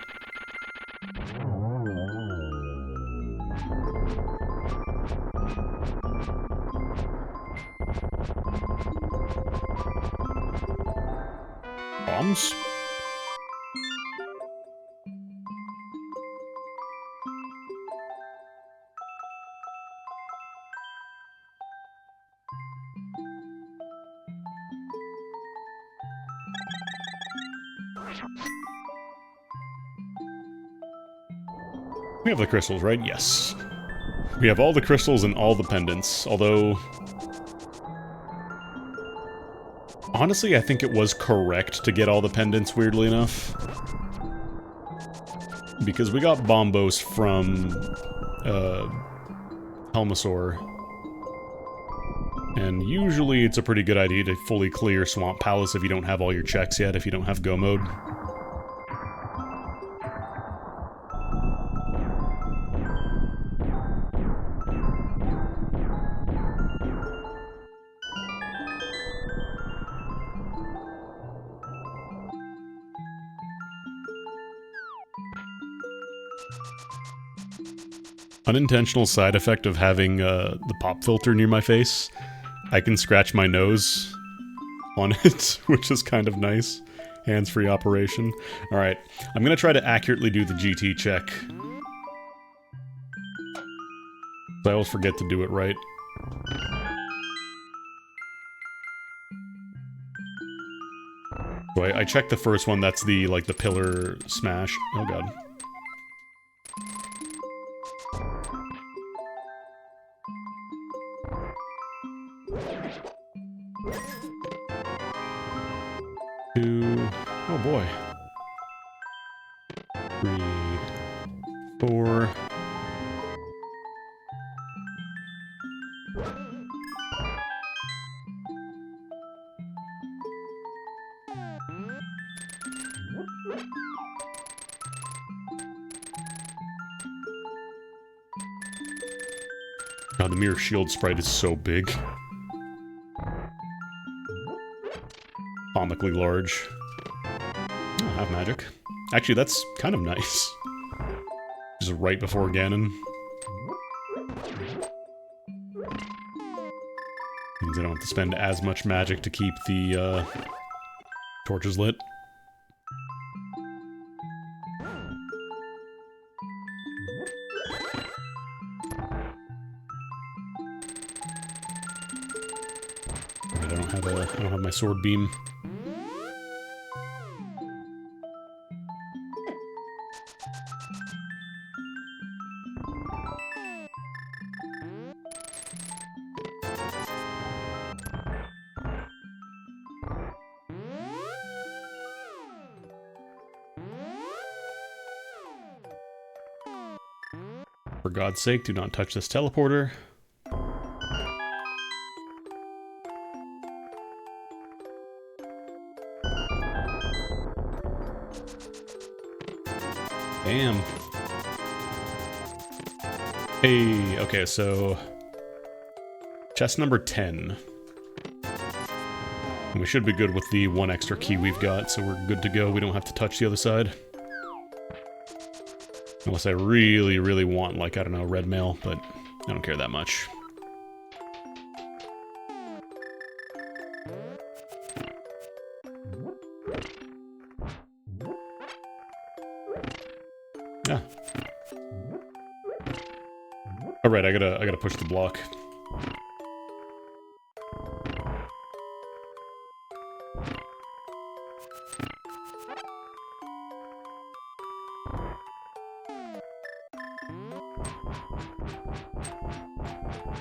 Bombs? We have the crystals, right? Yes. We have all the crystals and all the pendants, although... Honestly, I think it was correct to get all the pendants, weirdly enough. Because we got Bombos from... Helmasaur. And usually it's a pretty good idea to fully clear Swamp Palace if you don't have all your checks yet, if you don't have Go Mode. Unintentional side effect of having the pop filter near my face. I can scratch my nose on it, which is kind of nice. Hands-free operation. Alright, I'm gonna try to accurately do the GT check. I always forget to do it right. So I checked the first one, that's the, like, the pillar smash. Oh god. Oh boy. 3, 4. God, the mirror shield sprite is so big. Comically large. I have magic. Actually, that's kind of nice. Just right before Ganon. Means I don't have to spend as much magic to keep the torches lit. I don't have my sword beam. For God's sake, do not touch this teleporter. Damn. Hey, okay, so... chest number 10. And we should be good with the one extra key we've got, so we're good to go. We don't have to touch the other side. Unless I really, really want, like, I don't know, red mail, but I don't care that much. Alright, I gotta push the block.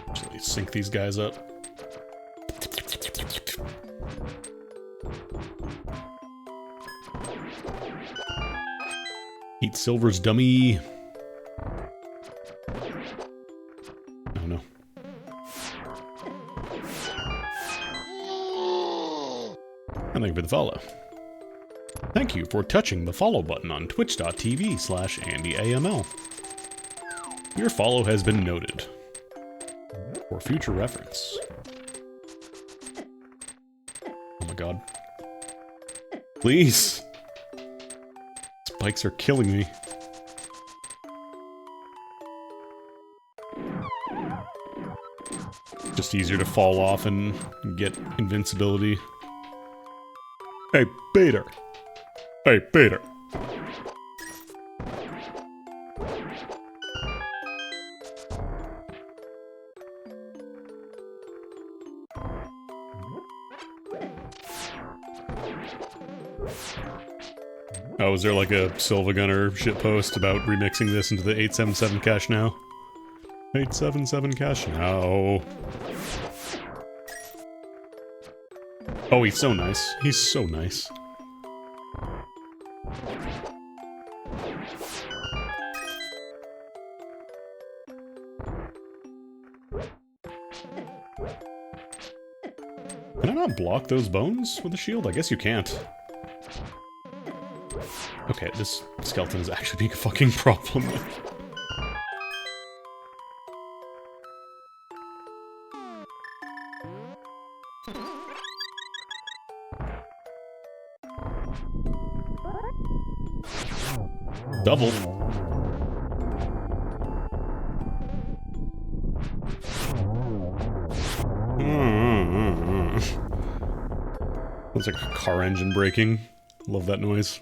Actually, sync these guys up. Eat Silver's dummy. Oh no. And thank you for the follow. Thank you for touching the follow button on twitch.tv/AndyAML. Your follow has been noted. For future reference. Oh my god. Please! Spikes are killing me. Just easier to fall off and get invincibility. Hey, Peter! Hey, Peter! Oh, is there like a Sylvagunner shitpost about remixing this into the 877 cache now? 877 cache now. Oh, he's so nice. He's so nice. Can I not block those bones with a shield? I guess you can't. Okay, this skeleton is actually being a fucking problem. Double. Looks like a car engine braking. Love that noise.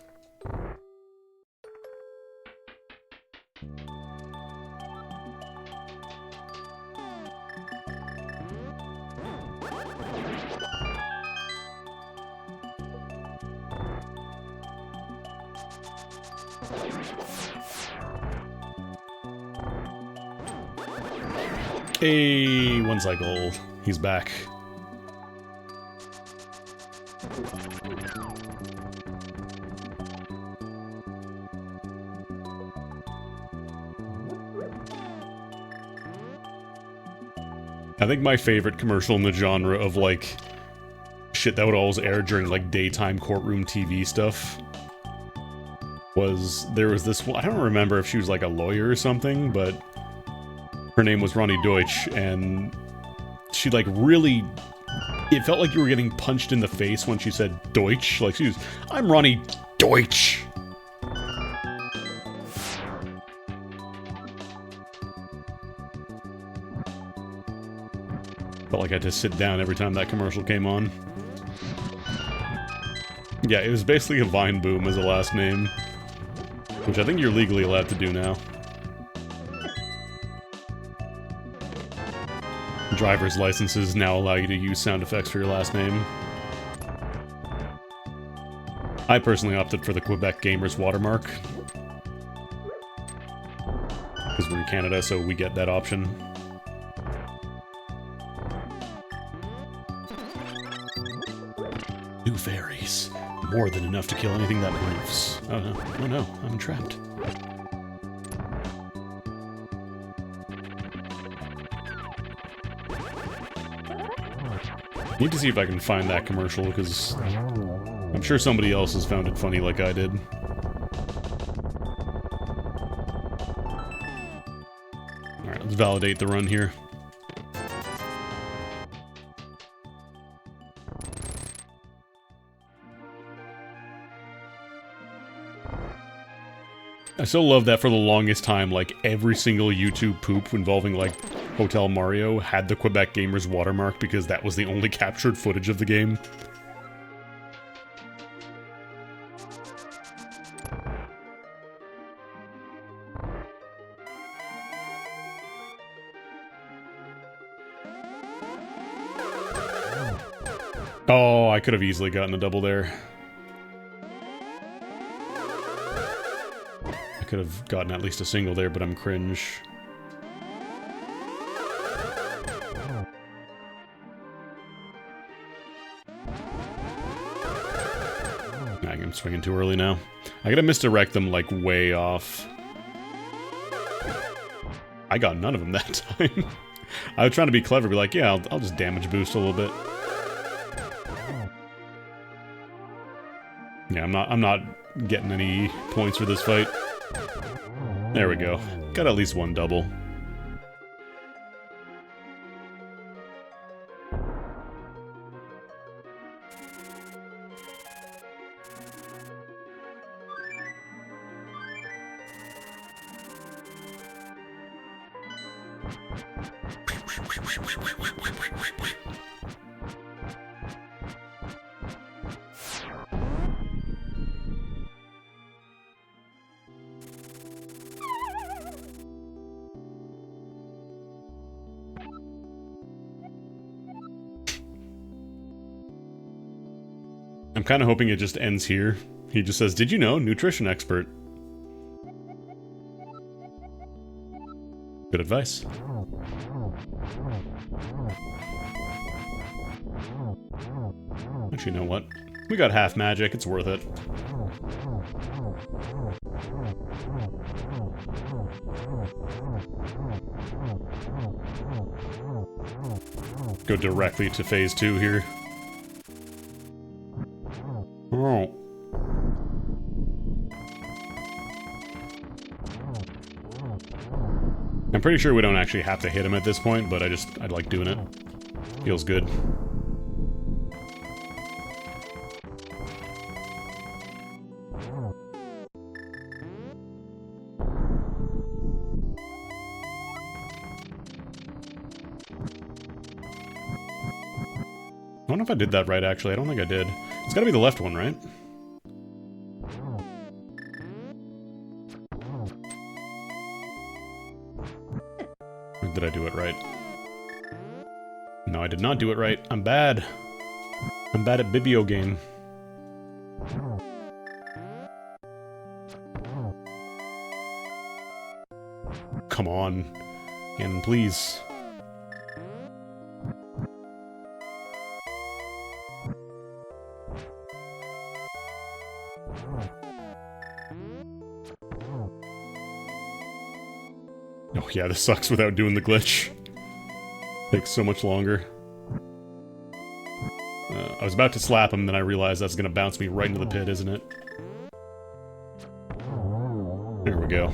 Hey, one cycle. He's back. I think my favorite commercial in the genre of, like, shit that would always air during, like, daytime courtroom TV stuff was, there was this one, I don't remember if she was, like, a lawyer or something, but her name was Ronnie Deutsch, and she, like, really, it felt like you were getting punched in the face when she said Deutsch, like, she was, I'm Ronnie Deutsch! Felt like I had to sit down every time that commercial came on. Yeah, it was basically a Vine Boom as a last name, which I think you're legally allowed to do now. Driver's licenses now allow you to use sound effects for your last name. I personally opted for the Quebec Gamers watermark, because we're in Canada, so we get that option. Two fairies. More than enough to kill anything that moves. Oh no, oh no, I'm trapped. Need to see if I can find that commercial, because I'm sure somebody else has found it funny like I did. Alright, let's validate the run here. I still love that for the longest time, like, every single YouTube poop involving, like, Hotel Mario had the Quebec Gamers watermark because that was the only captured footage of the game. Oh, I could have easily gotten a double there. I could have gotten at least a single there, but I'm cringe. I'm swinging too early now. I gotta misdirect them, like, way off. I got none of them that time. I was trying to be clever, be like, yeah, I'll just damage boost a little bit. Yeah, I'm not getting any points for this fight. There we go. Got at least one double. I'm kind of hoping it just ends here. He just says, "Did you know? Nutrition expert." Good advice. Actually, you know what? We got half magic. It's worth it. Go directly to phase 2 here. Oh. I'm pretty sure we don't actually have to hit him at this point, but I like doing it. Feels good. I don't know if I did that right, actually. I don't think I did. It's gotta be the left one, right? Or did I do it right? No, I did not do it right. I'm bad. I'm bad at Bibio game. Come on. Ganon, please. Oh yeah, this sucks without doing the glitch. Takes so much longer. I was about to slap him, then I realized that's gonna bounce me right into the pit, isn't it? There we go.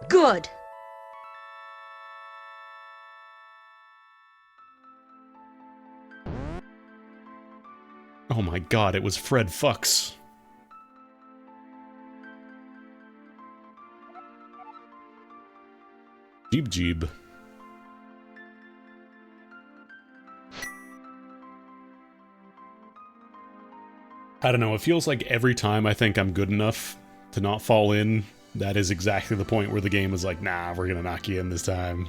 Good. Oh my god, it was Fred Fucks. Jeeb Jeeb. I don't know, it feels like every time I think I'm good enough to not fall in, that is exactly the point where the game is like, nah, we're gonna knock you in this time.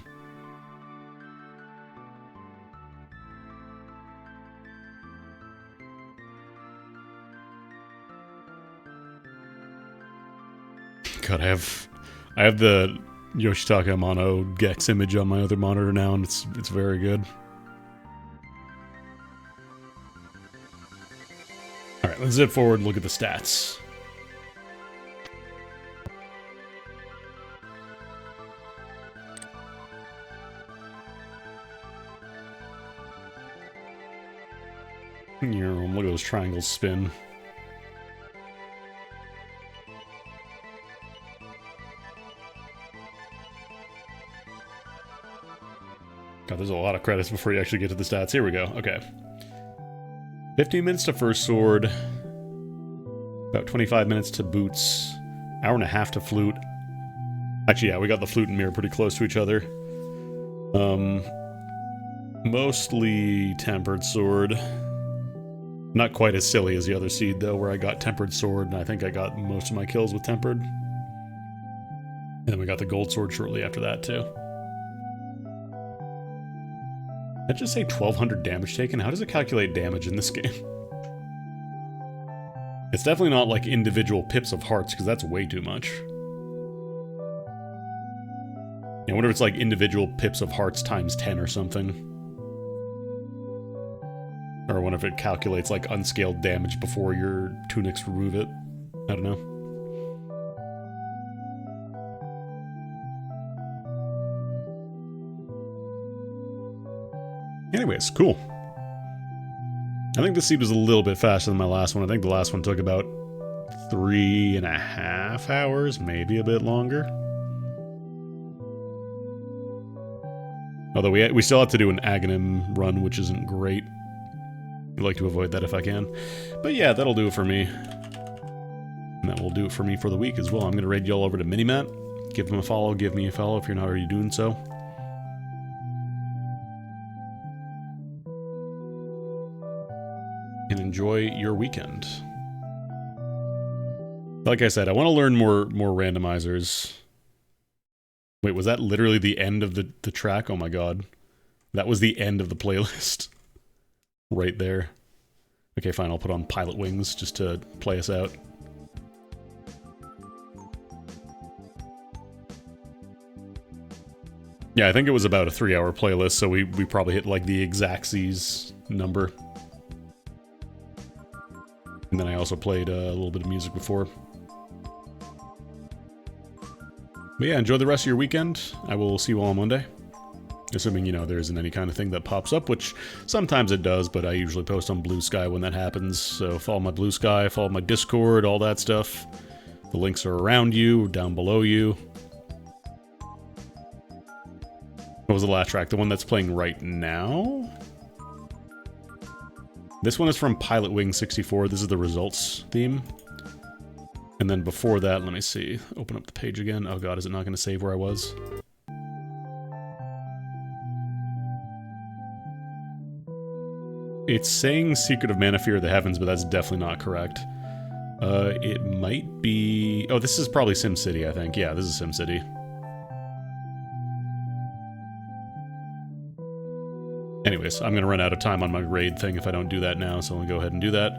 God, I have the Yoshitaka Amano Gex image on my other monitor now, and it's very good. Alright, let's zip forward and look at the stats. Look at those triangles spin. God, there's a lot of credits before you actually get to the stats. Here we go. Okay. 15 minutes to first sword. About 25 minutes to boots. Hour and a half to flute. Actually, yeah, we got the flute and mirror pretty close to each other. Mostly tempered sword. Not quite as silly as the other seed, though, where I got tempered sword, and I think I got most of my kills with tempered. And then we got the gold sword shortly after that, too. Did I just say 1200 damage taken? How does it calculate damage in this game? It's definitely not like individual pips of hearts, because that's way too much. I wonder if it's like individual pips of hearts times 10 or something. Or I wonder if it calculates like unscaled damage before your tunics remove it. I don't know. Anyways, cool. I think this seed was a little bit faster than my last one. I think the last one took about 3.5 hours, maybe a bit longer. Although we still have to do an Aghanim run, which isn't great. I'd like to avoid that if I can. But yeah, that'll do it for me. And that will do it for me for the week as well. I'm going to raid y'all over to Minimat. Give him a follow, give me a follow if you're not already doing so. And enjoy your weekend. Like I said, I want to learn more randomizers. Wait, was that literally the end of the track? Oh my god. That was the end of the playlist. Right there. Okay, fine, I'll put on Pilot Wings just to play us out. Yeah, I think it was about a 3-hour playlist, so we probably hit like the Exactsies number. And then I also played a little bit of music before. But yeah, enjoy the rest of your weekend. I will see you all on Monday. Assuming, you know, there isn't any kind of thing that pops up, which sometimes it does, but I usually post on Blue Sky when that happens. So follow my Blue Sky, follow my Discord, all that stuff. The links are around you, down below you. What was the last track? The one that's playing right now? This one is from Pilot Wing 64. This is the results theme. And then before that, let me see. Open up the page again. Oh god, is it not going to save where I was? It's saying Secret of Mana Fear of the Heavens, but that's definitely not correct. It might be... Oh, this is probably SimCity, I think. Yeah, this is SimCity. Anyways, I'm going to run out of time on my raid thing if I don't do that now, so I'll go ahead and do that.